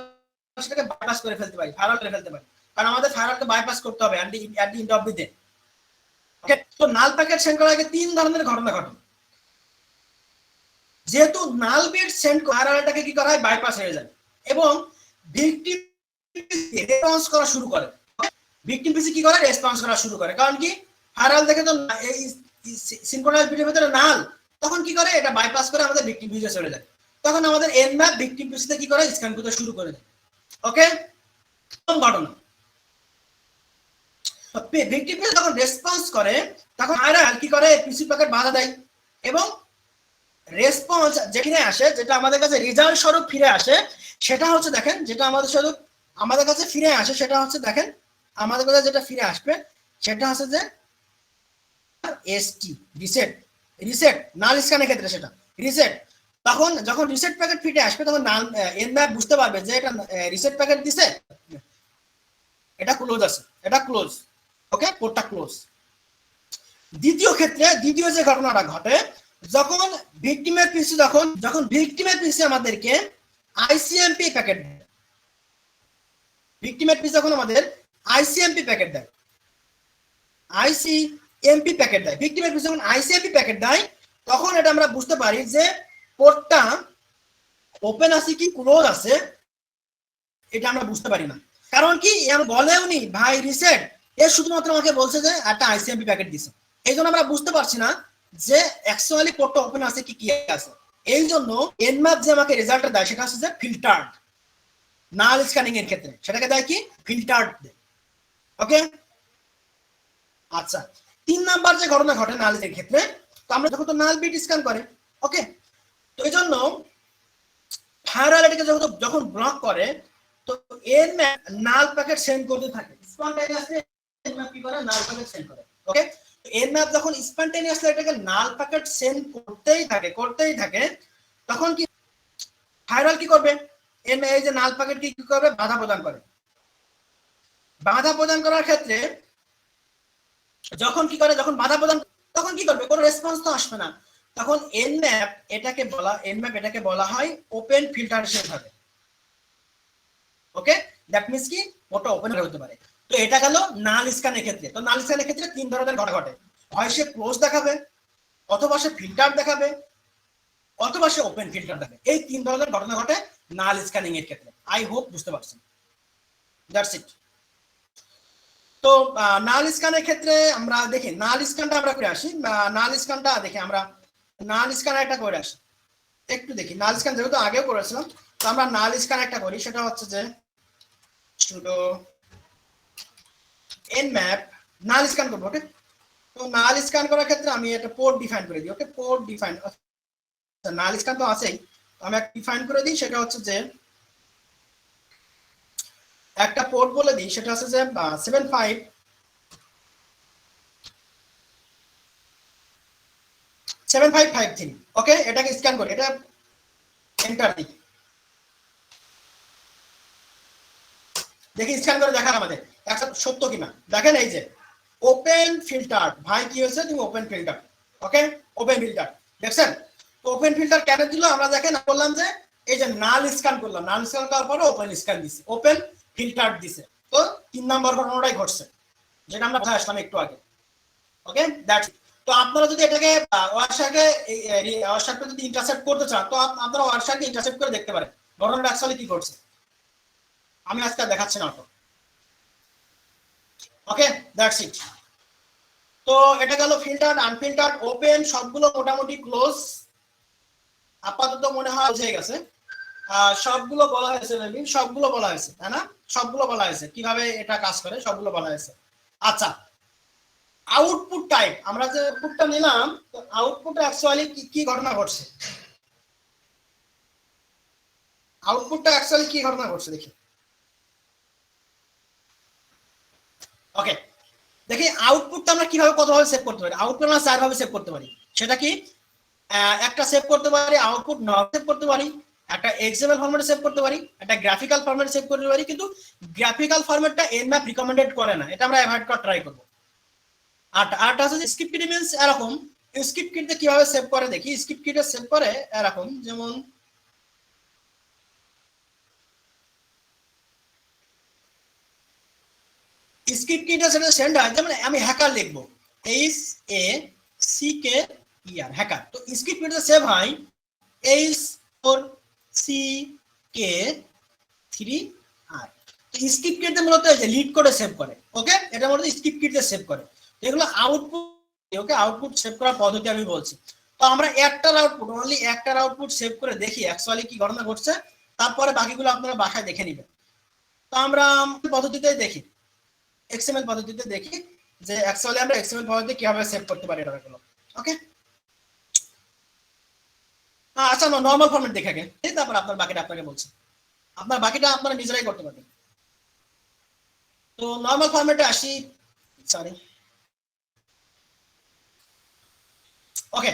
সেটাকে বাইপাস করে ফেলতে পারি, ফায়ারওয়াল করে ফেলতে পারি, কারণ আমাদের ফায়ারওয়ালকে বাইপাস করতে হবে at the end of the day. Okay, তো নাল প্যাকেট সেন্ড করার আগে তিন ধরনের ঘটনা ঘটে। যেহেতু নাল বিট সেন্ড ফায়ারওয়ালটাকে কি করা হয়, বাইপাস হয়ে যায় এবং ভিকটিম রেসপন্স করা শুরু করে। ভিকটিম পিসি কি করে, রেসপন্স করা শুরু করে। কারণ কি ফায়ারওয়াল দেখে তো এই সিনক্রোনাইজ বিটের ভিতরে নাল, তখন কি করে এটা বাইপাস করে আমাদের ভিকটিম পিসে চলে যায়। তখন আমাদের এন ম্যাপ ভিকটিম পিসিতে কি করে, স্ক্যান করতে শুরু করে দেয়। ওকে, প্রথম ঘটনা। ভিকটিম পিসি যখন রেসপন্স করে তখন ফায়ারওয়াল কি করে, পিসি প্যাকেট বাধা দেয় এবং রেসপন্স যেখানে আসে, যেটা আমাদের কাছে রেজাল্ট স্বরূপ ফিরে আসে, সেটা হচ্ছে দেখেন, যেটা আমাদের কাছে ফিরে আসে সেটা হচ্ছে দেখেন, আমাদের কাছে যেটা ফিরে আসবে সেটা হচ্ছে যে এসটি রিসেট নাল স্ক্যানের ক্ষেত্রে সেটা রিসেট। তখন যখন রিসেট প্যাকেট ফিরে আসবে তখন নাল এন ম্যাপ বুঝতে পারবে যে এটা রিসেট প্যাকেট দিছে, এটা ক্লোজ আছে, এটা ক্লোজ। ওকে, পোর্টটা ক্লোজ। দ্বিতীয় ক্ষেত্রে, দ্বিতীয় যে ঘটনাটা ঘটে, যখন ভিকটিমের পিসি যখন ভিকটিমের পিসি আমাদেরকে আইসিএমপি প্যাকেট দেয়, ভিকটিমের পিসি যখন আমাদের আইসিএমপি প্যাকেট দেয়, আইসিএমপি প্যাকেট দেয়, ভিকটিমের পিসি যখন আইসিএমপি প্যাকেট দেয় তখন এটা আমরা বুঝতে পারি যে পোর্টটা ওপেন আছে কি ক্লোজ আছে, এটা আমরা বুঝতে পারি না। কারণ কি আমি বলেও নি ভাই রিসেট, এ শুধুমাত্র আমাকে বলছে যে একটা আইসিএমপি প্যাকেট দিছে, এই জন্য আমরা বুঝতে পারছি না যে অ্যাকচুয়ালি পোর্টটা ওপেন আছে কি আছে। এই জন্য এনম্যাপ যে আমাকে রেজাল্টটা দেয় সেটা হচ্ছে যে ফিল্টার্ড। নাল স্ক্যানিং এর ক্ষেত্রে সেটাকে দেয় কি, ফিল্টার্ড দেয়। ওকে, আচ্ছা, 3 নাম্বার যে ঘটনা ঘটে নাল এর ক্ষেত্রে, তো আমরা যখন তো নাল বিট স্ক্যান করে, ওকে, তো এই জন্য ফায়ারওয়াল এটাকে যখন ব্লক করে তো এনম্যাপ নাল প্যাকেট সেন্ড করতে থাকে, স্পন্টেনিয়াসলি এনম্যাপ কি করে, নাল প্যাকেট সেন্ড করে। ওকে, এনম্যাপ যখন স্পন্টেনিয়াসলি এটাকে নাল প্যাকেট সেন্ড করতেই থাকে তখন কি ফায়ারওয়াল কি করবে, এই যে নাল প্যাকেট কি করবে, বাধা প্রদান করে। বাধা প্রদান করার ক্ষেত্রে যখন কি করে, যখন বাধা প্রদান, তখন কি করবে, কোনো রেসপন্স তো আসবে না। তখন এনম্যাপ এটাকে বলা হয় ওপেন ফিল্টারেশন হবে। ওকে, দ্যাট মিন্স কি ওটা ওপেন হতে পারে। তো এটা গেল নাল স্ক্যানের ক্ষেত্রে। তো নাল স্ক্যানের ক্ষেত্রে তিন ধরনের ঘটনা ঘটে, হয় সে ক্লোজ দেখাবে, অথবা সে ফিল্টার দেখাবে, অথবা সে ওপেন ফিল্টার দেখাবে। এই তিন ধরনের ঘটনা ঘটে নাল স্ক্যানিং এর ক্ষেত্রে। আই হোপ বুঝতে পারছেন। That's it. তো নাল স্ক্যানের ক্ষেত্রে আমরা দেখি, নাল স্ক্যানটা আমরা করে আসি। নাল স্ক্যানটা দেখি আমরা, নাল স্ক্যান একটা করে আসি, একটু দেখি। নাল স্ক্যান যেহেতু আগেও করেছিলাম, তো আমরা নাল স্ক্যান একটা করি। সেটা হচ্ছে যে sudo nmap নাল স্ক্যান করবো। ওকে, তো নাল স্ক্যান করার ক্ষেত্রে আমি একটা পোর্ট ডিফাইন করে দিই। ওকে, পোর্ট ডিফাইন, নাল স্ক্যান তো আছেই, আমি একটা ডিফাইন করে দিই। সেটা হচ্ছে যে একটা পোর্ট বলে দিই, সেটা হচ্ছে যে 7553। ওকে, এটাকে স্ক্যান করি, এটা এন্টার দিই, দেখি স্ক্যান করে দেখান আমাদের একটা সত্য কিনা। দেখেন এই যে ওপেন ফিল্টার, ভাই কি হয়েছে, তুমি ওপেন ফিল্টার। ওকে, ওপেন ফিল্টার দেখছেন। তো ওপেন ফিল্টার কেন দিল আমরা দেখেন বললাম যে এই যে নাল স্ক্যান করলাম, নাল স্ক্যান করার পরে ওপেন স্ক্যান দিছে, ওপেন ফিল্টার দিছে। তো 3 নম্বর ঘটনাটাই ঘটছে, যেটা আমরা বুঝে আসলাম একটু আগে। ওকে, দ্যাটস। তো আপনারা যদি এটাকে ওয়ারশাকে যদি ইন্টারসেপ্ট করতে চান, তো আপনারা ওয়ারশাকে ইন্টারসেপ্ট করে দেখতে পারেন ঘটনাটা অ্যাকচুয়ালি কি ঘটছে। আমি আজকে দেখাচ্ছি না তো। ওকে, দ্যাটস ইট। তো এটা গেল ফিল্টার্ড, আনফিল্টার্ড, ওপেন, সবগুলো মোটামুটি ক্লোজ। আপাতত মনে হয় বুঝে গেছে। সবগুলো বলা হয়েছে, সবগুলো বলা হয়েছে, তাই না? সবগুলো বলা হয়েছে কিভাবে এটা কাজ করে, সবগুলো বলা হয়েছে। আচ্ছা, আউটপুট টাইপ, আমরা যে আউটপুটটা নিলাম, তো আউটপুটে অ্যাকচুয়ালি কি ঘটনা ঘটছে, আউটপুটটা অ্যাকচুয়ালি কি ঘটনা ঘটছে দেখি। ওকে, দেখি আউটপুটটা আমরা কিভাবে কতভাবে সেভ করতে পারি। আউটপুট আমরা 4 ভাবে সেভ করতে পারি। সেটা কি, একটা সেভ করতে পারি আউটপুট নট সেভ করতে পারি, একটা এক্সএমএল ফরম্যাটে সেভ করতে পারি, একটা গ্রাফিক্যাল ফরম্যাটে সেভ করতে পারি। কিন্তু গ্রাফিক্যাল ফরম্যাটটা nmap রিকমেন্ডেড করে না, এটা আমরা অ্যাভয়েড করার ট্রাই করব। আরটা আছে স্ক্রিপ্ট কিট, মিন্স এরকম স্ক্রিপ্ট কিটে কিভাবে সেভ করে দেখি। স্ক্রিপ্ট কিটে সেভ করে এরকম, যেমন স্ক্রিপ্ট কিটে সেটা সেন্ড হয়, যেমন আমি হ্যাকার লিখবো, HACKER, হ্যাকার। তো স্ক্রিপ্ট কিটে সেভ হয় HCK3R। তো স্ক্রিপ্ট কিটে মূলত এই যে লিড করে সেভ করে। ওকে, এটা মূলত স্ক্রিপ্ট কিটে সেভ করে। এগুলো আউটপুট। ওকে, আউটপুট সেভ করার পদ্ধতি আমি বলছি। তো আমরা একটার আউটপুট, অনলি একটার আউটপুট সেভ করে দেখি অ্যাকচুয়ালি কি ঘটনা ঘটছে, তারপরে বাকিগুলো আপনারা বাসায় দেখে নেবেন। তো আমরা পদ্ধতিতে দেখি, এক্সএমএল পদ্ধতিতে দেখি যে অ্যাকচুয়ালি আমরা এক্সএমএল পদ্ধতি কিভাবে সেভ করতে পারি এটা গুলো। ওকে, আচ্ছা, নরমাল ফরম্যাট দেখে আগে, তারপর আপনার বাকিটা আপনাকে বলছি। আপনার বাকিটা আপনারা নিজেরাই করতে পারবেন। তো নরমাল ফরম্যাটে আসি, সরি। ওকে,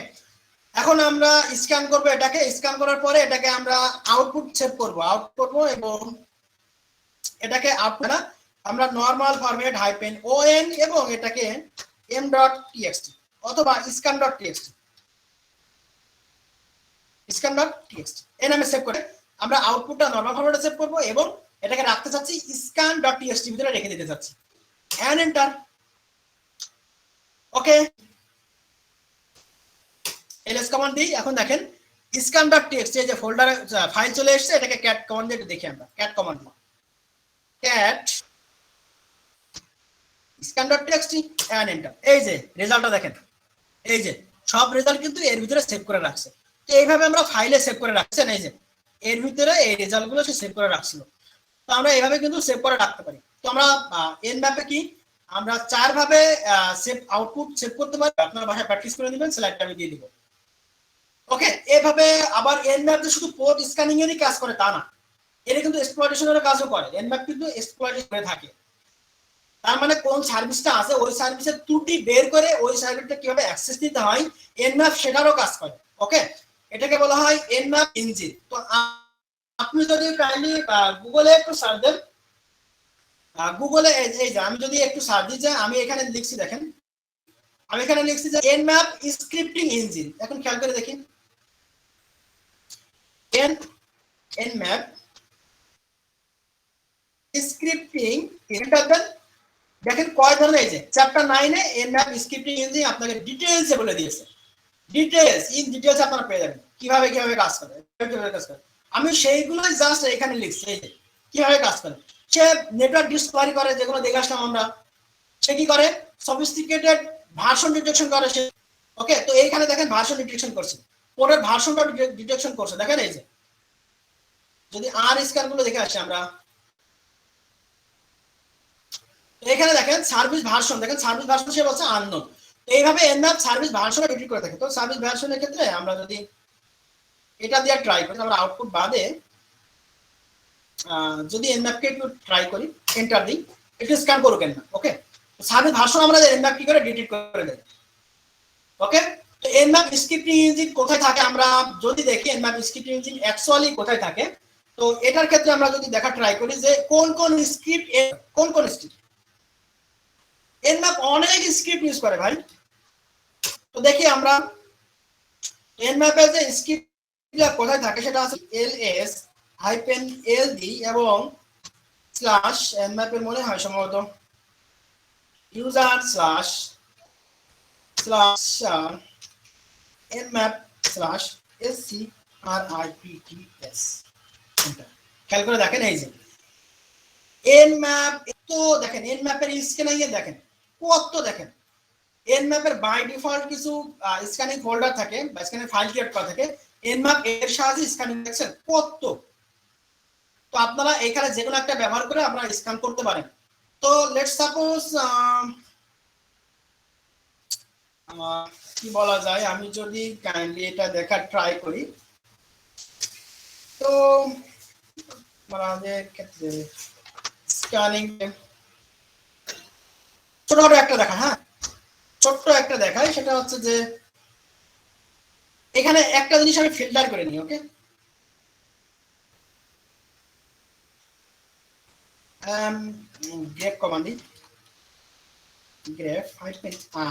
এখন আমরা স্ক্যান করব এটাকে। স্ক্যান করার পরে এটাকে আমরা আউটপুট সেভ করব, আউটপুট করব, এবং এটাকে আমরা নরমাল ফরম্যাট -on এবং এটাকে m.txt অথবা scan.txt, scan.txt এই নামে সেভ করে আমরা আউটপুটটা নরমাল ফরম্যাটে সেভ করব, এবং এটাকে রাখতে চাচ্ছি scan.txt ভিতরে রেখে দিতে চাচ্ছি, and enter. Okay, ls command দিই। এখন দেখেন scan.txt এই যে ফোল্ডারে ফাইল চলে এসেছে, এটাকে cat কমান্ড দিয়ে দেখি আমরা। cat command, cat scan.txt and enter. এই যে রেজাল্টটা দেখেন, এই যে সব রেজাল্ট কিন্তু এর ভিতরে সেভ করে রাখছে। তো এইভাবে আমরা ফাইলে সেভ করে রাখছেন, এই যে এর ভিতরে এই রেজাল্টগুলো সে সেভ করে রাখছিল। তো আমরা এইভাবে কিন্তু সেভ করে রাখতে পারি। তো আমরা nmap কি আমরা 4 ভাবে সেভ আউটপুট সেভ করতে পারি। আপনারা বাসায় প্র্যাকটিস করে নেবেন, স্লাইডটা আমি দিয়ে দিব। ওকে, এইভাবে আবার nmap যে শুধু পোর্ট স্ক্যানিং এরই কাজ করে তা না, এটা কিন্তু এক্সপ্লয়টেশনের কাজও করে। nmap কিন্তু এক্সপ্লয়টেশন করে থাকে। তার মানে কোন সার্ভিসটা আছে ওই সার্ভিসের ত্রুটি বের করে ওই সার্ভিসটা কিভাবে অ্যাক্সেস দিতে হয়, nmap সেটারও কাজ করে। ওকে, এটাকে বলা হয় nmap ইঞ্জিন। তো আপনি যদি কাইন্ডলি গুগলে একটু সার্চ দেন, গুগলে এই যে আমি যদি একটু সার্চ দিই, যে আমি এখানে লিখছি, দেখেন আমি এখানে লিখছি যে nmap স্ক্রিপ্টিং ইঞ্জিন। এখন খেয়াল করে দেখি, nmap স্ক্রিপ্টিং, এন্টার দেন। দেখেন কয় ধরনের, এই যে চ্যাপ্টার 9 এ এনম্যাপ স্ক্রিপ্টিং ইঞ্জিন আপনাকে ডিটেইলসে বলে দিয়েছে, ডিটেইলস আপনারা পেয়ে যাবেন কিভাবে কিভাবে কাজ করে, কিভাবে কাজ করে। আমি সেইগুলোই জাস্ট এখানে লিখছি, এই যে কিভাবে কাজ করে। সে নেটওয়ার্ক ডিসকভারি করে, যেগুলো দেখে আসলাম আমরা। সে কি করে, সফিস্টিকেটেড ভার্সন ডিটেকশন করে সে। ওকে, তো এইখানে দেখেন ভার্সন ডিটেকশন করছে, পরের ভার্সনটা ডিটেকশন করছে। দেখেন এই যে, যদি আর স্ক্যান গুলো দেখে আসি আমরা, এখানে দেখেন সার্ভিস ভার্সন, দেখেন সার্ভিস ভার্সন সে বলছে আননোন। এইভাবে এনম্যাপ সার্ভিস ভার্সনে ডিটেক্ট করে থাকে। তো সার্ভিস ভার্সনের ক্ষেত্রে আমরা যদি এটা দিয়ে ট্রাই করি, আমরা আউটপুট বাদে যদি এনম্যাপ কে একটু ট্রাই করি, এন্টার দিই, একটু স্ক্যান করুক এনম্যাপ। ওকে, সার্ভিস ভার্সন আমরা এনম্যাপ কি করে ডিটেক্ট করে দেই। ওকে, তো এনম্যাপ স্ক্রিপ্টিং ইঞ্জিন কোথায় থাকে আমরা যদি দেখি, এনম্যাপ স্ক্রিপ্টিং ইঞ্জিন অ্যাকচুয়ালি কোথায় থাকে। তো এটার ক্ষেত্রে আমরা যদি দেখা ট্রাই করি যে কোন কোন স্ক্রিপ্ট, এনম্যাপ অনেক স্ক্রিপ্ট ইউজ করে ভাই। তো দেখি আমরা এনম্যাপে যে স্ক্রিপ্টগুলো কোথায় থাকে, সেটা আছে ls-ld এবং স্ল্যাশ এনম্যাপের মনে হয় সম্ভবত user slash nmap slash scripts। খেয়াল করে দেখেন এই যে nmap, তো দেখেন nmap এর স্ক্যানিং এ দেখেন কত, দেখেন nmap এর বাই ডিফল্ট কিছু স্ক্যানিং ফোল্ডার থাকে বা স্ক্যানিং ফাইল ক্রিয়েট করা থাকে, nmap এর সাহায্যে স্ক্যানিং দেখছেন কত। তো আপনারা এখানে যে কোনো একটা ব্যবহার করে আপনারা স্ক্যান করতে পারেন। তো লেটস সাপোজ কি বলা যায়, আমি যদি কাইন্ডলি এটা দেখার ট্রাই করি, তো আমাদের ক্ষেত্রে স্ক্যানিং ছোটখাটো একটা দেখা, হ্যাঁ ছোট্ট একটা দেখাই, সেটা হচ্ছে যে এখানে একটা জিনিস আমি ফিল্টার করে নিই। ওকে, grep কমান্ড দিই, grep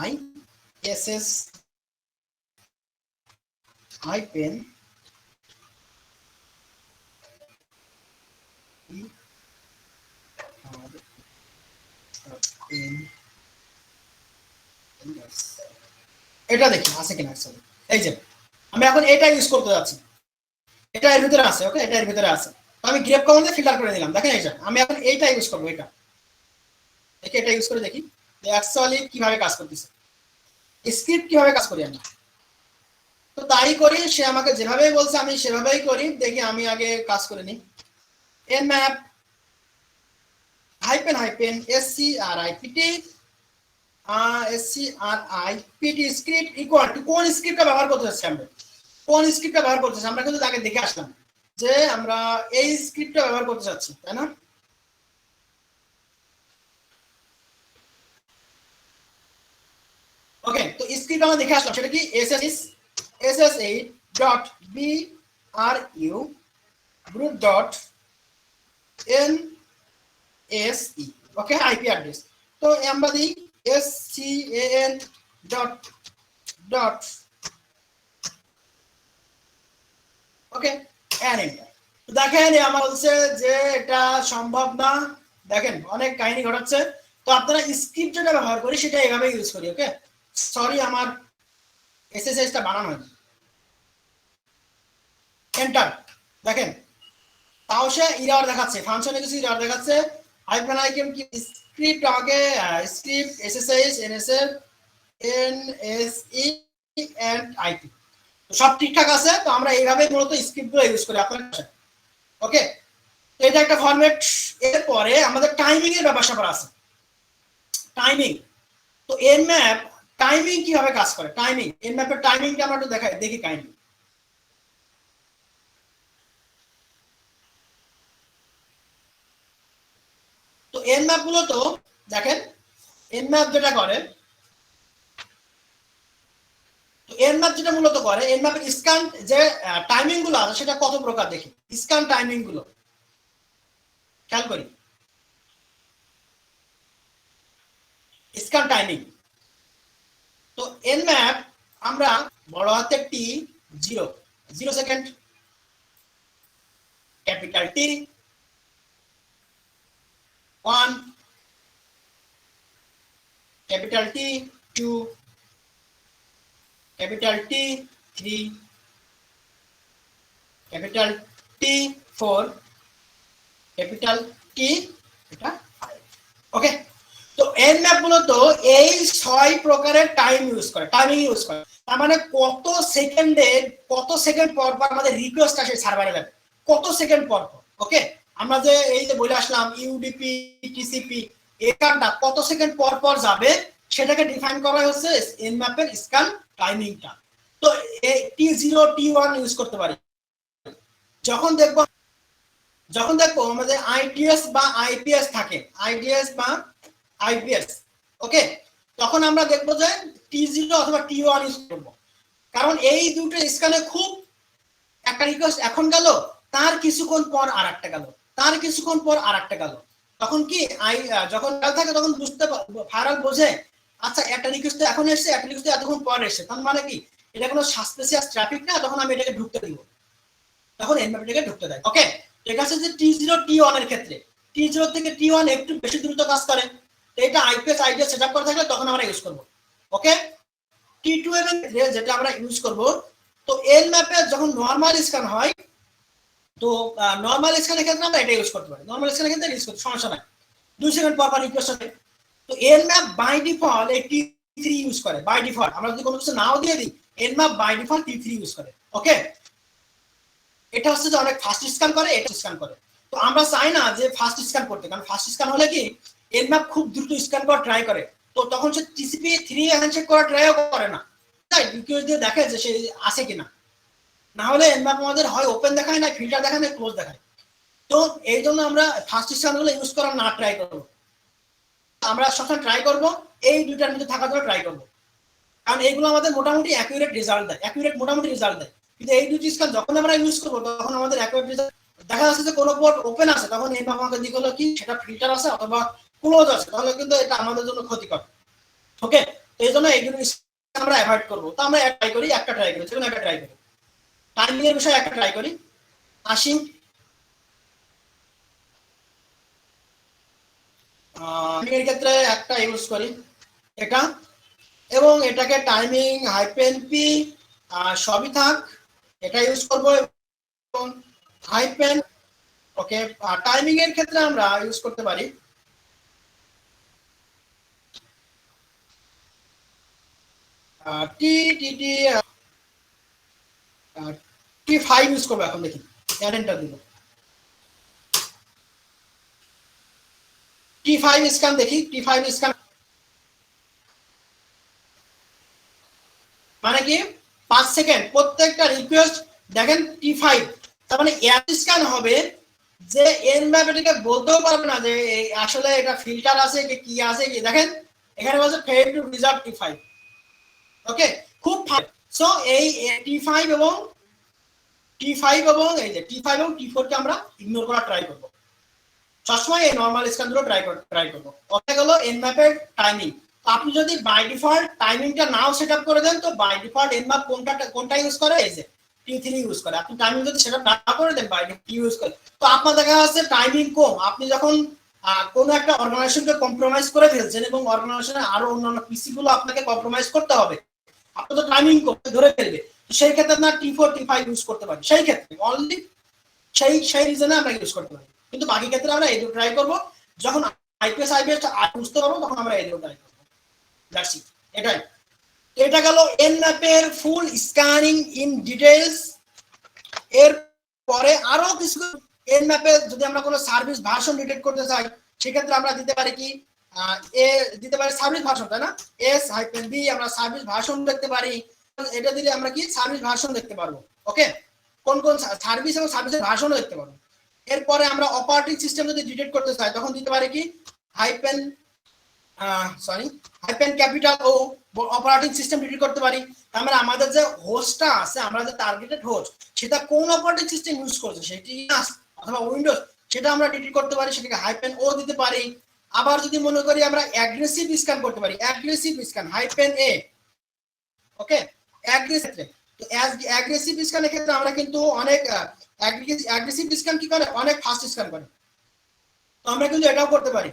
-i ss hyphen এটা দেখি আছে কিনা। এই যে আমি এখন এটা ইউজ করতে যাচ্ছি, এটা এর ভিতরে আছে। ওকে, এটা এর ভিতরে আছে, আমি গ্রেপ কমান্ডে ফিল্টার করে নিলাম। দেখেন এইটা আমি এখন এইটা ইউজ করব, এটা দেখি, এটা ইউজ করে দেখি যে অ্যাকচুয়ালি কিভাবে কাজ করতেছে, স্ক্রিপ্ট কিভাবে কাজ করি আমি। তো তাই করি, সে আমাকে যেভাবে বলছে আমি সেভাবেই করি। দেখি আমি আগে কাজ করে নিই, nmap -script script equal to কোন স্ক্রিপ্টটা ব্যবহার করতে যাচ্ছি আমরা, কোন স্ক্রিপ্টটা ব্যবহার করতে চাচ্ছি আমরা, কিন্তু আগে দেখে আসলাম যে আমরা এই স্ক্রিপ্টটা ব্যবহার করতে চাচ্ছি, তাই না। ওকে, তো স্ক্রিপ্ট আমরা দেখে আসলাম, সেটা কি ss8.bru group.nse। ওকে, আইপি অ্যাড্রেস, তো আমরা দিই scan dot okay and enter. দেখেন আমার বলছে যে এটা সম্ভব না, দেখেন অনেক কাহিনী ঘটাচ্ছে। তো আপনারা স্ক্রিপ্ট যেটা ব্যবহার করি সেটা এভাবে ইউজ করি। ওকে, সরি আমার এসএসএস টা বানানো হয়নি, এন্টার। দেখেন তাও সে এরর দেখাচ্ছে, ফাংশনে কিছু এরর দেখাচ্ছে। হাইফেন আইকেম কি স্ক্রিপ্ট, আমাকে script SSS NSF NSE and IP সব ঠিকঠাক আছে। তো আমরা এইভাবে মূলত স্ক্রিপ্টগুলো ইউজ করি আপনার কাছে। ওকে, এটা একটা ফরম্যাট। এরপরে আমাদের টাইমিং এর ব্যাপার আছে, টাইমিং। তো nmap টাইমিং কিভাবে কাজ করে, টাইমিং nmap এর টাইমিংটা আমরা একটু দেখি কাইন্ডলি। তো nmap মূলত দেখেন, nmap যেটা করে, তো nmap যেটা মূলত করে, nmap এর স্ক্যান যে টাইমিং গুলো আছে সেটা কত প্রকার দেখি, স্ক্যান টাইমিং গুলো খেয়াল করি। স্ক্যান টাইমিং, তো nmap আমরা বড় হাতের টি 0 second, capital T 1, capital T 2, capital T 3, capital T 4, capital T এটা 5। ওকে, তো এন ম্যাপ মূলত এই 6 প্রকারের টাইমিং ইউজ করে। তার মানে কত সেকেন্ড পর পর আমাদের রিকোয়েস্ট আসে সার্ভারে যাবে, কত সেকেন্ড পর পর। ওকে, আমরা যে এই যে বলে আসলাম ইউডিপি টিসিপি এখানটা কত সেকেন্ড পর পর যাবে সেটাকে ডিফাইন করা হচ্ছে এন ম্যাপের স্ক্যান টাইমিংটা। তো T0 T1 ইউজ করতে পারি। যখন দেখবো আমাদের আইডিএস বা আইপিএস থাকে, আইডিএস বা আইপিএস, ওকে, তখন আমরা দেখবো যে T0 অথবা T1 ইউজ করব। কারণ এই দুটো স্ক্যানে খুব একটা রিকোয়েস্ট এখন গেল, তার কিছুক্ষণ পর আরেকটা গেল, তার কিছুক্ষণ পর আরেকটা গেল। তখন কি যখন কাল থাকে তখন বুঝতে ফায়ারওয়াল বোঝে আচ্ছা একটা রিকোয়েস্ট এখন এসেছে, একটা রিকোয়েস্ট এতক্ষণ পর এসেছে, তার মানে কি এটা কোনো সাসপিসিয়াস ট্রাফিক না, তখন আমি এটাকে ঢুকতে দিব, তখন এনম্যাপটাকে ঢুকতে দেয়। ওকে, ঠিক আছে। যে T0 T1 এর ক্ষেত্রে T0 থেকে T1 একটু বেশি দ্রুত কাজ করে, এটা আইপিএস আইডিএস সেটআপ করা থাকলে তখন আমরা ইউজ করব। ওকে, T2 এর ক্ষেত্রে যেটা আমরা ইউজ করব, তো এন ম্যাপে যখন নরমাল স্ক্যান হয়, তো নরমাল স্ক্যানের ক্ষেত্রে আমরা এটা ইউজ করতে পারি। নরমাল স্ক্যানের ক্ষেত্রে ইউজ করতে সমস্যা নাই, 2 সেকেন্ড পর পর রিকোয়েস্ট আসে। তো এন ম্যাপ বাই ডিফল্ট এই T3 ইউজ করে, বাই ডিফল্ট। আমরা যদি কোনো কিছু নাও দিয়ে দিই, nmap by default T3 use করে। ওকে, এটা হচ্ছে যে অনেক ফাস্ট স্ক্যান করে, এটা স্ক্যান করে। তো আমরা চাই না যে ফাস্ট স্ক্যান করতে, কারণ ফাস্ট স্ক্যান হলে কি এন ম্যাপ খুব দ্রুত স্ক্যান করা ট্রাই করে, তো তখন সে টিসিপি 3 হ্যান্ডশেক করা ট্রাইও করে না, তাই রিকোয়েস্ট দিয়ে দেখে যে সে আসে কিনা। না হলে এন ম্যাপ আমাদের হয় ওপেন দেখায় না, ফিল্টার দেখায় না, ক্লোজ দেখায়। তো এই জন্য আমরা ফাস্ট স্ক্যানগুলো ইউজ করা না ট্রাই করব। আমরা সবসময় ট্রাই করব এই দুইটার মধ্যে থাকার জন্য ট্রাই করব, কারণ এইগুলো আমাদের মোটামুটি অ্যাকুরেট রেজাল্ট দেয়, মোটামুটি রেজাল্ট দেয়। কিন্তু এই দুটি স্ক্যান যখন আমরা ইউজ করব তখন আমাদের অ্যাকুরেট রেজাল্ট দেখা যাচ্ছে যে কোনো পোর্ট ওপেন আছে, তখন এই ম্যাপ আমাকে দিক হলো কি সেটা ফিল্টার আছে অথবা ক্লোজ আছে, তাহলে কিন্তু এটা আমাদের জন্য ক্ষতিকর। ওকে, এই জন্য এইগুলো আমরা অ্যাভয়েড করব। তো আমরা একটা ট্রাই করি, যেকোনো একটা ট্রাই করি। টাইমিং এর বিষয়ে একটা ট্রাই করি, আসি। এর ক্ষেত্রে একটা ইউজ করি এটা, এবং এটাকে টাইমিং -p সবই থাক, এটা ইউজ করব, এবং হাইপেন। ওকে, টাইমিং এর ক্ষেত্রে আমরা ইউজ করতে পারি T5 ইউজ করব। এখন দেখি এন্টার দিব, T5 স্ক্যান দেখি, T5 স্ক্যান মানে কি 5 সেকেন্ড প্রত্যেকটা রিকোয়েস্ট। দেখেন T5 তার মানে এত স্ক্যান হবে যে এন ম্যাপ এটাকে বলতেও পারবে না যে আসলে এটা ফিল্টার আছে কি আছে কি। দেখেন এখানে বলছে ফেল টু রিজার্ভ T5। ওকে, খুব সো এই T5 এবং এই যে T5 এবং T4 কে আমরা ইগনোর করা ট্রাই করব, সবসময় এই নরমাল স্ক্যানগুলো ট্রাই করব। ওটা গেল এন ম্যাপের টাইমিং। আপনি যদি বাই ডিফল্ট টাইমিংটা নাও সেটআপ করে দেন, তো বাই ডিফল্ট এন ম্যাপ কোনটা ইউজ করে, এই যে T3 ইউজ করে। আপনি টাইমিং যদি সেটআপ না করে দেন, বাই ডিফল্ট ইউজ করে, তো আপনার দেখা যাচ্ছে টাইমিং কম। আপনি যখন কোনো একটা অর্গানাইজেশনকে কম্প্রোমাইজ করে ফেলছেন এবং অর্গানাইজেশনের আরো অন্যান্য পিসি গুলো আপনাকে কম্প্রোমাইজ করতে হবে, আপনার তো টাইমিং কম ধরে ফেলবে। সেই ক্ষেত্রে আপনার T4 T5 ইউজ করতে পারেন, সেই ক্ষেত্রে অনলি সেই রিজনে আমরা ইউজ করতে পারি। কিন্তু বাকি ক্ষেত্রে আমরা এই দুটো ট্রাই করব, যখন আইপিএস বুঝতে পারবো তখন আমরা এই দুটো ট্রাই করব। দ্যাটস ইট, এটাই। এটা গেল এন ম্যাপের ফুল স্ক্যানিং ইন ডিটেইলস। এর পরে আরো কিছু এন ম্যাপে যদি আমরা কোনো সার্ভিস ভার্সন ডিটেক্ট করতে চাই, সেক্ষেত্রে আমরা দিতে পারি কি দিতে পারি সার্ভিস ভার্সন, তাই না, S-B আমরা সার্ভিস ভার্সন দেখতে পারি। এটা দিলে আমরা কি সার্ভিস ভার্সন দেখতে পারবো। ওকে, কোন কোন সার্ভিস এবং সার্ভিসের ভার্সনও দেখতে পারবো। এরপরে আমরা অপারেটিং সিস্টেম যদি ডিটেক্ট করতে চাই তখন দিতে পারি কি হাইপেন ক্যাপিটাল ও অপারেটিং সিস্টেম ডিটেক্ট করতে পারি। তার মানে আমাদের যে হোস্টটা আছে, আমরা যে টার্গেটেড হোস্ট, সেটা কোন অপারেটিং সিস্টেম ইউজ করছে, সেটি অথবা উইন্ডোজ, সেটা আমরা ডিটেক্ট করতে পারি, সেটাকে হাইপেন ও দিতে পারি। আবার যদি মনে করি আমরা অ্যাগ্রেসিভ স্ক্যান করতে পারি, aggressive scan -A। Okay, aggressive স্ক্যানের ক্ষেত্রে আমরা কিন্তু অনেক অ্যাগ্রেসিভ স্ক্যান কি করে, অনেক ফাস্ট স্ক্যান করে, তো আমরা কিন্তু এটাও করতে পারি।